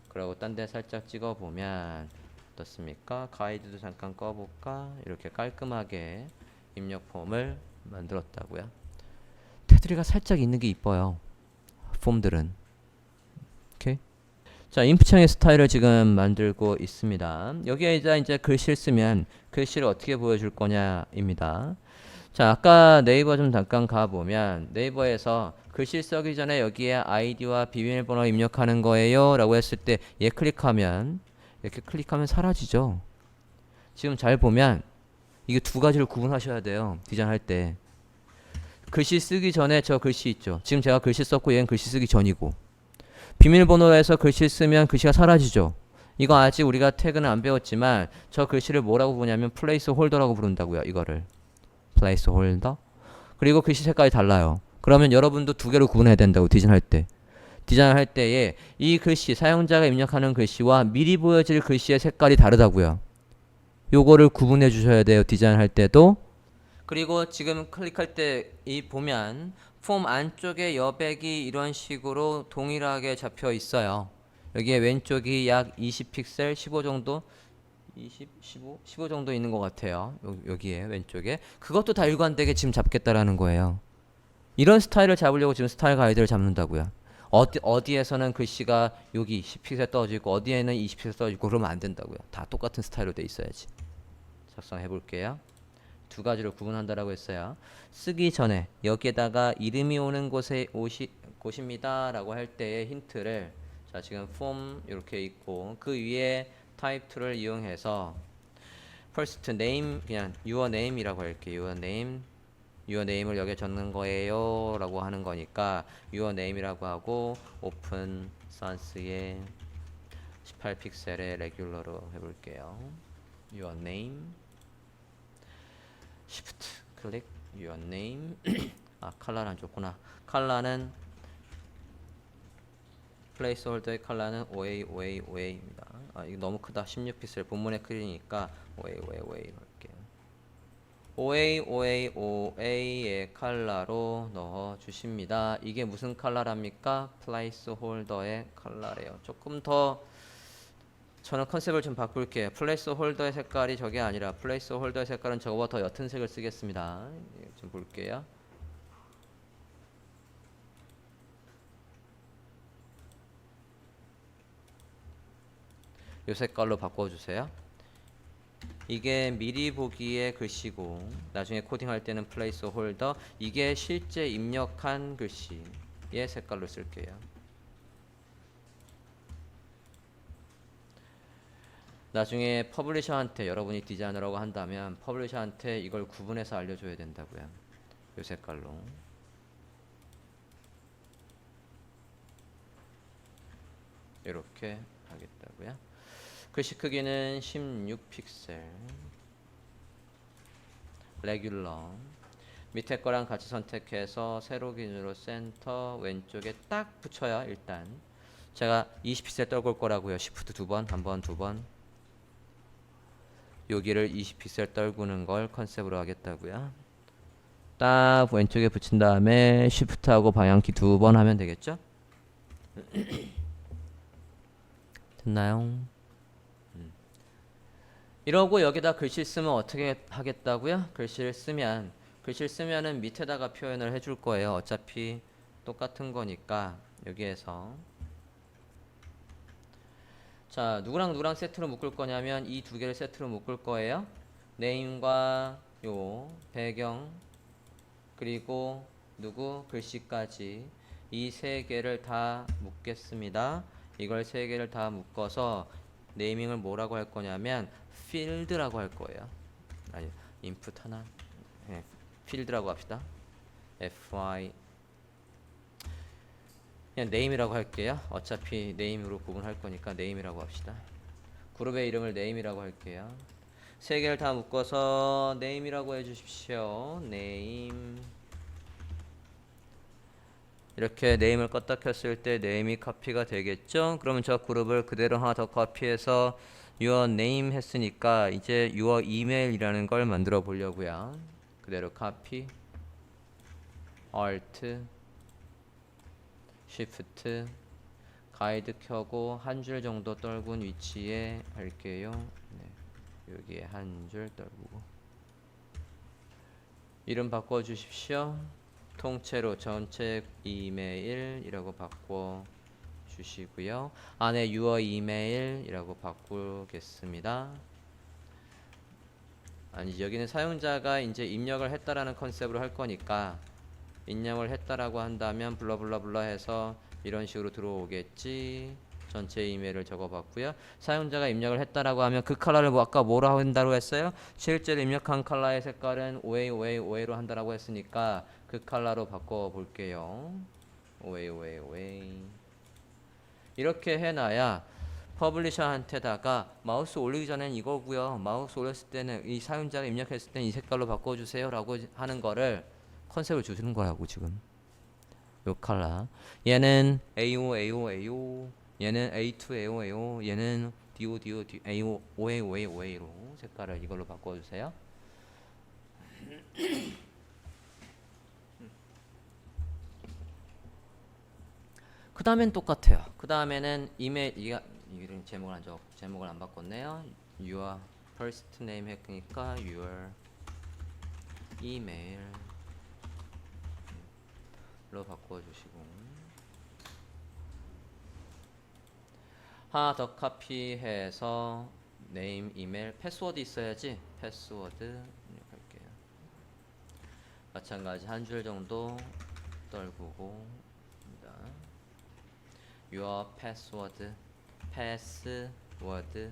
그리고 딴 데 살짝 찍어 보면 어떻습니까? 가이드도 잠깐 꺼볼까? 이렇게 깔끔하게 입력 폼을 만들었다고요. 테두리가 살짝 있는 게 이뻐요. 폼들은. 오케이. 자, 인풋창의 스타일을 지금 만들고 있습니다. 여기에 이제 글씨를 쓰면 글씨를 어떻게 보여줄 거냐입니다. 자, 아까 네이버 좀 잠깐 가보면 네이버에서 글씨 쓰기 전에 여기에 아이디와 비밀번호 입력하는 거예요 라고 했을 때 얘 클릭하면 이렇게 클릭하면 사라지죠. 지금 잘 보면 이게 두 가지를 구분하셔야 돼요. 디자인할 때. 글씨 쓰기 전에 저 글씨 있죠. 지금 제가 글씨 썼고 얘는 글씨 쓰기 전이고 비밀번호에서 글씨 쓰면 글씨가 사라지죠. 이거 아직 우리가 태그는 안 배웠지만 저 글씨를 뭐라고 부르냐면 플레이스 홀더라고 부른다고요. 이거를 플레이스 홀더. 그리고 글씨 색깔이 달라요. 그러면 여러분도 두 개로 구분해야 된다고 디자인할 때. 디자인할 때에 이 글씨 사용자가 입력하는 글씨와 미리 보여질 글씨의 색깔이 다르다고요. 요거를 구분해 주셔야 돼요. 디자인할 때도. 그리고 지금 클릭할 때 이 보면 폼 안쪽에 여백이 이런 식으로 동일하게 잡혀 있어요. 여기에 왼쪽이 약 20 픽셀 15 정도 20, 15 정도 있는 것 같아요. 여기에 왼쪽에 그것도 다 일관되게 지금 잡겠다라는 거예요. 이런 스타일을 잡으려고 지금 스타일 가이드를 잡는다고요. 어디에서는 글씨가 여기 10픽셀 떨어져 있고 어디에는 20픽셀 떨어져 있고 그러면 안 된다고요. 다 똑같은 스타일로 돼 있어야지. 작성해 볼게요. 두 가지를 구분한다라고 했어요. 쓰기 전에 여기에다가 이름이 오는 곳입니다라고 할 때의 힌트를 자 지금 폼 이렇게 있고 그 위에 type 2를 이용해서 first name 그냥 your name이라고 할게요. your name을 여기에 적는 거예요 라고 하는 거니까 your name이라고 하고 open sans의 18픽셀의 레귤러로 해볼게요. your name shift 클릭 your name 아 컬러는 안 줬구나. 컬러는 플레이스홀더의 컬러는 OA입니다. 아 이거 너무 크다. 16픽셀 본문에 크리니까 OA로 할게요. OA의 컬러로 넣어 주십니다. 이게 무슨 컬러랍니까? 플레이스홀더의 컬러래요. 조금 더 저는 컨셉을 좀 바꿀게요. 플레이스홀더의 색깔이 저게 아니라 플레이스홀더의 색깔은 저거보다 더 옅은 색을 쓰겠습니다. 좀 볼게요. 이 색깔로 바꿔주세요. 이게 미리 보기의 글씨고 나중에 코딩할 때는 플레이스홀더 이게 실제 입력한 글씨의 색깔로 쓸게요. 나중에 퍼블리셔한테 여러분이 디자이너라고 한다면 퍼블리셔한테 이걸 구분해서 알려줘야 된다고요. 이 색깔로 이렇게 하겠다고요. 글씨 크기는 16픽셀 레귤러 밑에 거랑 같이 선택해서 세로 기준으로 센터 왼쪽에 딱 붙여요. 일단 제가 20픽셀 떨굴 거라고요. Shift 두 번, 한 번, 두 번 여기를 20픽셀 떨구는 걸 컨셉으로 하겠다고요. 딱 왼쪽에 붙인 다음에 Shift하고 방향키 두 번 하면 되겠죠? 됐나요? 이러고 여기다 글씨 쓰면 어떻게 하겠다고요? 글씨를 쓰면은 밑에다가 표현을 해줄 거예요. 어차피 똑같은 거니까 여기에서 자 누구랑 누구랑 세트로 묶을 거냐면 이 두 개를 세트로 묶을 거예요. 네임과 요 배경 그리고 누구 글씨까지 이 세 개를 다 묶겠습니다. 이걸 세 개를 다 묶어서 네이밍을 뭐라고 할 거냐면 필드라고 할 거예요. 아니 인풋 하나 네, 필드라고 합시다. FY 그냥 네임이라고 할게요. 어차피 네임으로 구분할 거니까 네임이라고 합시다. 그룹의 이름을 네임이라고 할게요. 세 개를 다 묶어서 네임이라고 해주십시오. 네임 이렇게 네임을 껐다 켰을 때 네임이 카피가 되겠죠. 그러면 저 그룹을 그대로 하나 더 카피해서 your name 했으니까 이제 your email이라는 걸 만들어 보려고요. 그대로 카피 alt shift 가이드 켜고 한 줄 정도 떨군 위치에 할게요. 네, 여기에 한 줄 떨구고 이름 바꿔 주십시오. 통째로 전체 이메일이라고 바꿔 주시고요. 안에 your email이라고 바꾸겠습니다. 아니 여기는 사용자가 이제 입력을 했다라는 컨셉으로 할 거니까 입력을 했다라고 한다면 블러블러블러 해서 이런 식으로 들어오겠지. 전체 이메일을 적어봤고요. 사용자가 입력을 했다라고 하면 그 컬러를 아까 뭐라고 한다고 했어요? 실제로 입력한 컬러의 색깔은 OA로 한다라고 했으니까 그 컬러로 바꿔볼게요. OA 이렇게 해놔야 퍼블리셔한테다가 마우스 올리기 전엔 이거고요. 마우스 올렸을 때는 이 사용자가 입력했을 때는 이 색깔로 바꿔주세요 라고 하는 거를 컨셉을 주시는 거라고 지금. 요 컬러 얘는 AO 얘는 A2 얘는 DO AO OA로 색깔을 이걸로 바꿔주세요. 그 다음엔 똑같아요. 그 다음에는 이메일 이런 제목을 안 바꿨네요. Your first name 했으니까 your email로 바꿔주시고 하나 더 카피해서 네임, 이메일, 패스워드 있어야지. 패스워드 입력할게요. 마찬가지 한 줄 정도 떨구고 your password, 패스워드.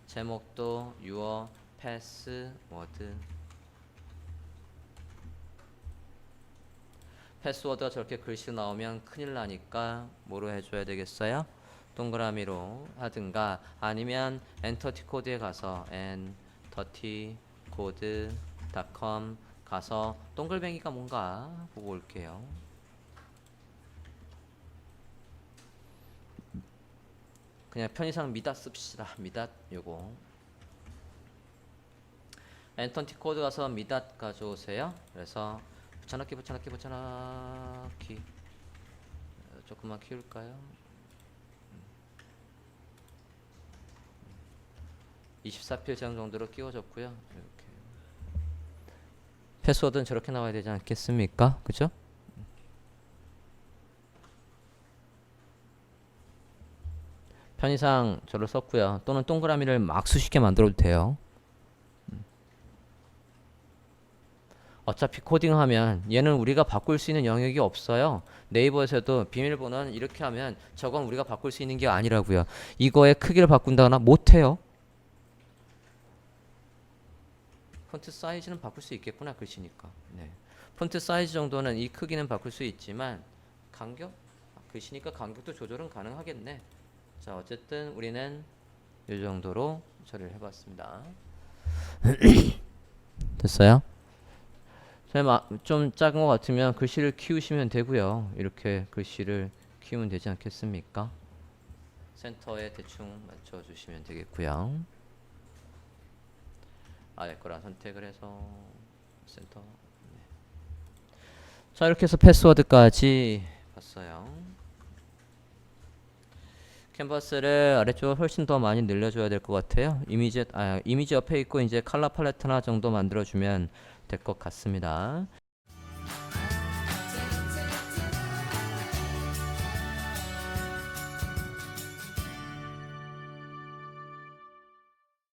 제목도 your password. 패스워드가 저렇게 글씨 나오면 큰일 나니까 뭐로 해줘야 되겠어요? 동그라미로 하든가 아니면 엔터티 코드에 가서 entertycode.com 가서 동글뱅이가 뭔가 보고 올게요. 그냥 편의상 미닷 씁시다. 미닷 요거 엔터티 코드 가서 미닷 가져오세요. 그래서 붙여넣기 조금만 키울까요? 24필장 정도로 끼워졌고요. 이렇게 패스워드는 저렇게 나와야 되지 않겠습니까? 그죠? 편의상 저를 썼고요. 또는 동그라미를 막 수식게 만들어도 돼요. 어차피 코딩하면 얘는 우리가 바꿀 수 있는 영역이 없어요. 네이버에서도 비밀번호는 이렇게 하면 저건 우리가 바꿀 수 있는 게 아니라고요. 이거의 크기를 바꾼다거나 못해요. 폰트 사이즈는 바꿀 수 있겠구나. 글씨니까. 네. 폰트 사이즈 정도는 이 크기는 바꿀 수 있지만 간격? 글씨니까 간격도 조절은 가능하겠네. 자, 어쨌든 우리는 이 정도로 처리를 해봤습니다. 됐어요? 좀 작은 것 같으면 글씨를 키우시면 되고요. 이렇게 글씨를 키우면 되지 않겠습니까? 센터에 대충 맞춰주시면 되겠고요. 아래 거랑 선택을 해서 센터. 네. 자, 이렇게 해서 패스워드까지 봤어요. 캔버스를 아래쪽으로 훨씬 더 많이 늘려줘야 될 것 같아요. 이미지 옆에 있고 이제 컬러 팔레트 하나 정도 만들어주면 될 것 같습니다.